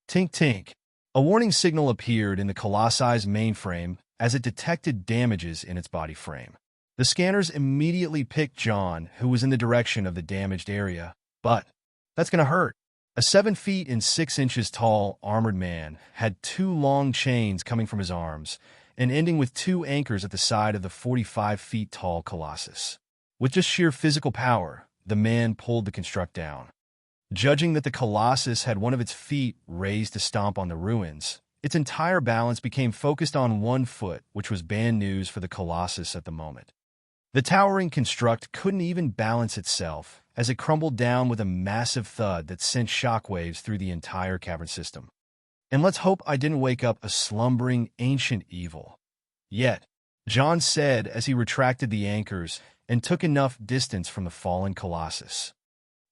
Tink tink. A warning signal appeared in the Colossus mainframe as it detected damages in its body frame. The scanners immediately picked John, who was in the direction of the damaged area. But that's gonna hurt. A 7 feet and 6 inches tall armored man had 2 long chains coming from his arms and ending with 2 anchors at the side of the 45 feet tall Colossus. With just sheer physical power, the man pulled the construct down. Judging that the Colossus had one of its feet raised to stomp on the ruins, its entire balance became focused on one foot, which was bad news for the Colossus at the moment. The towering construct couldn't even balance itself as it crumbled down with a massive thud that sent shockwaves through the entire cavern system. And let's hope I didn't wake up a slumbering ancient evil. Yet, John said as he retracted the anchors and took enough distance from the fallen Colossus.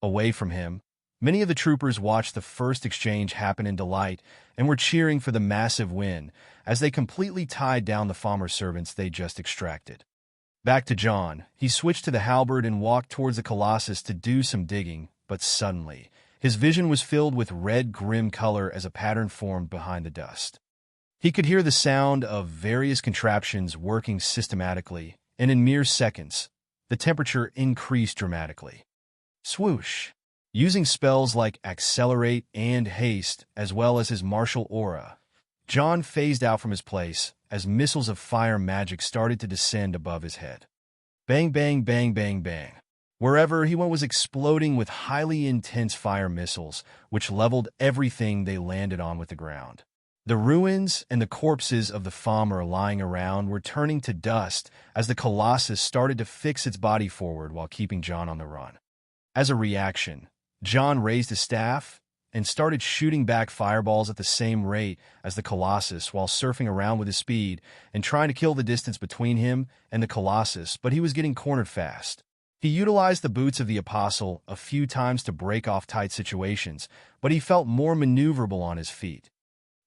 Away from him, many of the troopers watched the first exchange happen in delight and were cheering for the massive win as they completely tied down the farmer servants they just extracted. Back to John, he switched to the halberd and walked towards the Colossus to do some digging, but suddenly, his vision was filled with red grim color as a pattern formed behind the dust. He could hear the sound of various contraptions working systematically, and in mere seconds, the temperature increased dramatically. Swoosh! Using spells like Accelerate and Haste, as well as his martial aura, John phased out from his place as missiles of fire magic started to descend above his head. Bang, bang, bang, bang, bang. Wherever he went was exploding with highly intense fire missiles, which leveled everything they landed on with the ground. The ruins and the corpses of the farmer lying around were turning to dust as the Colossus started to fix its body forward while keeping John on the run. As a reaction, John raised his staff and started shooting back fireballs at the same rate as the Colossus while surfing around with his speed and trying to kill the distance between him and the Colossus, but he was getting cornered fast. He utilized the boots of the Apostle a few times to break off tight situations, but he felt more maneuverable on his feet.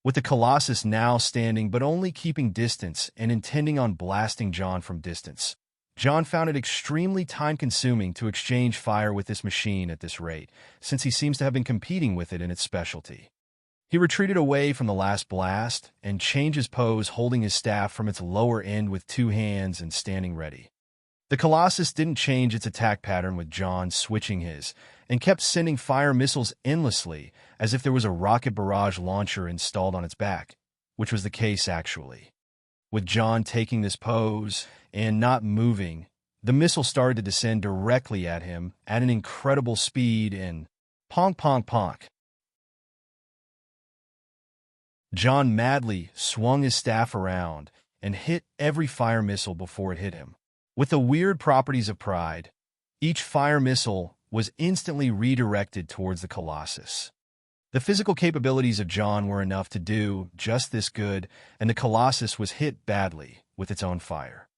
With the Colossus now standing but only keeping distance and intending on blasting John from distance, John found it extremely time-consuming to exchange fire with this machine at this rate, since he seems to have been competing with it in its specialty. He retreated away from the last blast and changed his pose, holding his staff from its lower end with 2 hands and standing ready. The Colossus didn't change its attack pattern with John switching his, and kept sending fire missiles endlessly as if there was a rocket barrage launcher installed on its back, which was the case actually. With John taking this pose and not moving, the missile started to descend directly at him at an incredible speed and Ponk, ponk, ponk. John madly swung his staff around and hit every fire missile before it hit him. With the weird properties of pride, each fire missile was instantly redirected towards the Colossus. The physical capabilities of John were enough to do just this good, and the Colossus was hit badly with its own fire.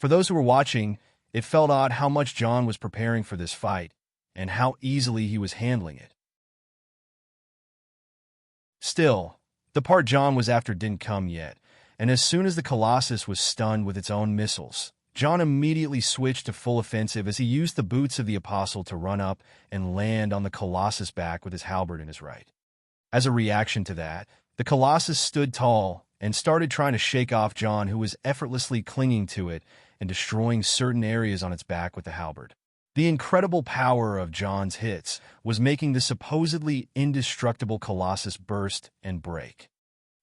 For those who were watching, it felt odd how much John was preparing for this fight, and how easily he was handling it. Still, the part John was after didn't come yet, and as soon as the Colossus was stunned with its own missiles, John immediately switched to full offensive as he used the boots of the Apostle to run up and land on the Colossus' back with his halberd in his right. As a reaction to that, the Colossus stood tall and started trying to shake off John, who was effortlessly clinging to it and destroying certain areas on its back with the halberd. The incredible power of John's hits was making the supposedly indestructible Colossus burst and break.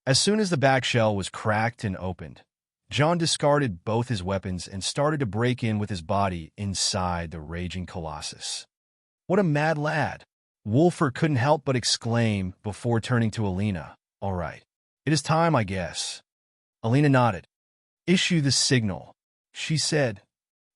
As soon as the back shell was cracked and opened, John discarded both his weapons and started to break in with his body inside the raging Colossus. What a mad lad! Wolfer couldn't help but exclaim before turning to Alina. All right, it is time, I guess. Alina nodded. Issue the signal, she said.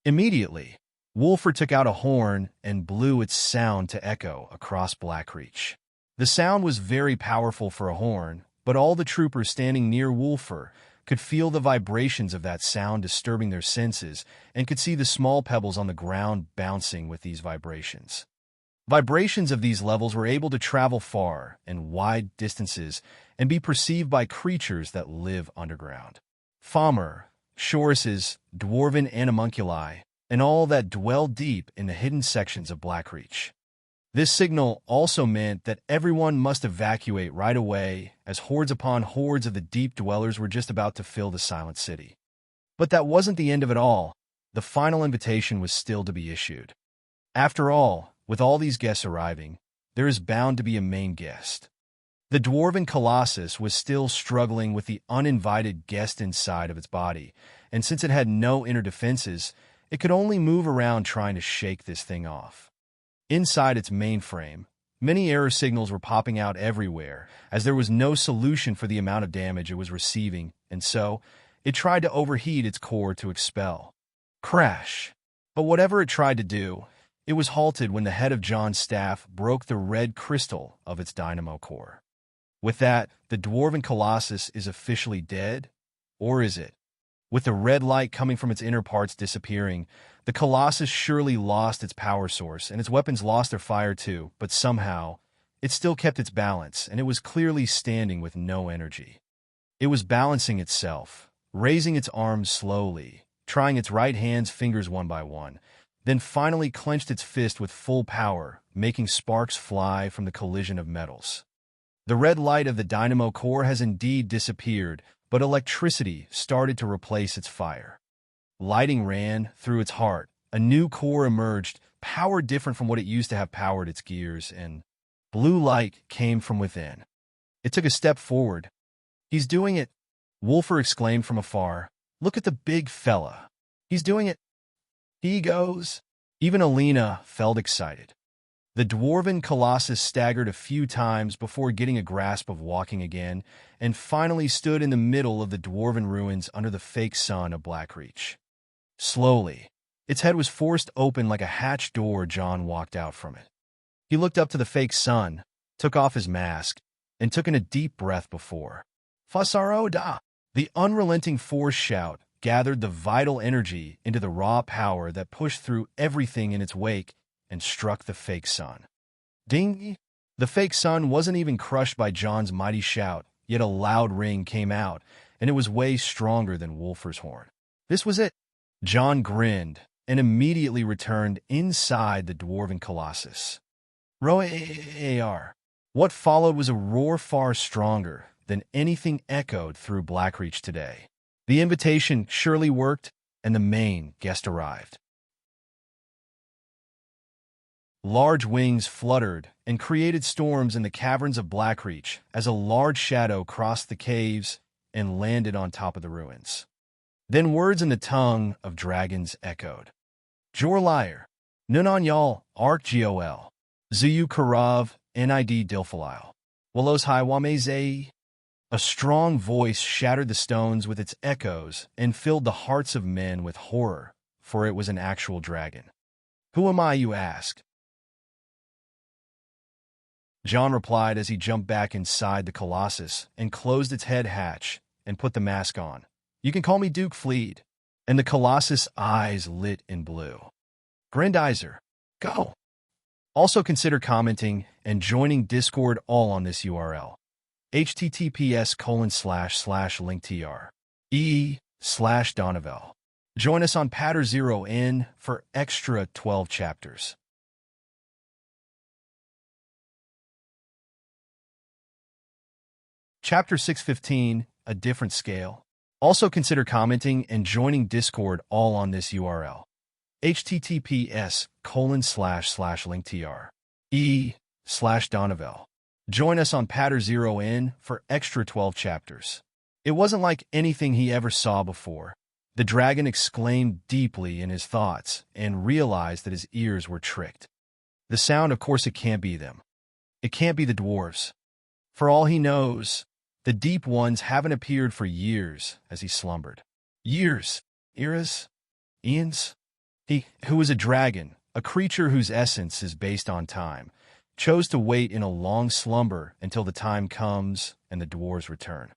Immediately, Wolfer took out a horn and blew its sound to echo across Blackreach. The sound was very powerful for a horn, but all the troopers standing near Wolfer could feel the vibrations of that sound disturbing their senses and could see the small pebbles on the ground bouncing with these vibrations. Vibrations of these levels were able to travel far and wide distances and be perceived by creatures that live underground. Famr, Shoruses, dwarven animunculi, and all that dwell deep in the hidden sections of Blackreach. This signal also meant that everyone must evacuate right away, as hordes upon hordes of the deep dwellers were just about to fill the silent city. But that wasn't the end of it all. The final invitation was still to be issued. After all, with all these guests arriving, there is bound to be a main guest. The dwarven Colossus was still struggling with the uninvited guest inside of its body, and since it had no inner defenses, it could only move around trying to shake this thing off. Inside its mainframe, many error signals were popping out everywhere, as there was no solution for the amount of damage it was receiving, and so it tried to overheat its core to expel. Crash! But whatever it tried to do, it was halted when the head of John's staff broke the red crystal of its dynamo core. With that, the dwarven Colossus is officially dead? Or is it? With the red light coming from its inner parts disappearing, the Colossus surely lost its power source, and its weapons lost their fire too, but somehow, it still kept its balance, and it was clearly standing with no energy. It was balancing itself, raising its arms slowly, trying its right hand's fingers one by one, then finally clenched its fist with full power, making sparks fly from the collision of metals. The red light of the dynamo core has indeed disappeared, but electricity started to replace its fire. Lighting ran through its heart. A new core emerged, power different from what it used to have powered its gears, and blue light came from within. It took a step forward. He's doing it, Wolfer exclaimed from afar. Look at the big fella. He's doing it. He goes. Even Alina felt excited. The dwarven Colossus staggered a few times before getting a grasp of walking again, and finally stood in the middle of the dwarven ruins under the fake sun of Blackreach. Slowly, its head was forced open like a hatch door. John walked out from it. He looked up to the fake sun, took off his mask, and took in a deep breath before. Fasaro da! The unrelenting force shout gathered the vital energy into the raw power that pushed through everything in its wake and struck the fake sun. Ding! The fake sun wasn't even crushed by John's mighty shout, yet a loud ring came out, and it was way stronger than Wolfer's horn. This was it. John grinned and immediately returned inside the dwarven Colossus. Roar! What followed was a roar far stronger than anything echoed through Blackreach today. The invitation surely worked, and the main guest arrived. Large wings fluttered and created storms in the caverns of Blackreach as a large shadow crossed the caves and landed on top of the ruins. Then words in the tongue of dragons echoed. Jor Lyre, Nunon Yal, Ark Gol, Zuyu Karav, Nid Dilfalile. Walos Hiwamezei. A strong voice shattered the stones with its echoes and filled the hearts of men with horror, for it was an actual dragon. Who am I, you ask? John replied as he jumped back inside the Colossus and closed its head hatch and put the mask on. You can call me Duke Fleed. And the Colossus' eyes lit in blue. Grandizer, go. Also consider commenting and joining Discord all on this URL. https://linktr.ee/Donovel. Join us on Patter 0N for extra 12 chapters. Chapter 615, A Different Scale. Also consider commenting and joining Discord all on this URL. https://linktr.ee/Donovel. Join us on Patter 0N for extra 12 chapters. It wasn't like anything he ever saw before. The dragon exclaimed deeply in his thoughts and realized that his ears were tricked. The sound, of course, it can't be them. It can't be the dwarves. For all he knows, the deep ones haven't appeared for years as he slumbered. Years, eras, eons. He, who is a dragon, a creature whose essence is based on time, chose to wait in a long slumber until the time comes and the dwarves return.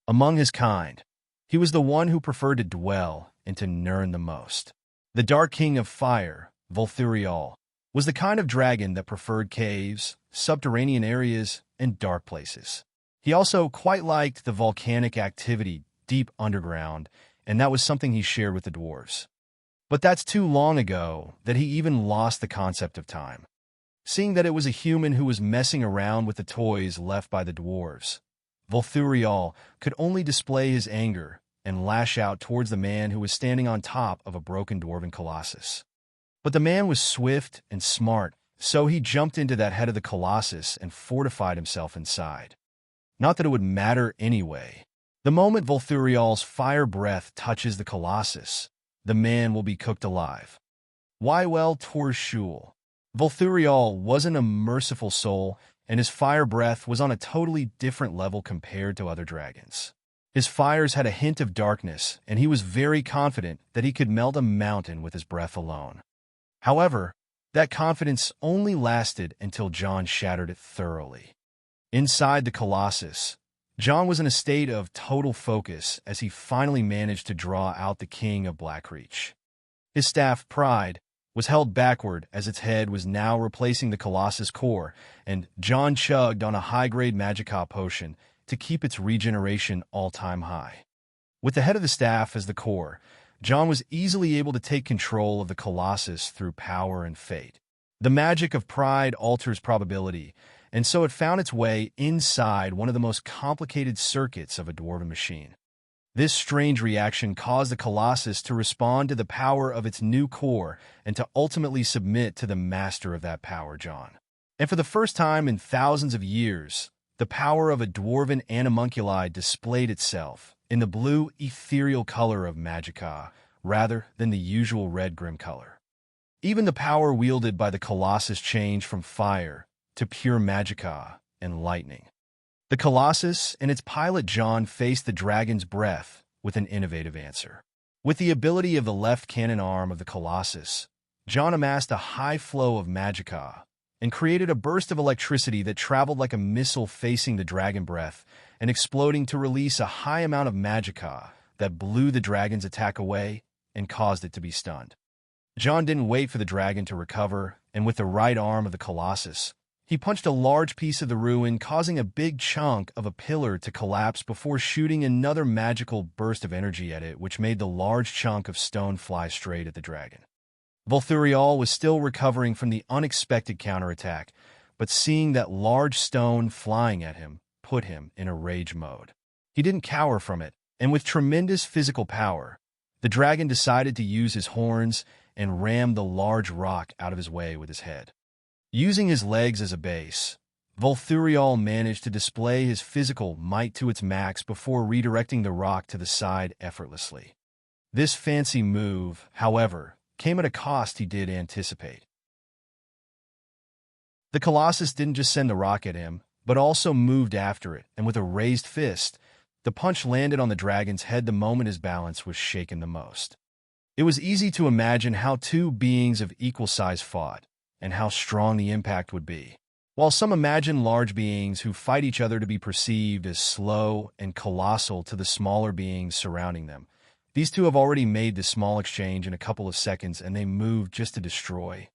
Among his kind, he was the one who preferred to dwell and to yearn the most. The Dark King of Fire, Volthurial, was the kind of dragon that preferred caves, subterranean areas, and dark places. He also quite liked the volcanic activity deep underground, and that was something he shared with the dwarves. But that's too long ago that he even lost the concept of time. Seeing that it was a human who was messing around with the toys left by the dwarves, Volthurial could only display his anger and lash out towards the man who was standing on top of a broken dwarven colossus. But the man was swift and smart, so he jumped into that head of the colossus and fortified himself inside. Not that it would matter anyway. The moment Volthurial's fire breath touches the colossus, the man will be cooked alive. Why, well, Torshul. Volthurial wasn't a merciful soul, and his fire breath was on a totally different level compared to other dragons. His fires had a hint of darkness, and he was very confident that he could melt a mountain with his breath alone. However, that confidence only lasted until John shattered it thoroughly. Inside the Colossus, John was in a state of total focus as he finally managed to draw out the King of Blackreach. His staff, Pride, was held backward as its head was now replacing the Colossus' core, and John chugged on a high-grade Magica potion to keep its regeneration all-time high. With the head of the staff as the core, John was easily able to take control of the Colossus through power and fate. The magic of Pride alters probability, and so it found its way inside one of the most complicated circuits of a dwarven machine. This strange reaction caused the Colossus to respond to the power of its new core and to ultimately submit to the master of that power, John. And for the first time in thousands of years, the power of a dwarven animunculi displayed itself in the blue, ethereal color of Magica, rather than the usual red grim color. Even the power wielded by the Colossus changed from fire to pure Magica and lightning. The Colossus and its pilot John faced the dragon's breath with an innovative answer. With the ability of the left cannon arm of the Colossus, John amassed a high flow of Magica and created a burst of electricity that traveled like a missile facing the dragon breath and exploding to release a high amount of Magica that blew the dragon's attack away and caused it to be stunned. John didn't wait for the dragon to recover, and with the right arm of the Colossus, he punched a large piece of the ruin, causing a big chunk of a pillar to collapse before shooting another magical burst of energy at it, which made the large chunk of stone fly straight at the dragon. Volthurial was still recovering from the unexpected counterattack, but seeing that large stone flying at him put him in a rage mode. He didn't cower from it, and with tremendous physical power, the dragon decided to use his horns and ram the large rock out of his way with his head. Using his legs as a base, Volthurial managed to display his physical might to its max before redirecting the rock to the side effortlessly. This fancy move, however, came at a cost he did anticipate. The Colossus didn't just send the rock at him, but also moved after it, and with a raised fist, the punch landed on the dragon's head the moment his balance was shaken the most. It was easy to imagine how two beings of equal size fought, and how strong the impact would be. While some imagine large beings who fight each other to be perceived as slow and colossal to the smaller beings surrounding them, these two have already made this small exchange in a couple of seconds, and they moved just to destroy.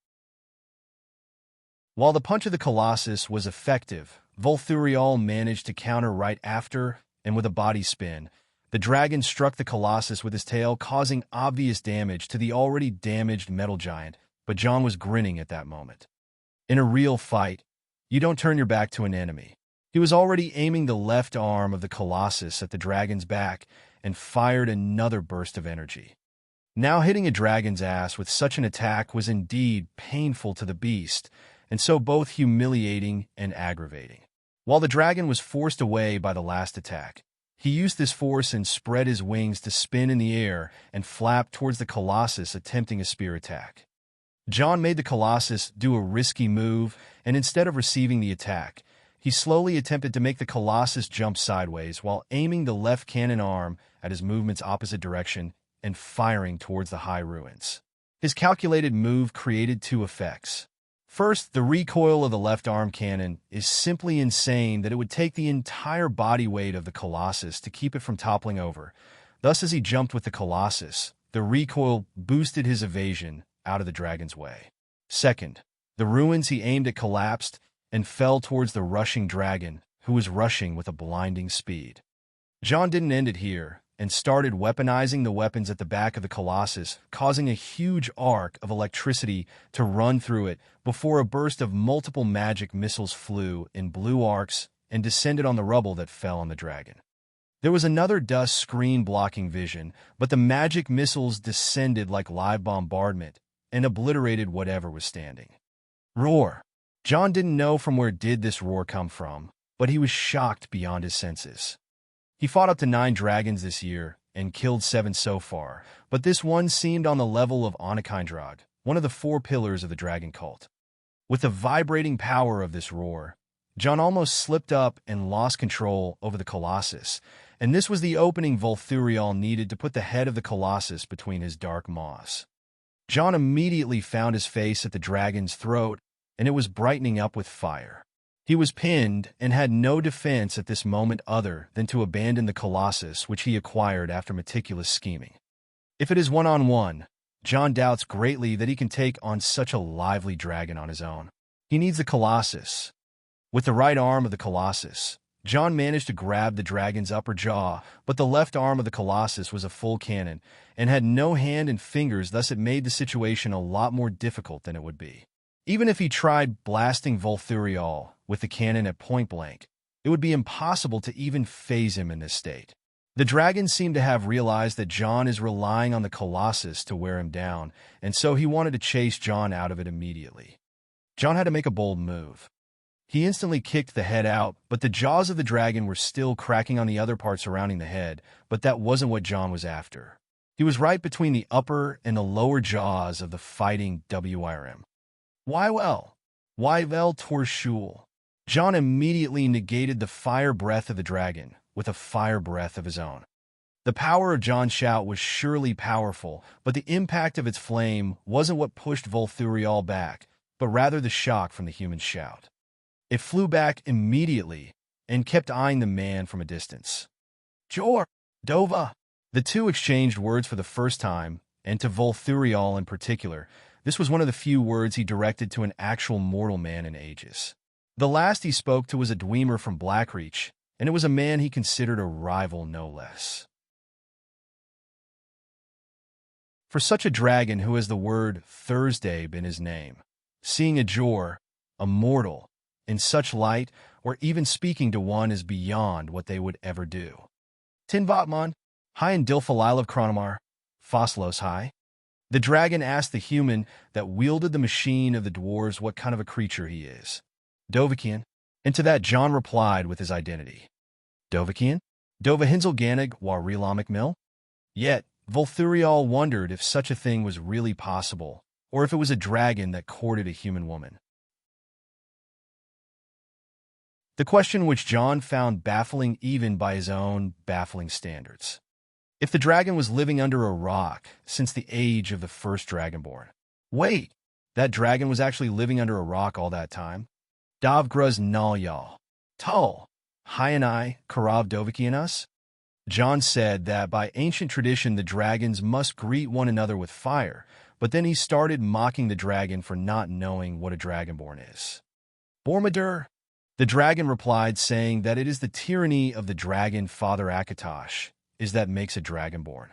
While the punch of the Colossus was effective, Volthurial managed to counter right after, and with a body spin, the dragon struck the Colossus with his tail, causing obvious damage to the already damaged metal giant, but John was grinning at that moment. In a real fight, you don't turn your back to an enemy. He was already aiming the left arm of the Colossus at the dragon's back and fired another burst of energy. Now hitting a dragon's ass with such an attack was indeed painful to the beast, and so both humiliating and aggravating. While the dragon was forced away by the last attack, he used this force and spread his wings to spin in the air and flap towards the Colossus, attempting a spear attack. John made the Colossus do a risky move, and instead of receiving the attack, he slowly attempted to make the Colossus jump sideways while aiming the left cannon arm at his movement's opposite direction and firing towards the high ruins. His calculated move created two effects. First, the recoil of the left arm cannon is simply insane that it would take the entire body weight of the Colossus to keep it from toppling over. Thus, as he jumped with the Colossus, the recoil boosted his evasion out of the dragon's way. Second, the ruins he aimed at collapsed and fell towards the rushing dragon, who was rushing with a blinding speed. John didn't end it here, and started weaponizing the weapons at the back of the Colossus, causing a huge arc of electricity to run through it before a burst of multiple magic missiles flew in blue arcs and descended on the rubble that fell on the dragon. There was another dust screen blocking vision, but the magic missiles descended like live bombardment and obliterated whatever was standing. Roar! John didn't know from where did this roar come from, but he was shocked beyond his senses. He fought up to 9 dragons this year and killed 7 so far, but this one seemed on the level of Anakindrag, one of the 4 pillars of the dragon cult. With the vibrating power of this roar, John almost slipped up and lost control over the Colossus, and this was the opening Volthurial needed to put the head of the Colossus between his dark maws. John immediately found his face at the dragon's throat, and it was brightening up with fire. He was pinned and had no defense at this moment other than to abandon the Colossus, which he acquired after meticulous scheming. If it is one-on-one, John doubts greatly that he can take on such a lively dragon on his own. He needs the Colossus. With the right arm of the Colossus, John managed to grab the dragon's upper jaw, but the left arm of the Colossus was a full cannon and had no hand and fingers, thus it made the situation a lot more difficult than it would be. Even if he tried blasting Volthurial with the cannon at point blank, it would be impossible to even phase him in this state. The dragon seemed to have realized that John is relying on the Colossus to wear him down, and so he wanted to chase John out of it immediately. John had to make a bold move. He instantly kicked the head out, but the jaws of the dragon were still cracking on the other part surrounding the head, but that wasn't what John was after. He was right between the upper and the lower jaws of the fighting WRM. Why well Torshul. John immediately negated the fire breath of the dragon with a fire breath of his own. The power of John's shout was surely powerful, but the impact of its flame wasn't what pushed Volthurial back, but rather the shock from the human shout. It flew back immediately and kept eyeing the man from a distance. Jor, Dova. The two exchanged words for the first time, and to Volthurial in particular, this was one of the few words he directed to an actual mortal man in ages. The last he spoke to was a Dwemer from Blackreach, and it was a man he considered a rival no less. For such a dragon who has the word Thursday in his name, seeing a Jor, a mortal, in such light, or even speaking to one is beyond what they would ever do. Tin Vatman, hi in Dilfalil of Chronomar, Foslos hi. The dragon asked the human that wielded the machine of the dwarves what kind of a creature he is. Dovakian. And to that John replied with his identity. Dovakian? Dovahinzel Ganig wa Relamic Mill? Yet, Volthurial wondered if such a thing was really possible, or if it was a dragon that courted a human woman. The question which John found baffling even by his own baffling standards. If the dragon was living under a rock since the age of the first Dragonborn. Wait, that dragon was actually living under a rock all that time? Davgruz Nalyal. Tull. Hyanai, Karav Dovikianus? John said that by ancient tradition the dragons must greet one another with fire, but then he started mocking the dragon for not knowing what a Dragonborn is. Bormadur? The dragon replied, saying that it is the tyranny of the dragon Father Akatosh is that makes a Dragonborn.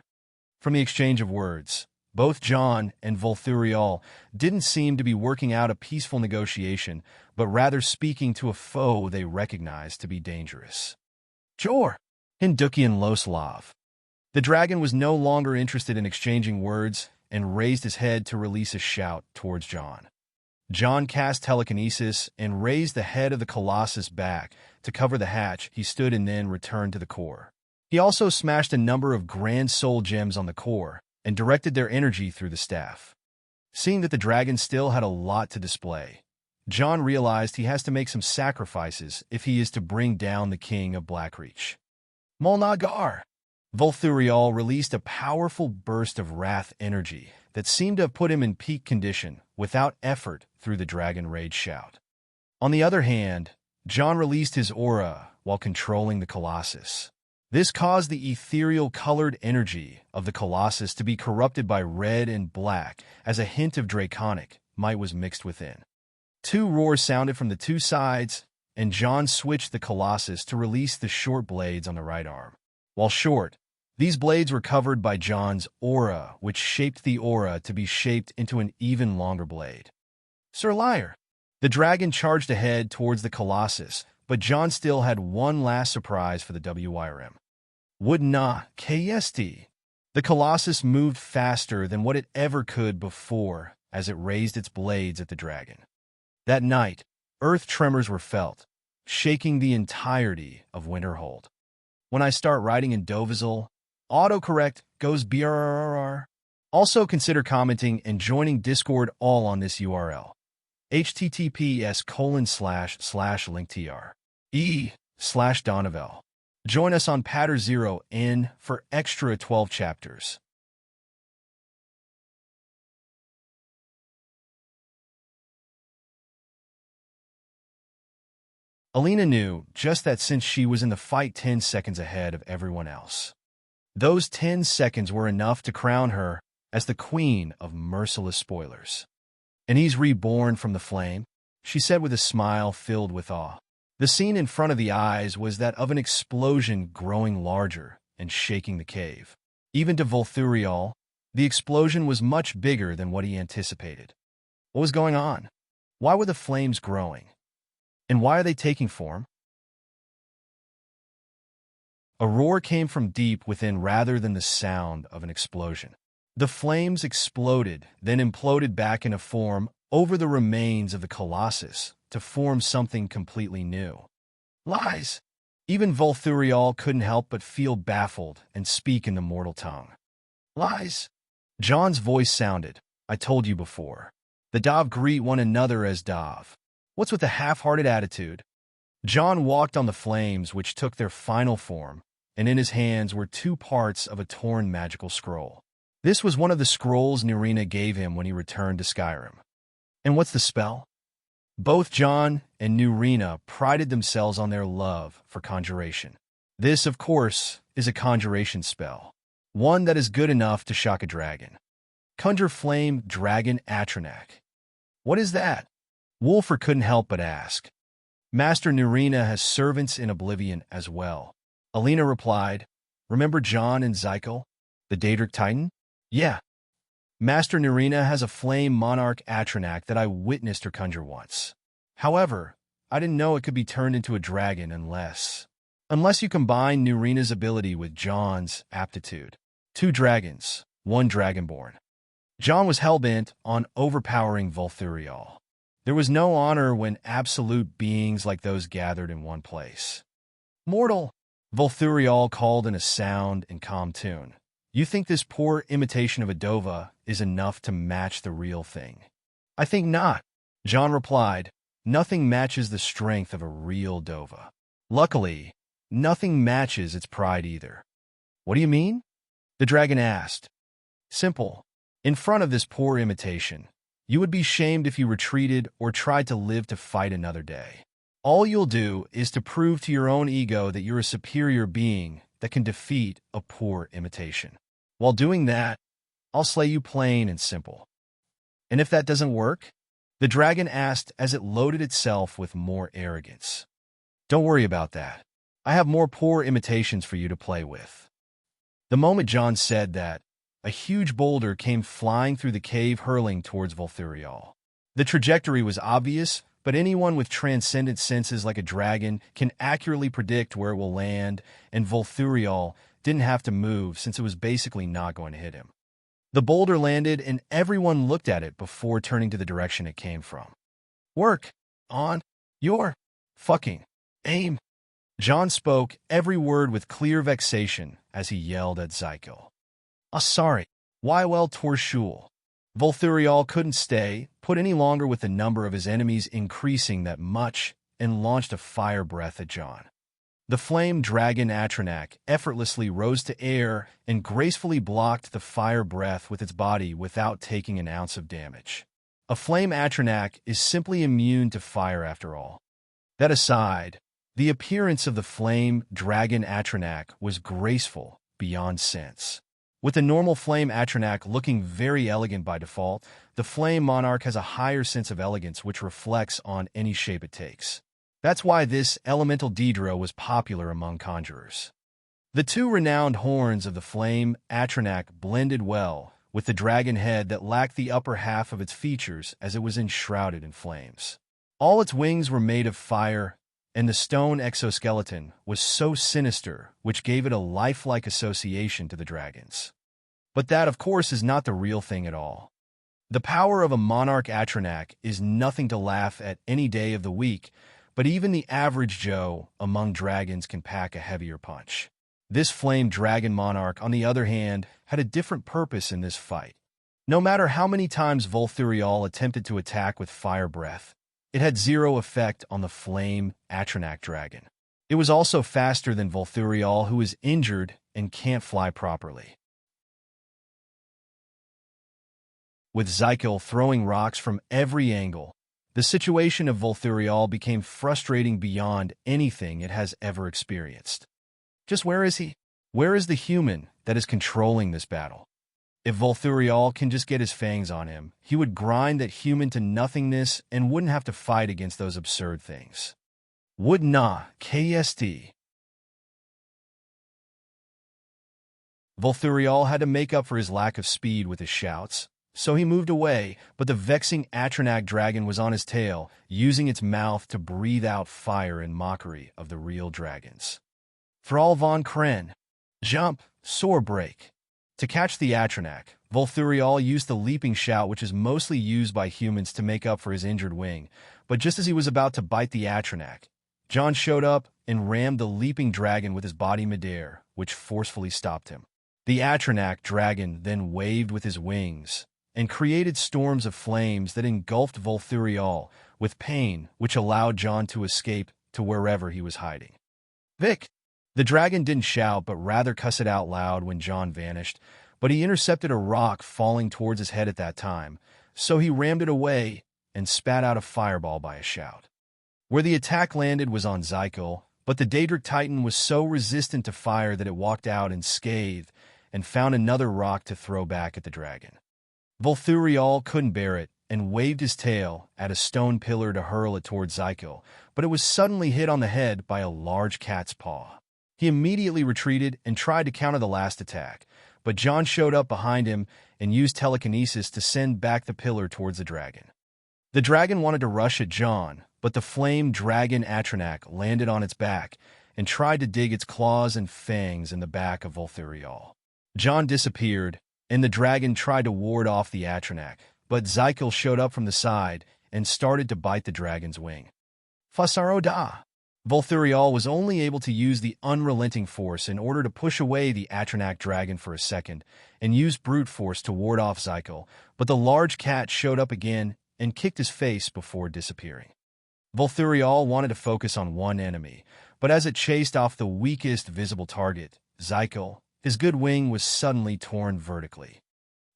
From the exchange of words, both John and Volthurial didn't seem to be working out a peaceful negotiation, but rather speaking to a foe they recognized to be dangerous. Jor, Hindukian Loslav. The dragon was no longer interested in exchanging words and raised his head to release a shout towards John. John cast telekinesis and raised the head of the Colossus back to cover the hatch. He stood and then returned to the core. He also smashed a number of grand soul gems on the core and directed their energy through the staff. Seeing that the dragon still had a lot to display, John realized he has to make some sacrifices if he is to bring down the king of Blackreach. Molnagar! Volthurial released a powerful burst of wrath energy that seemed to have put him in peak condition without effort through the dragon rage shout. On the other hand, John released his aura while controlling the Colossus. This caused the ethereal-colored energy of the Colossus to be corrupted by red and black as a hint of draconic might was mixed within. Two roars sounded from the two sides, and John switched the Colossus to release the short blades on the right arm. While short, these blades were covered by John's aura, which shaped the aura to be shaped into an even longer blade. Sir Liar! The dragon charged ahead towards the Colossus, but John still had one last surprise for the WYRM. Would not KST. The Colossus moved faster than what it ever could before as it raised its blades at the dragon. That night, earth tremors were felt, shaking the entirety of Winterhold. When I start writing in Dovizil, autocorrect goes BRRR. Also consider commenting and joining Discord all on this URL. https://linktr.e/Donovel. Join us on Patter 0N for extra 12 chapters. Alina knew just that since she was in the fight 10 seconds ahead of everyone else. Those 10 seconds were enough to crown her as the queen of merciless spoilers. And he's reborn from the flame, she said with a smile filled with awe. The scene in front of the eyes was that of an explosion growing larger and shaking the cave. Even to Volthurial, the explosion was much bigger than what he anticipated. What was going on? Why were the flames growing? And why are they taking form? A roar came from deep within rather than the sound of an explosion. The flames exploded, then imploded back into form over the remains of the Colossus to form something completely new. Lies! Even Volthurial couldn't help but feel baffled and speak in the mortal tongue. Lies! John's voice sounded, I told you before. The Dav greet one another as Dav. What's with the half-hearted attitude? John walked on the flames which took their final form, and in his hands were two parts of a torn magical scroll. This was one of the scrolls Nirina gave him when he returned to Skyrim. And what's the spell? Both John and Nirina prided themselves on their love for conjuration. This, of course, is a conjuration spell, one that is good enough to shock a dragon. Conjure Flame Dragon Atronak. What is that? Wolfer couldn't help but ask. Master Nirina has servants in Oblivion as well. Alina replied, Remember John and Zykel, the Daedric Titan? Yeah. Master Nirina has a flame monarch Atronak that I witnessed her conjure once. However, I didn't know it could be turned into a dragon unless you combine Nirina's ability with John's aptitude. 2 dragons, 1 Dragonborn. John was hellbent on overpowering Volthurial. There was no honor when absolute beings like those gathered in one place. Mortal, Volthurial called in a sound and calm tune. You think this poor imitation of a Dova is enough to match the real thing? I think not, John replied, nothing matches the strength of a real Dova. Luckily, nothing matches its pride either. What do you mean? The dragon asked. Simple. In front of this poor imitation, you would be shamed if you retreated or tried to live to fight another day. All you'll do is to prove to your own ego that you're a superior being that can defeat a poor imitation. While doing that, I'll slay you plain and simple. And if that doesn't work? The dragon asked as it loaded itself with more arrogance. Don't worry about that. I have more poor imitations for you to play with. The moment John said that, a huge boulder came flying through the cave hurling towards Volthurial. The trajectory was obvious, but anyone with transcendent senses like a dragon can accurately predict where it will land, and Volthurial didn't have to move since it was basically not going to hit him. The boulder landed and everyone looked at it before turning to the direction it came from. Work on your fucking aim. John spoke every word with clear vexation as he yelled at Zykel. Sorry. Why well Torshul. Volthurial couldn't stay put any longer with the number of his enemies increasing that much and launched a fire breath at John. The flame dragon Atronak effortlessly rose to air and gracefully blocked the fire breath with its body without taking an ounce of damage. A flame Atronak is simply immune to fire after all. That aside, the appearance of the flame dragon Atronak was graceful beyond sense. With the normal flame Atronak looking very elegant by default, the flame monarch has a higher sense of elegance which reflects on any shape it takes. That's why this elemental Daedra was popular among conjurers. The two renowned horns of the flame Atronak blended well with the dragon head that lacked the upper half of its features as it was enshrouded in flames. All its wings were made of fire, and the stone exoskeleton was so sinister, which gave it a lifelike association to the dragons. But that, of course, is not the real thing at all. The power of a monarch Atronak is nothing to laugh at any day of the week, but even the average Joe among dragons can pack a heavier punch. This flame dragon monarch, on the other hand, had a different purpose in this fight. No matter how many times Volthurial attempted to attack with fire breath, it had zero effect on the flame Atronak dragon. It was also faster than Volthurial, who is injured and can't fly properly. With Zykel throwing rocks from every angle, the situation of Volthurial became frustrating beyond anything it has ever experienced. Just where is he? Where is the human that is controlling this battle? If Volthurial can just get his fangs on him, he would grind that human to nothingness and wouldn't have to fight against those absurd things. Would not, KSD. Volthurial had to make up for his lack of speed with his shouts, so he moved away, but the vexing Atronak dragon was on his tail, using its mouth to breathe out fire in mockery of the real dragons. Thrall von Kren. Jump, soar break. To catch the Atronak, Volthurial used the leaping shout, which is mostly used by humans to make up for his injured wing, but just as he was about to bite the Atronak, John showed up and rammed the leaping dragon with his body midair, which forcefully stopped him. The Atronak dragon then waved with his wings and created storms of flames that engulfed Volthurial with pain, which allowed John to escape to wherever he was hiding. Vic! The dragon didn't shout, but rather cuss it out loud when John vanished, but he intercepted a rock falling towards his head at that time, so he rammed it away and spat out a fireball by a shout. Where the attack landed was on Zykel, but the Daedric Titan was so resistant to fire that it walked out unscathed and found another rock to throw back at the dragon. Volthurial couldn't bear it and waved his tail at a stone pillar to hurl it towards Zykel, but it was suddenly hit on the head by a large cat's paw. He immediately retreated and tried to counter the last attack, but John showed up behind him and used telekinesis to send back the pillar towards the dragon. The dragon wanted to rush at John, but the flame dragon Atronak landed on its back and tried to dig its claws and fangs in the back of Volthurial. John disappeared, and the dragon tried to ward off the Atronak, but Zykel showed up from the side and started to bite the dragon's wing. Fasaro da! Volthurial was only able to use the unrelenting force in order to push away the Atronak dragon for a second and use brute force to ward off Zykel, but the large cat showed up again and kicked his face before disappearing. Volthurial wanted to focus on one enemy, but as it chased off the weakest visible target, Zykel, his good wing was suddenly torn vertically.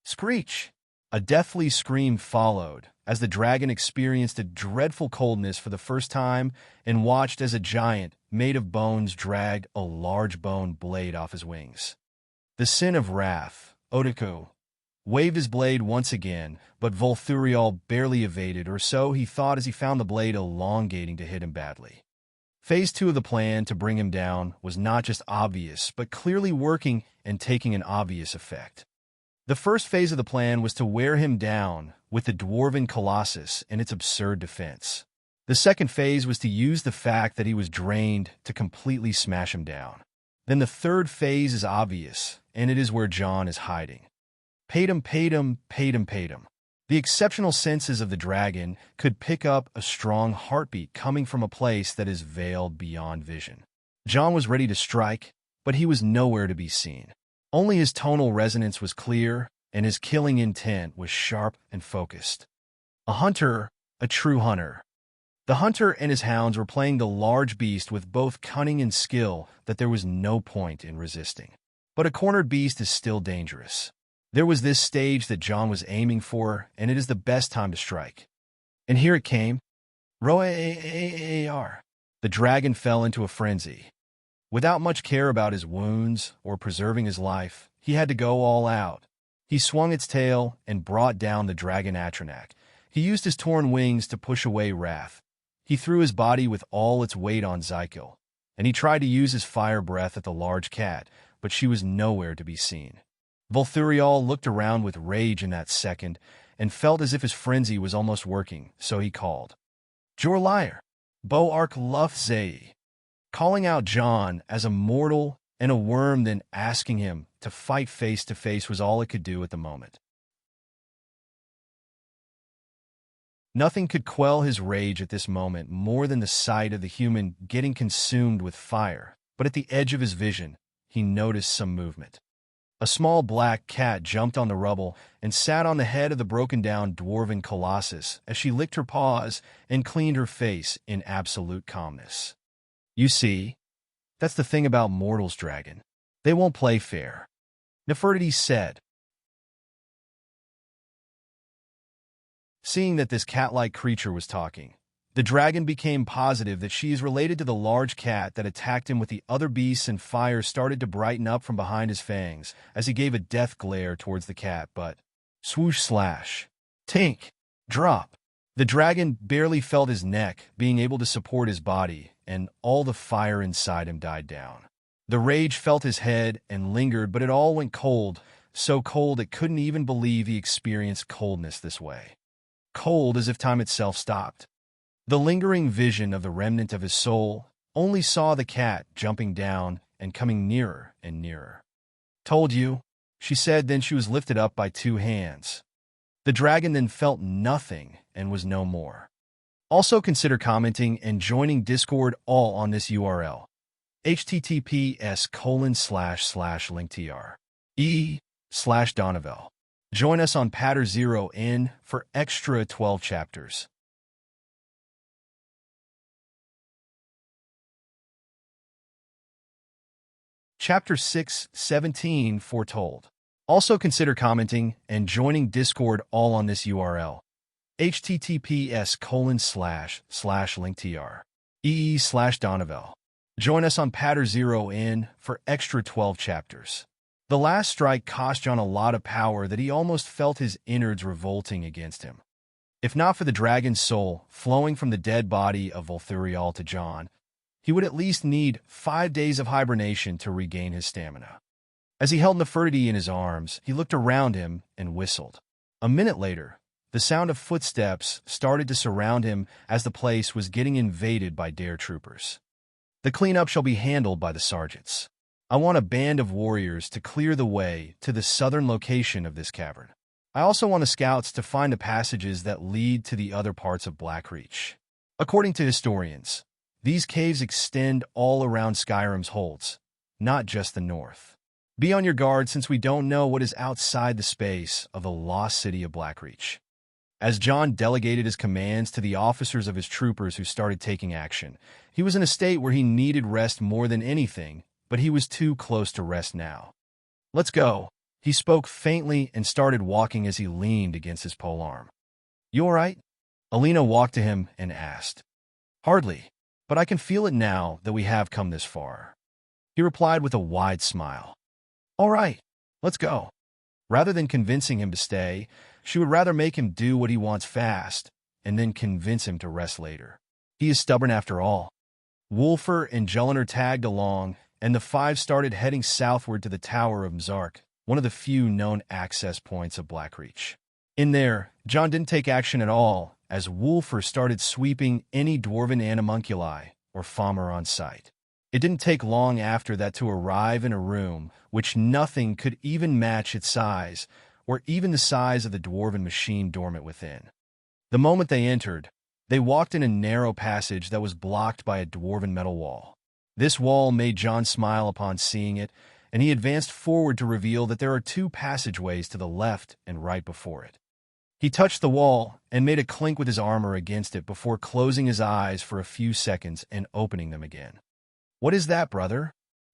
Screech! A deathly scream followed, as the dragon experienced a dreadful coldness for the first time and watched as a giant, made of bones, dragged a large bone blade off his wings. The sin of wrath, Odiko, waved his blade once again, but Volthurial barely evaded, or so he thought as he found the blade elongating to hit him badly. Phase 2 of the plan to bring him down was not just obvious, but clearly working and taking an obvious effect. The first phase of the plan was to wear him down with the Dwarven Colossus and its absurd defense. The second phase was to use the fact that he was drained to completely smash him down. Then the third phase is obvious, and it is where John is hiding. Patum, patum, patum, patum. The exceptional senses of the dragon could pick up a strong heartbeat coming from a place that is veiled beyond vision. John was ready to strike, but he was nowhere to be seen. Only his tonal resonance was clear, and his killing intent was sharp and focused. A hunter, a true hunter. The hunter and his hounds were playing the large beast with both cunning and skill that there was no point in resisting. But a cornered beast is still dangerous. There was this stage that John was aiming for, and it is the best time to strike. And here it came. Roar. The dragon fell into a frenzy. Without much care about his wounds or preserving his life, he had to go all out. He swung its tail and brought down the dragon Atronak. He used his torn wings to push away Wrath. He threw his body with all its weight on Zykel, and he tried to use his fire breath at the large cat, but she was nowhere to be seen. Volthurial looked around with rage in that second and felt as if his frenzy was almost working, so he called, "Jor liar, Bo Ark Luth Zei," calling out John as a mortal and a worm, then asking him to fight face to face was all it could do at the moment. Nothing could quell his rage at this moment more than the sight of the human getting consumed with fire, but at the edge of his vision, he noticed some movement. A small black cat jumped on the rubble and sat on the head of the broken-down Dwarven Colossus as she licked her paws and cleaned her face in absolute calmness. You see, that's the thing about mortals, dragon. They won't play fair, Nefertiti said. Seeing that this cat-like creature was talking, the dragon became positive that she is related to the large cat that attacked him with the other beasts, and fire started to brighten up from behind his fangs as he gave a death glare towards the cat, but swoosh slash, tink, drop. The dragon barely felt his neck, being able to support his body, and all the fire inside him died down. The rage felt his head and lingered, but it all went cold, so cold it couldn't even believe he experienced coldness this way. Cold as if time itself stopped. The lingering vision of the remnant of his soul only saw the cat jumping down and coming nearer and nearer. "Told you," she said, then she was lifted up by two hands. The dragon then felt nothing and was no more. Also consider commenting and joining Discord all on this URL. https://linktr.ee/Donovel. Join us on Patter 0 for extra 12 chapters. Chapter 6:17 Foretold. Also consider commenting and joining Discord all on this URL. https://linktr.ee/Donovel. Join us on Patter 0 for extra 12 chapters. The last strike cost John a lot of power that he almost felt his innards revolting against him. If not for the dragon's soul flowing from the dead body of Volthurial to John, he would at least need 5 days of hibernation to regain his stamina. As he held Nefertiti in his arms, he looked around him and whistled. A minute later, the sound of footsteps started to surround him as the place was getting invaded by dare troopers. "The cleanup shall be handled by the sergeants. I want a band of warriors to clear the way to the southern location of this cavern. I also want the scouts to find the passages that lead to the other parts of Blackreach." According to historians, these caves extend all around Skyrim's holds, not just the north. Be on your guard since we don't know what is outside the space of the lost city of Blackreach. As John delegated his commands to the officers of his troopers who started taking action, he was in a state where he needed rest more than anything, but he was too close to rest now. "Let's go." He spoke faintly and started walking as he leaned against his polearm. "You all right?" Alina walked to him and asked. "Hardly, but I can feel it now that we have come this far." He replied with a wide smile. "All right, let's go." Rather than convincing him to stay, she would rather make him do what he wants fast and then convince him to rest later. He is stubborn after all. Wulfr and Jelliner tagged along, and the five started heading southward to the Tower of Mzark, one of the few known access points of Blackreach. In there, John didn't take action at all, as Wulfr started sweeping any dwarven animunculi or Famr on sight. It didn't take long after that to arrive in a room which nothing could even match its size, or even the size of the dwarven machine dormant within. The moment they entered, they walked in a narrow passage that was blocked by a dwarven metal wall. This wall made John smile upon seeing it, and he advanced forward to reveal that there are two passageways to the left and right before it. He touched the wall and made a clink with his armor against it before closing his eyes for a few seconds and opening them again. "What is that, brother?"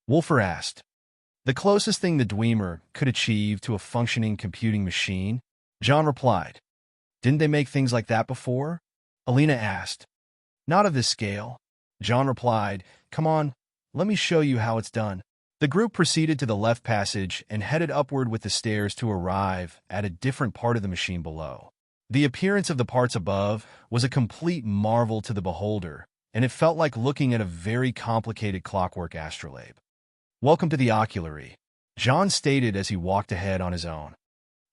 Wulfr asked. "The closest thing the Dwemer could achieve to a functioning computing machine," John replied. "Didn't they make things like that before?" Alina asked. "Not of this scale," John replied. "Come on, let me show you how it's done." The group proceeded to the left passage and headed upward with the stairs to arrive at a different part of the machine below. The appearance of the parts above was a complete marvel to the beholder, and it felt like looking at a very complicated clockwork astrolabe. "Welcome to the oculary," John stated as he walked ahead on his own.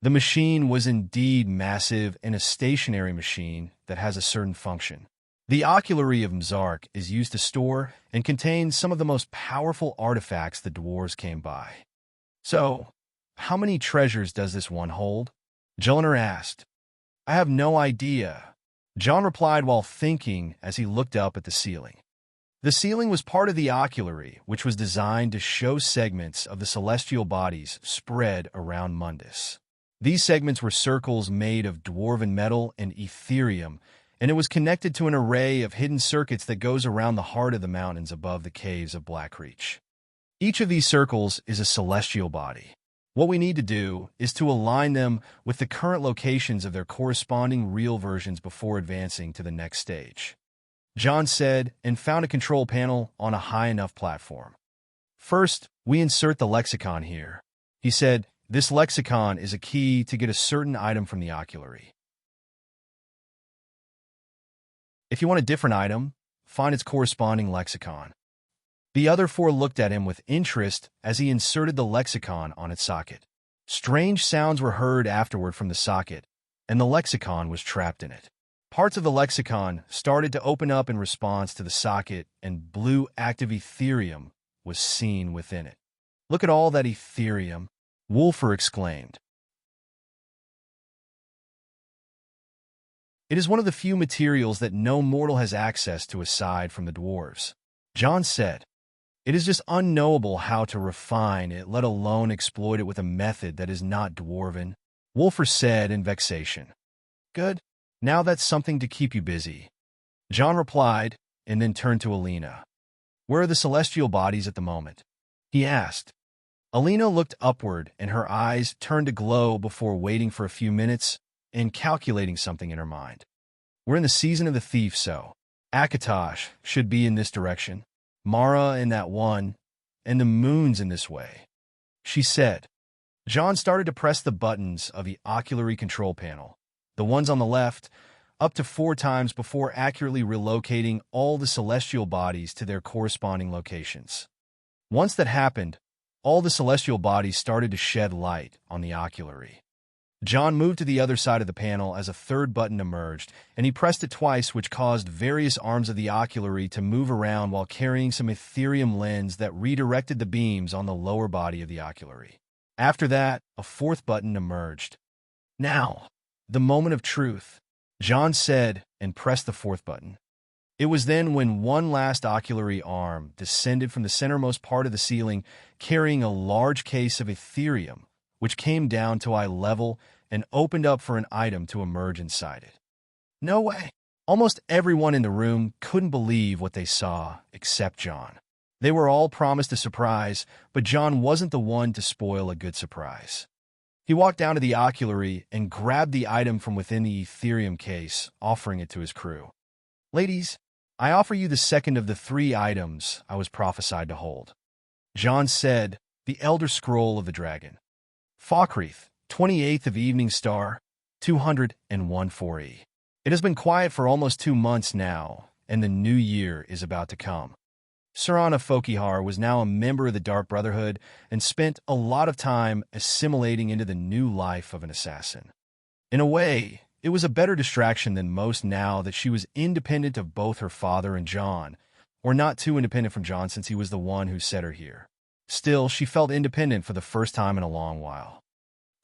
The machine was indeed massive and a stationary machine that has a certain function. The oculary of Mzark is used to store and contain some of the most powerful artifacts the dwarves came by. "So, how many treasures does this one hold?" Jelliner asked. "I have no idea," John replied while thinking as he looked up at the ceiling. The ceiling was part of the oculary, which was designed to show segments of the celestial bodies spread around Mundus. These segments were circles made of dwarven metal and etherium, and it was connected to an array of hidden circuits that goes around the heart of the mountains above the caves of Blackreach. Each of these circles is a celestial body. What we need to do is to align them with the current locations of their corresponding real versions before advancing to the next stage, John said, and found a control panel on a high enough platform. "First, we insert the lexicon here," he said. "This lexicon is a key to get a certain item from the oculary. If you want a different item, find its corresponding lexicon." The other four looked at him with interest as he inserted the lexicon on its socket. Strange sounds were heard afterward from the socket, and the lexicon was trapped in it. Parts of the lexicon started to open up in response to the socket, and blue active etherium was seen within it. "Look at all that etherium," Wulfr exclaimed. "It is one of the few materials that no mortal has access to aside from the dwarves," John said. "It is just unknowable how to refine it, let alone exploit it with a method that is not dwarven," Wulfr said in vexation. "Good. Now that's something to keep you busy," John replied, and then turned to Alina. "Where are the celestial bodies at the moment?" he asked. Alina looked upward, and her eyes turned to glow before waiting for a few minutes and calculating something in her mind. "We're in the season of the thief, so Akatosh should be in this direction, Mara in that one, and the moon's in this way," she said. John started to press the buttons of the oculary control panel, the ones on the left, up to 4 times before accurately relocating all the celestial bodies to their corresponding locations. Once that happened, all the celestial bodies started to shed light on the oculary. John moved to the other side of the panel as a third button emerged, and he pressed it twice, which caused various arms of the oculary to move around while carrying some etherium lens that redirected the beams on the lower body of the oculary. After that, a fourth button emerged. "Now, the moment of truth," John said, and pressed the fourth button. It was then when one last oculary arm descended from the centermost part of the ceiling, carrying a large case of etherium, which came down to eye level and opened up for an item to emerge inside it. No way. Almost everyone in the room couldn't believe what they saw, except John. They were all promised a surprise, but John wasn't the one to spoil a good surprise. He walked down to the oculary and grabbed the item from within the Ethereum case, offering it to his crew. Ladies, I offer you the second of the 3 items I was prophesied to hold. John said, the Elder Scroll of the Dragon. Falkreath, 28th of Evening Star, 201 4E. It has been quiet for almost 2 months now, and the new year is about to come. Sarana Fokihar was now a member of the Dark Brotherhood and spent a lot of time assimilating into the new life of an assassin. In a way, it was a better distraction than most now that she was independent of both her father and John, or not too independent from John since he was the one who set her here. Still, she felt independent for the first time in a long while.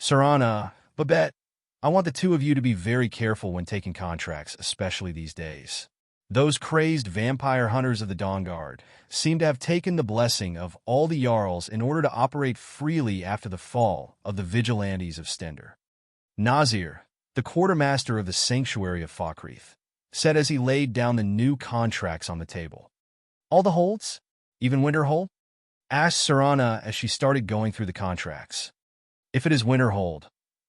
Sarana, Babette, I want the 2 of you to be very careful when taking contracts, especially these days. Those crazed vampire hunters of the Dawn Guard seem to have taken the blessing of all the Jarls in order to operate freely after the fall of the vigilantes of Stender. Nazir, the quartermaster of the Sanctuary of Falkreath, said as he laid down the new contracts on the table. All the holds? Even Winterhold? Asked Sarana as she started going through the contracts. If it is Winterhold,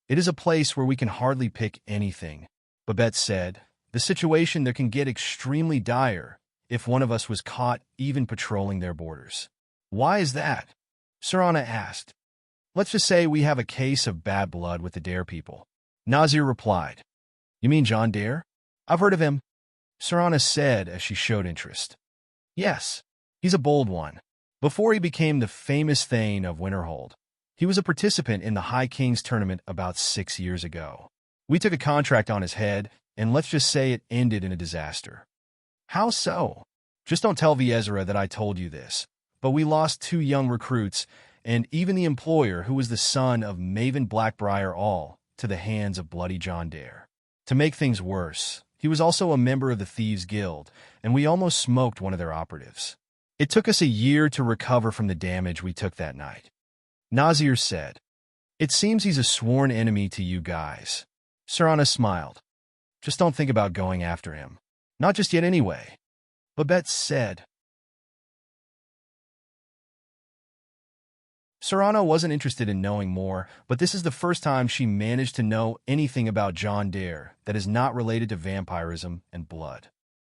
it is a place where we can hardly pick anything, Babette said. The situation there can get extremely dire if one of us was caught even patrolling their borders. Why is that? Sarana asked. Let's just say we have a case of bad blood with the Dare people. Nazir replied. You mean John Dare? I've heard of him, Sarana said as she showed interest. Yes, he's a bold one. Before he became the famous Thane of Winterhold, he was a participant in the High King's tournament about 6 years ago. We took a contract on his head, and let's just say it ended in a disaster. How so? Just don't tell Viezra that I told you this, but we lost 2 young recruits, and even the employer who was the son of Maven Blackbriar all to the hands of bloody John Dare. To make things worse, he was also a member of the Thieves' Guild, and we almost smoked one of their operatives. It took us a year to recover from the damage we took that night. Nazir said, It seems he's a sworn enemy to you guys. Sarana smiled. Just don't think about going after him. Not just yet anyway. Babette said. Sarana wasn't interested in knowing more, but this is the first time she managed to know anything about John Dare that is not related to vampirism and blood.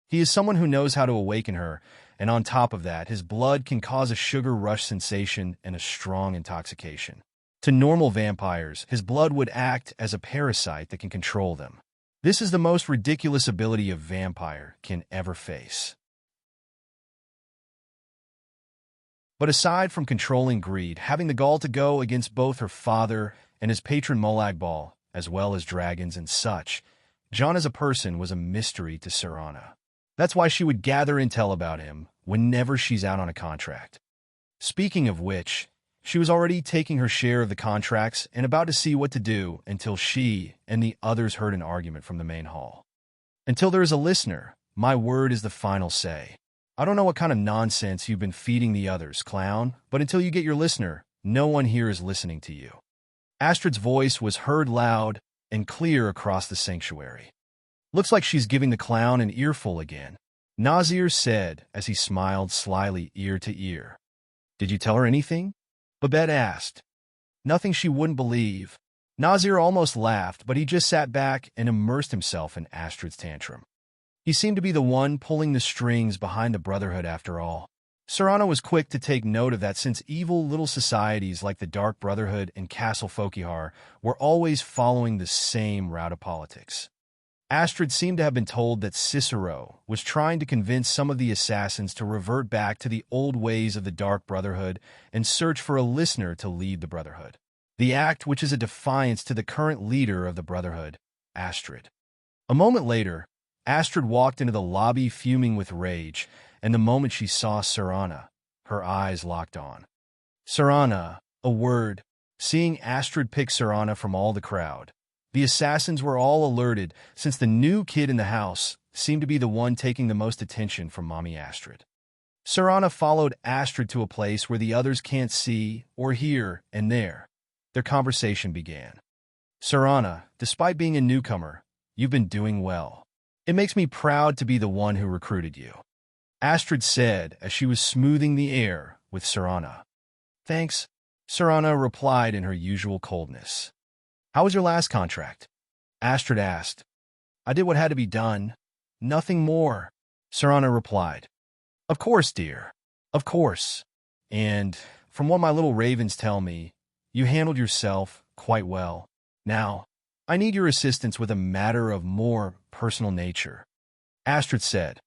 He is someone who knows how to awaken her, and on top of that, his blood can cause a sugar rush sensation and a strong intoxication. To normal vampires, his blood would act as a parasite that can control them. This is the most ridiculous ability a vampire can ever face. But aside from controlling greed, having the gall to go against both her father and his patron Molagbal, as well as dragons and such, John as a person was a mystery to Sarana. That's why she would gather intel about him whenever she's out on a contract. Speaking of which, she was already taking her share of the contracts and about to see what to do until she and the others heard an argument from the main hall. Until there is a listener, my word is the final say. I don't know what kind of nonsense you've been feeding the others, clown, but until you get your listener, no one here is listening to you. Astrid's voice was heard loud and clear across the sanctuary. Looks like she's giving the clown an earful again, Nazir said as he smiled slyly ear to ear. Did you tell her anything? Babette asked. Nothing she wouldn't believe. Nazir almost laughed, but he just sat back and immersed himself in Astrid's tantrum. He seemed to be the one pulling the strings behind the Brotherhood after all. Sarana was quick to take note of that since evil little societies like the Dark Brotherhood and Castle Fokihar were always following the same route of politics. Astrid seemed to have been told that Cicero was trying to convince some of the assassins to revert back to the old ways of the Dark Brotherhood and search for a listener to lead the Brotherhood. The act which is a defiance to the current leader of the Brotherhood, Astrid. A moment later, Astrid walked into the lobby fuming with rage, and the moment she saw Sarana, her eyes locked on. Sarana, a word, seeing Astrid pick Sarana from all the crowd. The assassins were all alerted, since the new kid in the house seemed to be the one taking the most attention from Mommy Astrid. Sarana followed Astrid to a place where the others can't see or hear, and there, their conversation began. Sarana, despite being a newcomer, you've been doing well. It makes me proud to be the one who recruited you. Astrid said as she was smoothing the air with Sarana. Thanks, Sarana replied in her usual coldness. How was your last contract? Astrid asked. I did what had to be done. Nothing more, Sarana replied. Of course, dear. Of course. And from what my little ravens tell me, you handled yourself quite well. Now, I need your assistance with a matter of more personal nature. Astrid said.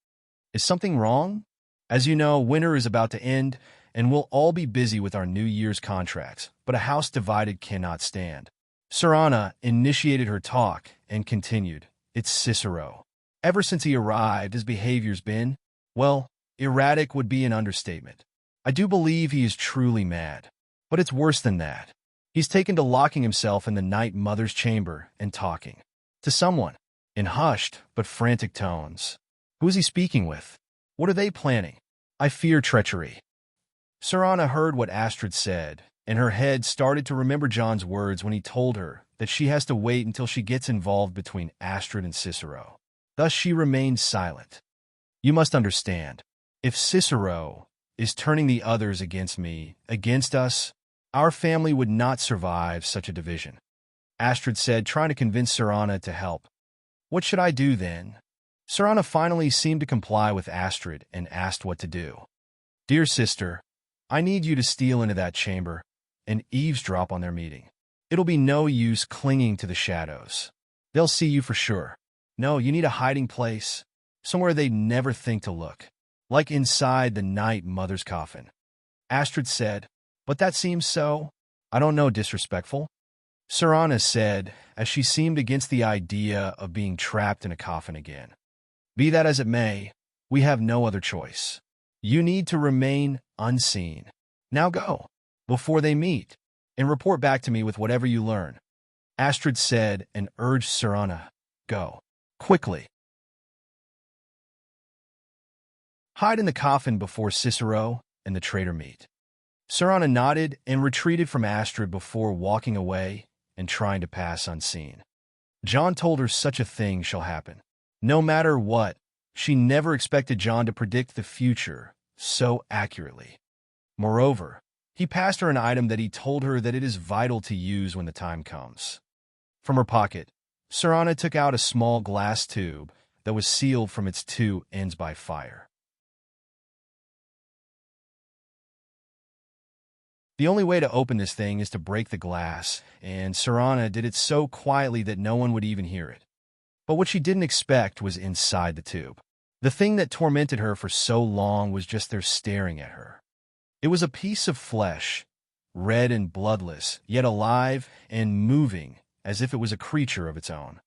Is something wrong? As you know, winter is about to end, and we'll all be busy with our New Year's contracts, but a house divided cannot stand. Sarana initiated her talk and continued. It's Cicero. Ever since he arrived, his behavior's been, well, erratic would be an understatement. I do believe he is truly mad. But it's worse than that. He's taken to locking himself in the Night Mother's chamber and talking to someone in hushed but frantic tones. Who is he speaking with? What are they planning? I fear treachery. Sarana heard what Astrid said, and her head started to remember John's words when he told her that she has to wait until she gets involved between Astrid and Cicero. Thus she remained silent. You must understand, if Cicero is turning the others against me, against us, our family would not survive such a division. Astrid said, trying to convince Sarana to help. What should I do then? Sarana finally seemed to comply with Astrid and asked what to do. Dear sister, I need you to steal into that chamber and eavesdrop on their meeting. It'll be no use clinging to the shadows. They'll see you for sure. No, you need a hiding place, somewhere they'd never think to look, like inside the Night Mother's coffin. Astrid said, but that seems so, I don't know, disrespectful. Sarana said, as she seemed against the idea of being trapped in a coffin again. Be that as it may, we have no other choice. You need to remain unseen. Now go, before they meet, and report back to me with whatever you learn. Astrid said and urged Sarana, go, quickly. Hide in the coffin before Cicero and the traitor meet. Sarana nodded and retreated from Astrid before walking away and trying to pass unseen. John told her such a thing shall happen. No matter what, she never expected John to predict the future so accurately. Moreover, he passed her an item that he told her that it is vital to use when the time comes. From her pocket, Sarana took out a small glass tube that was sealed from its two ends by fire. The only way to open this thing is to break the glass, and Sarana did it so quietly that no one would even hear it. But what she didn't expect was inside the tube. The thing that tormented her for so long was just there staring at her. It was a piece of flesh, red and bloodless, yet alive and moving as if it was a creature of its own.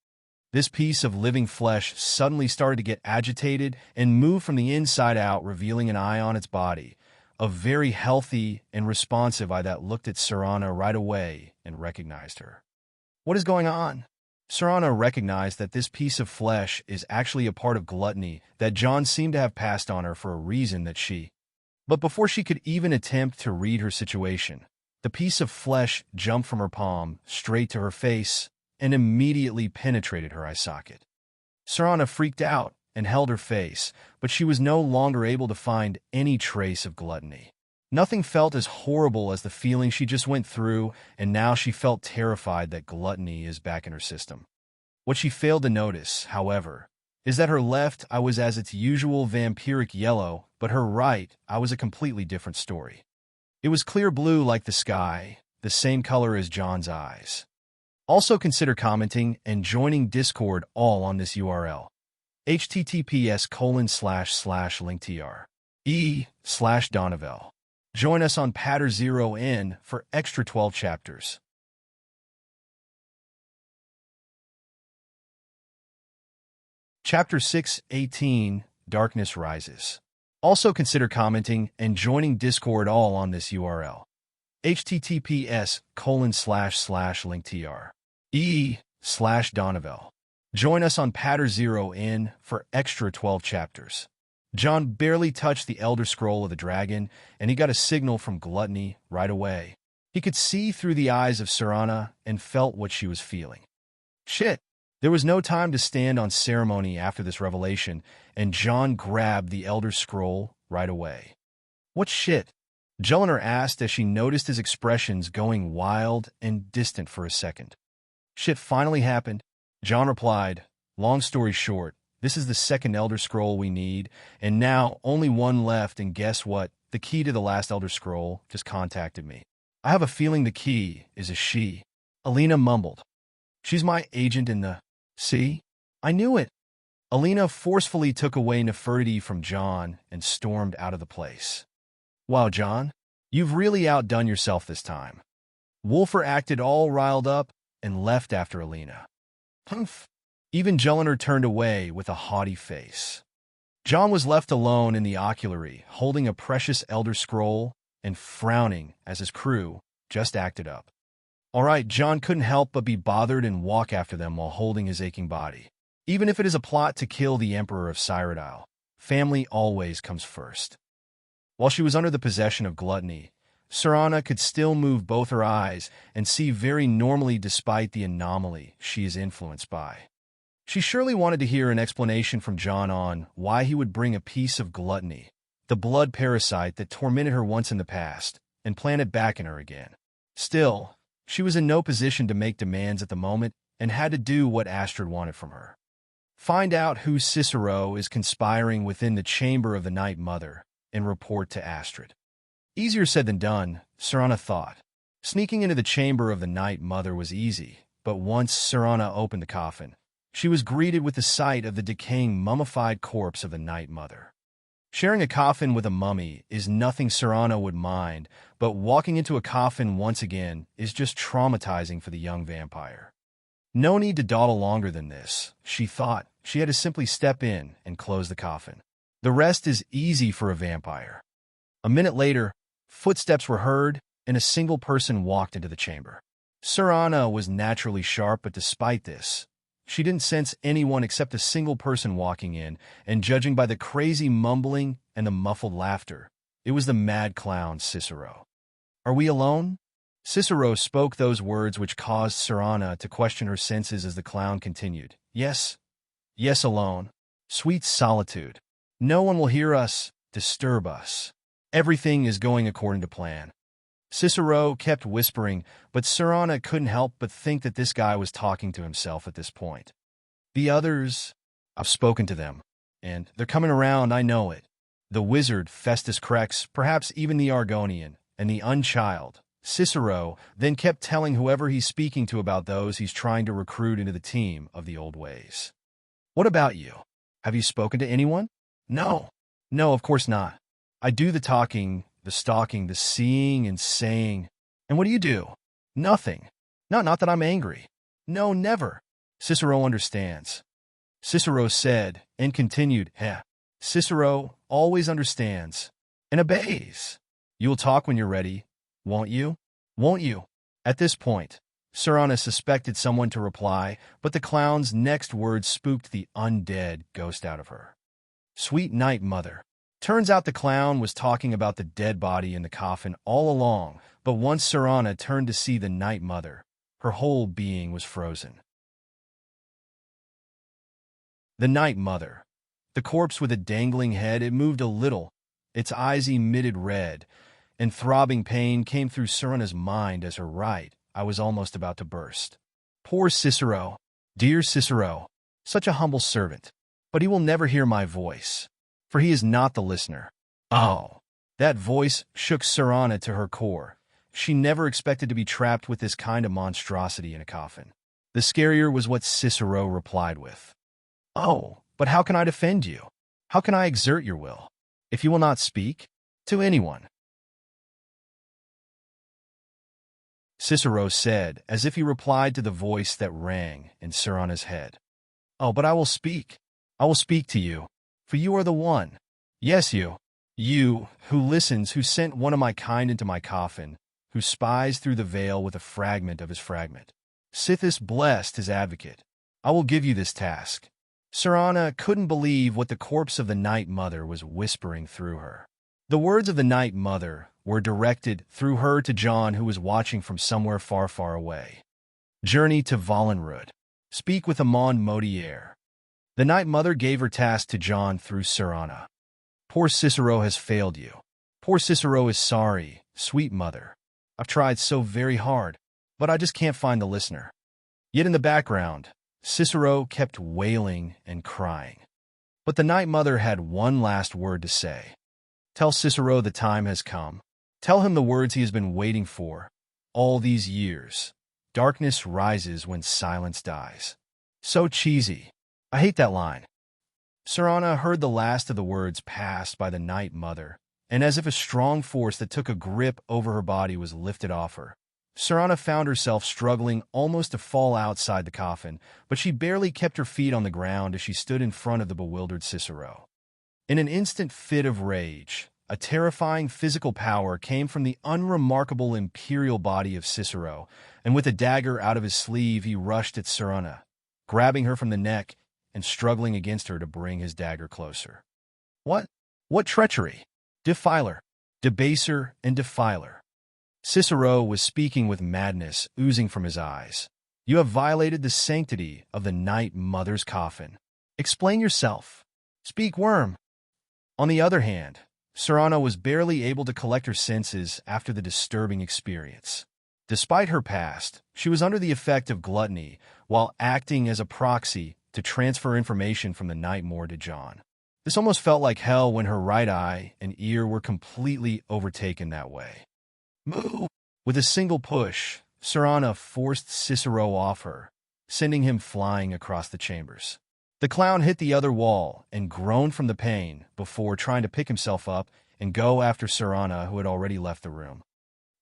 This piece of living flesh suddenly started to get agitated and move from the inside out, revealing an eye on its body, a very healthy and responsive eye that looked at Sarana right away and recognized her. What is going on? Sarana recognized that this piece of flesh is actually a part of gluttony that John seemed to have passed on her for a reason that she... But before she could even attempt to read her situation, the piece of flesh jumped from her palm straight to her face and immediately penetrated her eye socket. Sarana freaked out and held her face, but she was no longer able to find any trace of gluttony. Nothing felt as horrible as the feeling she just went through, and now she felt terrified that gluttony is back in her system. What she failed to notice, however, is that her left eye was as its usual vampiric yellow, but her right eye was a completely different story. It was clear blue like the sky, the same color as John's eyes. Also consider commenting and joining Discord all on this URL. https://linktr.e/Donovel. Join us on Patter 0N for extra 12 chapters. Chapter 6:18, Darkness Rises. Also consider commenting and joining Discord all on this URL. https://linktr.e/Donovel. Join us on Patter 0N for extra 12 chapters. John barely touched the Elder Scroll of the Dragon, and he got a signal from Gluttony right away. He could see through the eyes of Serana and felt what she was feeling. Shit! There was no time to stand on ceremony after this revelation, and John grabbed the Elder Scroll right away. What shit? Jelena asked as she noticed his expressions going wild and distant for a second. Shit finally happened. John replied, long story short, this is the second Elder Scroll we need, and now only one left, and guess what? The key to the last Elder Scroll just contacted me. I have a feeling the key is a she. Alina mumbled. She's my agent in the... See? I knew it. Alina forcefully took away Nefertiti from John and stormed out of the place. Wow, John, you've really outdone yourself this time. Wolfer acted all riled up and left after Alina. Humph. Even Jelena turned away with a haughty face. John was left alone in the oculary, holding a precious Elder Scroll and frowning as his crew just acted up. All right, John couldn't help but be bothered and walk after them while holding his aching body. Even if it is a plot to kill the Emperor of Cyrodiil, family always comes first. While she was under the possession of gluttony, Serana could still move both her eyes and see very normally despite the anomaly she is influenced by. She surely wanted to hear an explanation from John on why he would bring a piece of gluttony, the blood parasite that tormented her once in the past, and plant it back in her again. Still, she was in no position to make demands at the moment and had to do what Astrid wanted from her. Find out who Cicero is conspiring within the chamber of the Night Mother and report to Astrid. Easier said than done, Serana thought. Sneaking into the chamber of the Night Mother was easy, but once Serana opened the coffin, she was greeted with the sight of the decaying mummified corpse of the Night Mother. Sharing a coffin with a mummy is nothing Serana would mind, but walking into a coffin once again is just traumatizing for the young vampire. No need to dawdle longer than this, she thought. She had to simply step in and close the coffin. The rest is easy for a vampire. A minute later, footsteps were heard, and a single person walked into the chamber. Serana was naturally sharp, but despite this, she didn't sense anyone except a single person walking in, and judging by the crazy mumbling and the muffled laughter, it was the mad clown Cicero. Are we alone? Cicero spoke those words which caused Serana to question her senses as the clown continued. Yes, alone. Sweet solitude. No one will hear us, disturb us. Everything is going according to plan. Cicero kept whispering, but Serana couldn't help but think that this guy was talking to himself at this point. The others, I've spoken to them, and they're coming around, I know it. The wizard, Festus Crex, perhaps even the Argonian, and the Unchild. Cicero then kept telling whoever he's speaking to about those he's trying to recruit into the team of the old ways. What about you? Have you spoken to anyone? No, of course not. I do the talking, the stalking, the seeing and saying. And what do you do? Nothing. Not that I'm angry. No, never. Cicero understands. Cicero said and continued, Cicero always understands and obeys. You'll talk when you're ready, won't you? Won't you? At this point, Serana suspected someone to reply, but the clown's next words spooked the undead ghost out of her. Sweet Night Mother. Turns out the clown was talking about the dead body in the coffin all along, but once Serana turned to see the Night Mother, her whole being was frozen. The Night Mother. The corpse with a dangling head, it moved a little. Its eyes emitted red, and throbbing pain came through Serana's mind as her I was almost about to burst. Poor Cicero. Dear Cicero. Such a humble servant. But he will never hear my voice, for he is not the listener. Oh. That voice shook Serana to her core. She never expected to be trapped with this kind of monstrosity in a coffin. The scarier was what Cicero replied with. Oh, but how can I defend you? How can I exert your will, if you will not speak to anyone? Cicero said, as if he replied to the voice that rang in Serana's head. Oh, but I will speak. I will speak to you, for you are the one. Yes, you. You, who listens, who sent one of my kind into my coffin, who spies through the veil with a fragment of his fragment. Sithis blessed his advocate. I will give you this task. Serana couldn't believe what the corpse of the Night Mother was whispering through her. The words of the Night Mother were directed through her to John, who was watching from somewhere far, far away. Journey to Valenrud. Speak with Amon Modier. The Night Mother gave her task to John through Serana. Poor Cicero has failed you. Poor Cicero is sorry, sweet mother. I've tried so very hard, but I just can't find the listener. Yet in the background, Cicero kept wailing and crying. But the Night Mother had one last word to say. Tell Cicero the time has come. Tell him the words he has been waiting for all these years. Darkness rises when silence dies. So cheesy. I hate that line. Serana heard the last of the words passed by the Night Mother, and as if a strong force that took a grip over her body was lifted off her, Serana found herself struggling almost to fall outside the coffin, but she barely kept her feet on the ground as she stood in front of the bewildered Cicero. In an instant fit of rage, a terrifying physical power came from the unremarkable imperial body of Cicero, and with a dagger out of his sleeve he rushed at Serana, grabbing her from the neck and struggling against her to bring his dagger closer. What? What treachery! Defiler, debaser, and defiler. Cicero was speaking with madness oozing from his eyes. You have violated the sanctity of the Night Mother's coffin. Explain yourself. Speak, worm. On the other hand, Serana was barely able to collect her senses after the disturbing experience. Despite her past, she was under the effect of gluttony while acting as a proxy to transfer information from the Night Mother to John. This almost felt like hell when her right eye and ear were completely overtaken that way. Move! With a single push, Serana forced Cicero off her, sending him flying across the chambers. The clown hit the other wall and groaned from the pain before trying to pick himself up and go after Serana, who had already left the room.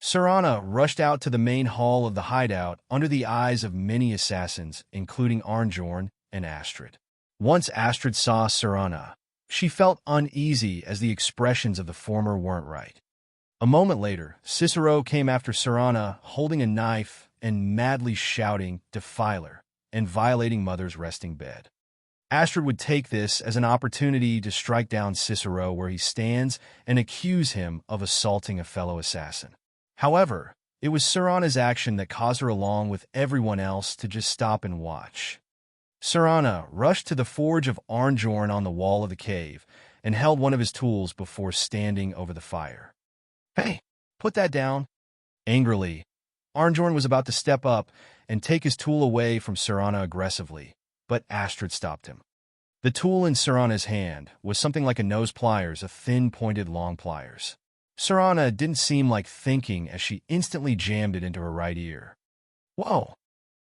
Serana rushed out to the main hall of the hideout under the eyes of many assassins, including Arnjorn and Astrid. Once Astrid saw Serana, she felt uneasy as the expressions of the former weren't right. A moment later, Cicero came after Serana holding a knife and madly shouting, "Defiler," and violating Mother's resting bed. Astrid would take this as an opportunity to strike down Cicero where he stands and accuse him of assaulting a fellow assassin. However, it was Serana's action that caused her, along with everyone else, to just stop and watch. Serana rushed to the forge of Arnjorn on the wall of the cave and held one of his tools before standing over the fire. Hey, put that down. Angrily, Arnjorn was about to step up and take his tool away from Serana aggressively, but Astrid stopped him. The tool in Serana's hand was something like a nose pliers, a thin, pointed, long pliers. Serana didn't seem like thinking as she instantly jammed it into her right ear. Whoa!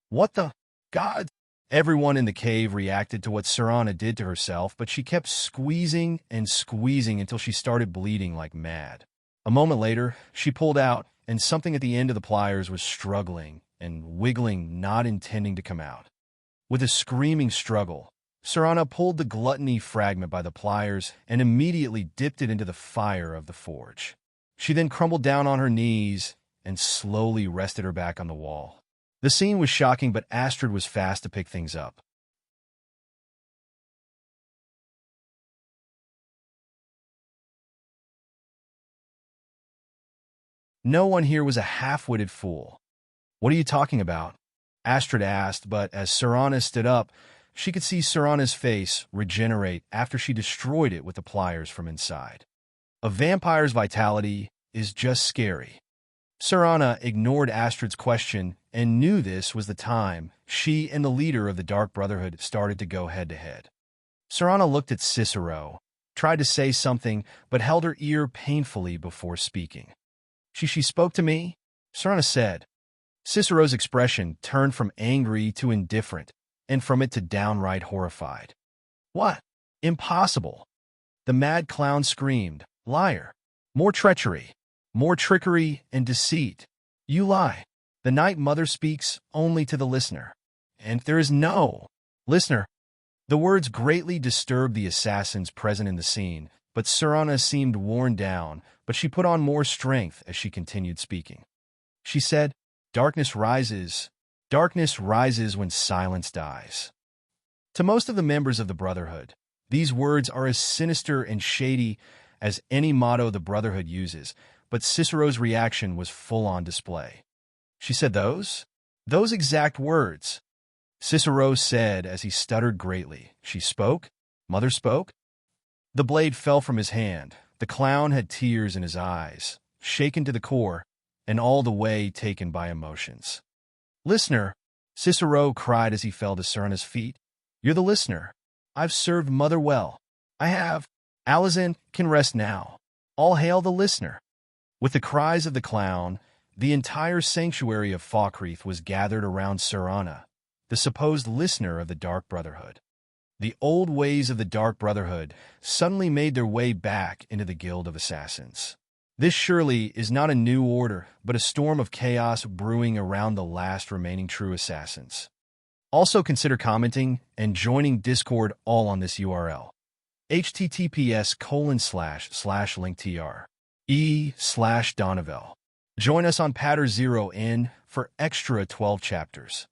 What the? God! Everyone in the cave reacted to what Serana did to herself, but she kept squeezing and squeezing until she started bleeding like mad. A moment later, she pulled out, and something at the end of the pliers was struggling and wiggling, not intending to come out. With a screaming struggle, Serana pulled the gluttony fragment by the pliers and immediately dipped it into the fire of the forge. She then crumbled down on her knees and slowly rested her back on the wall. The scene was shocking, but Astrid was fast to pick things up. No one here was a half-witted fool. What are you talking about? Astrid asked, but as Serana stood up, she could see Serana's face regenerate after she destroyed it with the pliers from inside. A vampire's vitality is just scary. Serana ignored Astrid's question and knew this was the time she and the leader of the Dark Brotherhood started to go head-to-head. Serana looked at Cicero, tried to say something, but held her ear painfully before speaking. She spoke to me? Serana said. Cicero's expression turned from angry to indifferent, and from it to downright horrified. What? Impossible! The mad clown screamed. Liar! More treachery! More trickery and deceit. You lie. The Night Mother speaks only to the listener. And there is no listener. The words greatly disturbed the assassins present in the scene, but Serana seemed worn down, but she put on more strength as she continued speaking. She said, Darkness rises when silence dies. To most of the members of the Brotherhood, these words are as sinister and shady as any motto the Brotherhood uses, but Cicero's reaction was full on display. She said those? Those exact words. Cicero said as he stuttered greatly. She spoke? Mother spoke? The blade fell from his hand. The clown had tears in his eyes, shaken to the core, and all the way taken by emotions. Listener, Cicero cried as he fell to Serana's feet. You're the listener. I've served Mother well. I have. Alazan can rest now. All hail the listener. With the cries of the clown, the entire sanctuary of Falkreath was gathered around Serana, the supposed listener of the Dark Brotherhood. The old ways of the Dark Brotherhood suddenly made their way back into the Guild of Assassins. This surely is not a new order, but a storm of chaos brewing around the last remaining true assassins. Also consider commenting and joining Discord all on this URL. https://linktr/e/Donovel. Join us on Patter 0 for extra 12 chapters.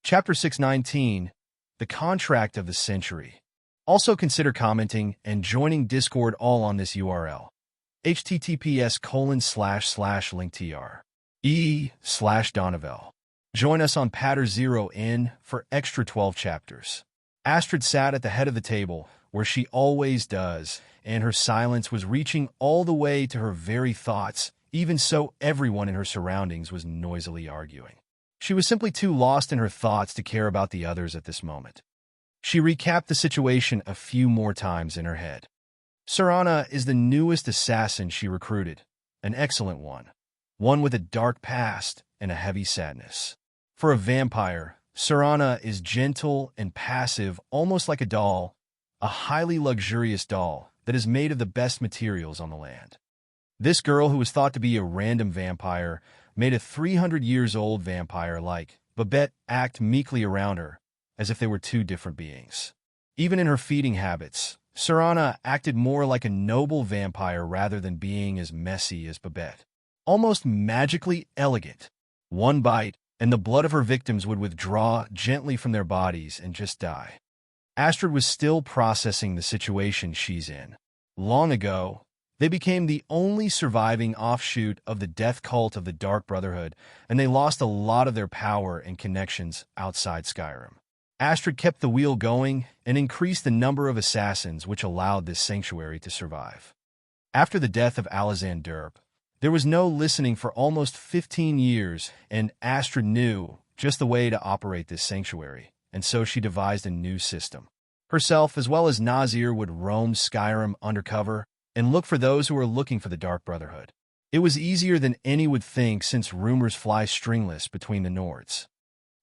Chapter 619, The Contract of the Century. Also consider commenting and joining Discord all on this URL. https://linktr/e/Donovel. Join us on Patter 0 for extra 12 chapters. Astrid sat at the head of the table, where she always does, and her silence was reaching all the way to her very thoughts. Even so, everyone in her surroundings was noisily arguing. She was simply too lost in her thoughts to care about the others at this moment. She recapped the situation a few more times in her head. Serana is the newest assassin she recruited, an excellent one with a dark past and a heavy sadness. For a vampire, Serana is gentle and passive, almost like a doll, a highly luxurious doll that is made of the best materials on the land. This girl, who was thought to be a random vampire, made a 300-years-old vampire like Babette act meekly around her, as if they were two different beings. Even in her feeding habits, Serana acted more like a noble vampire rather than being as messy as Babette. Almost magically elegant. One bite, and the blood of her victims would withdraw gently from their bodies and just die. Astrid was still processing the situation she's in. Long ago, they became the only surviving offshoot of the death cult of the Dark Brotherhood, and they lost a lot of their power and connections outside Skyrim. Astrid kept the wheel going and increased the number of assassins, which allowed this sanctuary to survive. After the death of Alazan Derp, there was no listening for almost 15 years, and Astrid knew just the way to operate this sanctuary, and so she devised a new system. Herself, as well as Nazir, would roam Skyrim undercover and look for those who were looking for the Dark Brotherhood. It was easier than any would think, since rumors fly stringless between the Nords.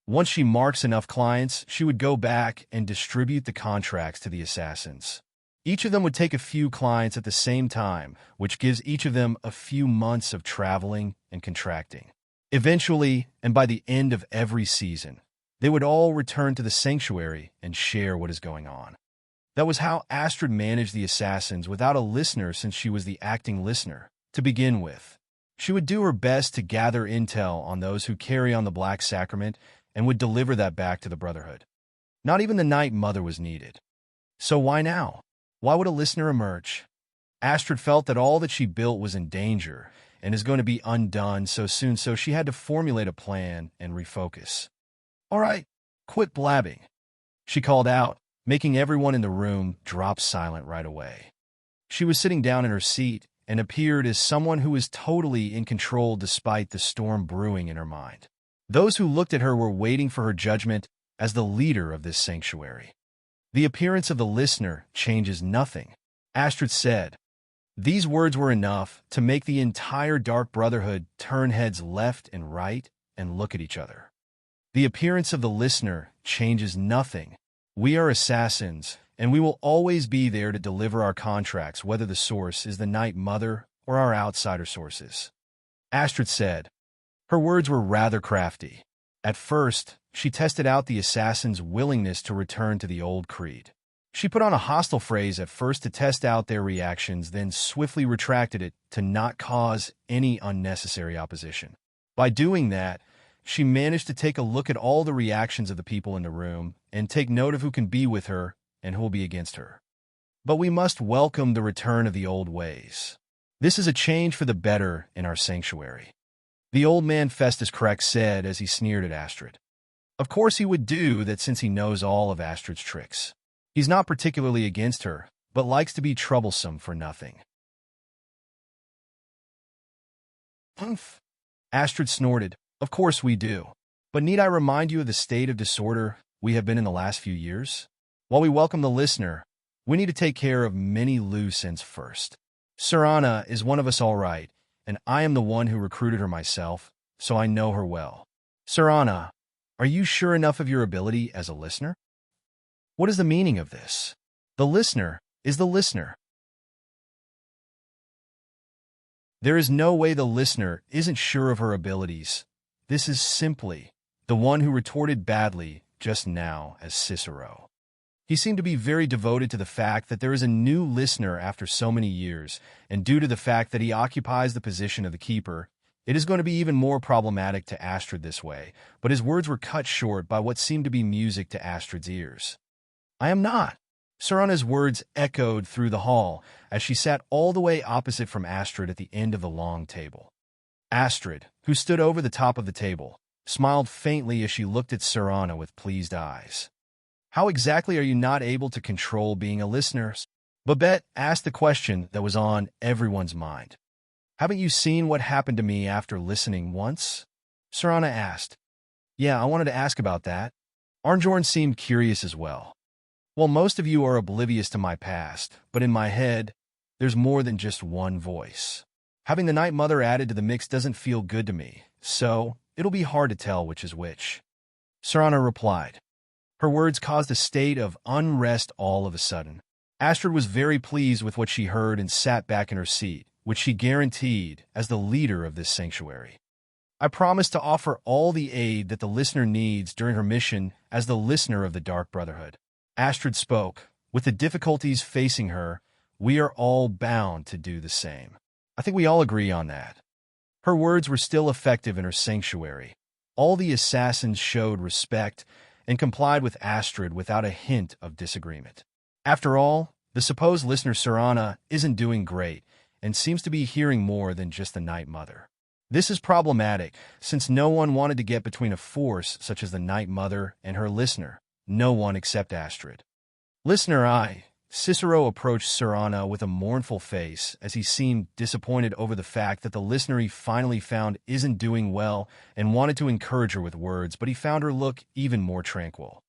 Once she marks enough clients, she would go back and distribute the contracts to the assassins. Each of them would take a few clients at the same time, which gives each of them a few months of traveling and contracting. Eventually, and by the end of every season, they would all return to the sanctuary and share what is going on. That was how Astrid managed the assassins without a listener, since she was the acting listener to begin with. She would do her best to gather intel on those who carry on the Black Sacrament and would deliver that back to the Brotherhood. Not even the Night Mother was needed. So why now? Why would a listener emerge? Astrid felt that all that she built was in danger and is going to be undone so soon, so she had to formulate a plan and refocus. All right, quit blabbing, she called out, making everyone in the room drop silent right away. She was sitting down in her seat and appeared as someone who was totally in control despite the storm brewing in her mind. Those who looked at her were waiting for her judgment as the leader of this sanctuary. The appearance of the listener changes nothing, Astrid said. These words were enough to make the entire Dark Brotherhood turn heads left and right and look at each other. The appearance of the listener changes nothing. We are assassins, and we will always be there to deliver our contracts, whether the source is the Night Mother or our outsider sources, Astrid said. Her words were rather crafty. At first, she tested out the assassins' willingness to return to the old creed. She put on a hostile phrase at first to test out their reactions, then swiftly retracted it to not cause any unnecessary opposition. By doing that, she managed to take a look at all the reactions of the people in the room and take note of who can be with her and who will be against her. But we must welcome the return of the old ways. This is a change for the better in our sanctuary. The old man Festus Crack said as he sneered at Astrid. Of course he would do that since he knows all of Astrid's tricks. He's not particularly against her, but likes to be troublesome for nothing. Humph! Astrid snorted. Of course we do. But need I remind you of the state of disorder we have been in the last few years? While we welcome the listener, we need to take care of many loose ends first. Serana is one of us all right, and I am the one who recruited her myself, so I know her well. Serana, are you sure enough of your ability as a listener? What is the meaning of this? The listener is the listener. There is no way the listener isn't sure of her abilities. This is simply the one who retorted badly just now as Cicero. He seemed to be very devoted to the fact that there is a new listener after so many years, and due to the fact that he occupies the position of the keeper, it is going to be even more problematic to Astrid this way, but his words were cut short by what seemed to be music to Astrid's ears. I am not. Serana's words echoed through the hall as she sat all the way opposite from Astrid at the end of the long table. Astrid, who stood over the top of the table, smiled faintly as she looked at Serana with pleased eyes. How exactly are you not able to control being a listener? Babette asked the question that was on everyone's mind. Haven't you seen what happened to me after listening once? Serana asked. Yeah, I wanted to ask about that. Arnjorn seemed curious as well. Well, most of you are oblivious to my past, but in my head, there's more than just one voice. Having the Night Mother added to the mix doesn't feel good to me, so it'll be hard to tell which is which. Serana replied. Her words caused a state of unrest all of a sudden. Astrid was very pleased with what she heard and sat back in her seat, which she guaranteed as the leader of this sanctuary. I promise to offer all the aid that the listener needs during her mission as the listener of the Dark Brotherhood. Astrid spoke. With the difficulties facing her, we are all bound to do the same. I think we all agree on that. Her words were still effective in her sanctuary. All the assassins showed respect and complied with Astrid without a hint of disagreement. After all, the supposed listener Serana isn't doing great and seems to be hearing more than just the Night Mother. This is problematic, since no one wanted to get between a force such as the Night Mother and her listener. No one except Astrid. Listener Cicero approached Serana with a mournful face as he seemed disappointed over the fact that the listener he finally found isn't doing well and wanted to encourage her with words, but he found her look even more tranquil.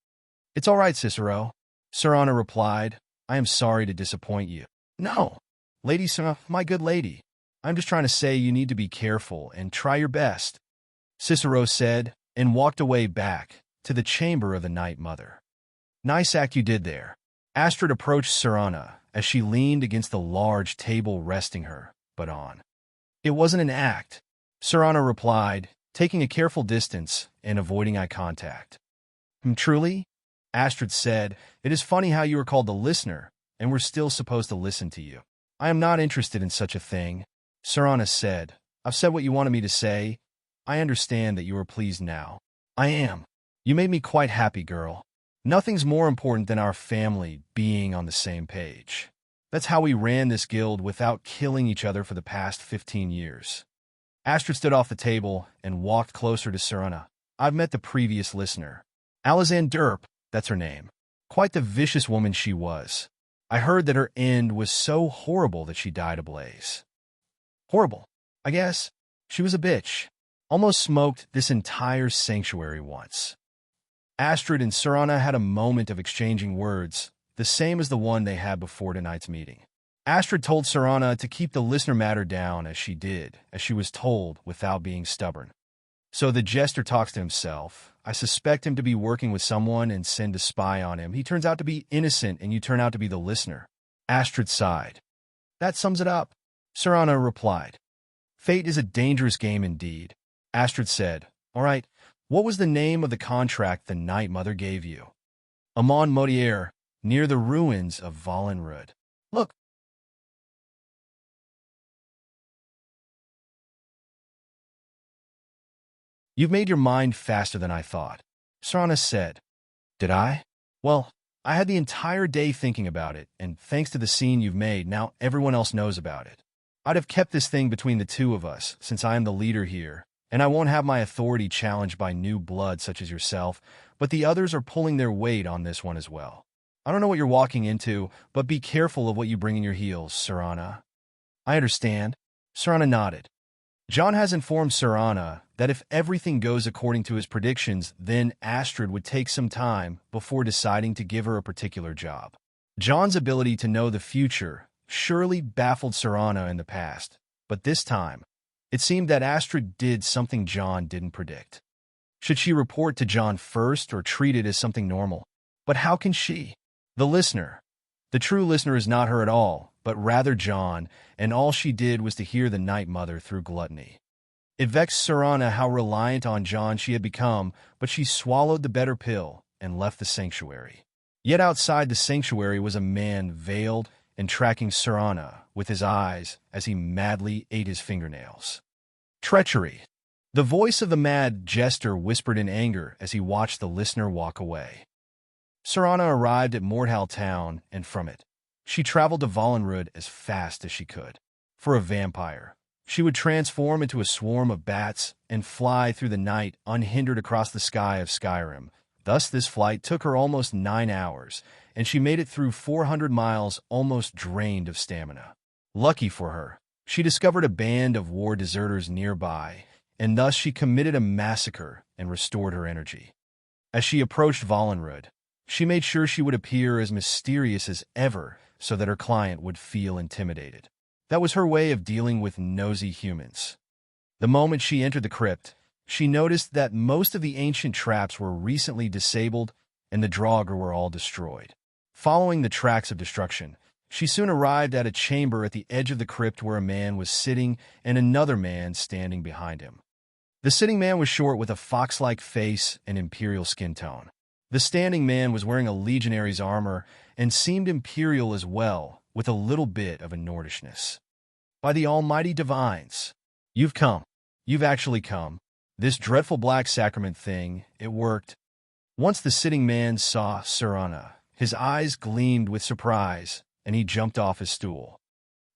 It's all right, Cicero. Serana replied. I am sorry to disappoint you. No, Lady Serana, my good lady. I'm just trying to say you need to be careful and try your best, Cicero said, and walked away back to the chamber of the Night Mother. Nice act you did there. Astrid approached Serana as she leaned against the large table resting her, but on. It wasn't an act, Serana replied, taking a careful distance and avoiding eye contact. Truly? Astrid said, it is funny how you are called the listener, and we're still supposed to listen to you. I am not interested in such a thing, Serana said. I've said what you wanted me to say. I understand that you are pleased now. I am. You made me quite happy, girl. Nothing's more important than our family being on the same page. That's how we ran this guild without killing each other for the past 15 years. Astrid stood off the table and walked closer to Serana. I've met the previous listener. Alizan Derp, that's her name. Quite the vicious woman she was. I heard that her end was so horrible that she died ablaze. Horrible, I guess. She was a bitch. Almost smoked this entire sanctuary once. Astrid and Serana had a moment of exchanging words, the same as the one they had before tonight's meeting. Astrid told Serana to keep the listener matter down as she did, as she was told, without being stubborn. So the jester talks to himself. I suspect him to be working with someone and send a spy on him. He turns out to be innocent and you turn out to be the listener. Astrid sighed. That sums it up, Serana replied. Fate is a dangerous game indeed. Astrid said, all right, what was the name of the contract the Night Mother gave you? Amon Modier, near the ruins of Valenrud. Look. You've made your mind faster than I thought, Serana said. Did I? Well, I had the entire day thinking about it, and thanks to the scene you've made, now everyone else knows about it. I'd have kept this thing between the two of us, since I am the leader here, and I won't have my authority challenged by new blood such as yourself, but the others are pulling their weight on this one as well. I don't know what you're walking into, but be careful of what you bring in your heels, Serana. I understand. Serana nodded. John has informed Serana that if everything goes according to his predictions, then Astrid would take some time before deciding to give her a particular job. John's ability to know the future surely baffled Serana in the past, but this time, it seemed that Astrid did something John didn't predict. Should she report to John first or treat it as something normal? But how can she? The listener. The true listener is not her at all, but rather John, and all she did was to hear the Night Mother through gluttony. It vexed Serana how reliant on John she had become, but she swallowed the better pill and left the sanctuary. Yet outside the sanctuary was a man veiled and tracking Serana with his eyes as he madly ate his fingernails. Treachery. The voice of the mad jester whispered in anger as he watched the listener walk away. Serana arrived at Mordhal Town, and from it, she traveled to Vollenrud as fast as she could. For a vampire, she would transform into a swarm of bats and fly through the night unhindered across the sky of Skyrim. Thus, this flight took her almost 9 hours, and she made it through 400 miles almost drained of stamina. Lucky for her, she discovered a band of war deserters nearby, and thus she committed a massacre and restored her energy. As she approached Vollenrud, she made sure she would appear as mysterious as ever so that her client would feel intimidated. That was her way of dealing with nosy humans. The moment she entered the crypt, she noticed that most of the ancient traps were recently disabled and the Draugr were all destroyed. Following the tracks of destruction, she soon arrived at a chamber at the edge of the crypt where a man was sitting and another man standing behind him. The sitting man was short with a fox-like face and imperial skin tone. The standing man was wearing a legionary's armor and seemed imperial as well, with a little bit of a Nordishness. By the almighty divines, you've come. You've actually come. This dreadful black sacrament thing, it worked. Once the sitting man saw Serana, his eyes gleamed with surprise, and he jumped off his stool.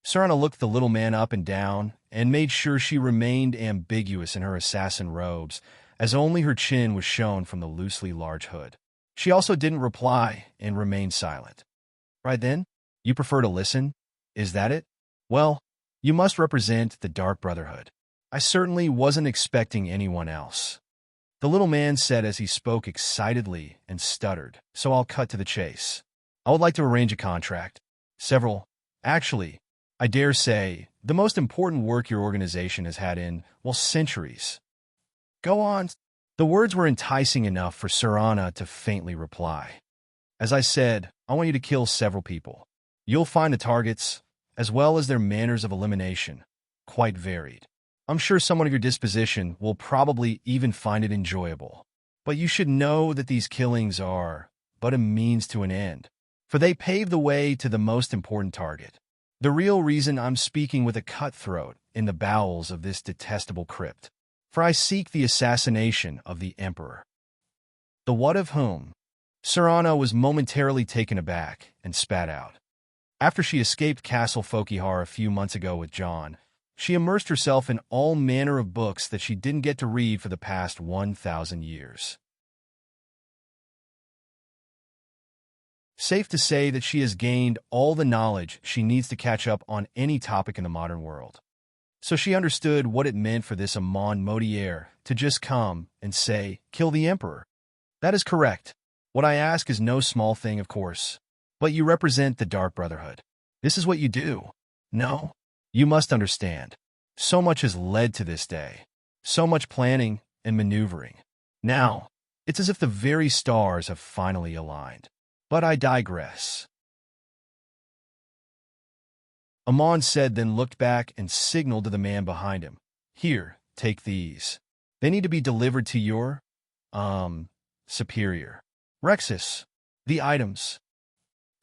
Serana looked the little man up and down and made sure she remained ambiguous in her assassin robes, as only her chin was shown from the loosely large hood. She also didn't reply and remained silent. Right then? You prefer to listen? Is that it? Well, you must represent the Dark Brotherhood. I certainly wasn't expecting anyone else. The little man said as he spoke excitedly and stuttered, so I'll cut to the chase. I would like to arrange a contract. Several. Actually, I dare say, the most important work your organization has had in, well, centuries. Go on. The words were enticing enough for Serana to faintly reply. As I said, I want you to kill several people. You'll find the targets, as well as their manners of elimination, quite varied. I'm sure someone of your disposition will probably even find it enjoyable. But you should know that these killings are but a means to an end, for they pave the way to the most important target. The real reason I'm speaking with a cutthroat in the bowels of this detestable crypt. For I seek the assassination of the Emperor. The what of whom? Serana was momentarily taken aback and spat out. After she escaped Castle Fokihar a few months ago with John, she immersed herself in all manner of books that she didn't get to read for the past 1,000 years. Safe to say that she has gained all the knowledge she needs to catch up on any topic in the modern world. So she understood what it meant for this Amon Modier to just come and say, kill the Emperor. That is correct. What I ask is no small thing, of course. But you represent the Dark Brotherhood. This is what you do. No, you must understand. So much has led to this day. So much planning and maneuvering. Now, it's as if the very stars have finally aligned. But I digress. Amon said, then looked back and signaled to the man behind him. Here, take these. They need to be delivered to your, superior. Rexus. The items.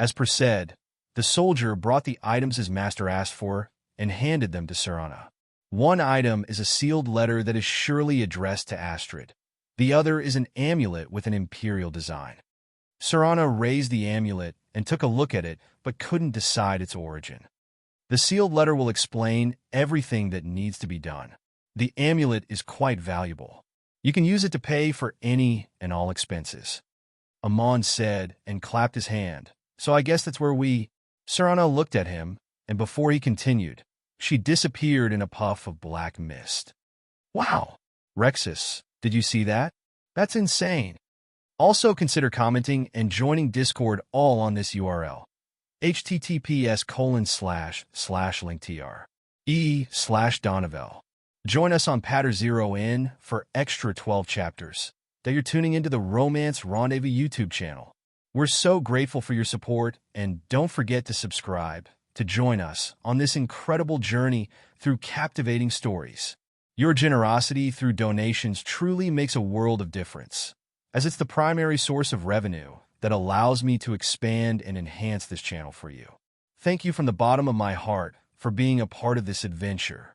As per said, the soldier brought the items his master asked for and handed them to Serana. One item is a sealed letter that is surely addressed to Astrid. The other is an amulet with an imperial design. Serana raised the amulet and took a look at it, but couldn't decide its origin. The sealed letter will explain everything that needs to be done. The amulet is quite valuable. You can use it to pay for any and all expenses. Amon said and clapped his hand. So I guess that's where we... Serana looked at him, and before he continued, she disappeared in a puff of black mist. Wow! Rexus, did you see that? That's insane. Also consider commenting and joining Discord all on this URL. https://linktr.ee/Donovel. Join us on Patter 0N for extra 12 chapters that you're tuning into the Romance Rendezvous YouTube channel. We're so grateful for your support, and don't forget to subscribe to join us on this incredible journey through captivating stories. Your generosity through donations truly makes a world of difference, as it's the primary source of revenue that allows me to expand and enhance this channel for you. Thank you from the bottom of my heart for being a part of this adventure.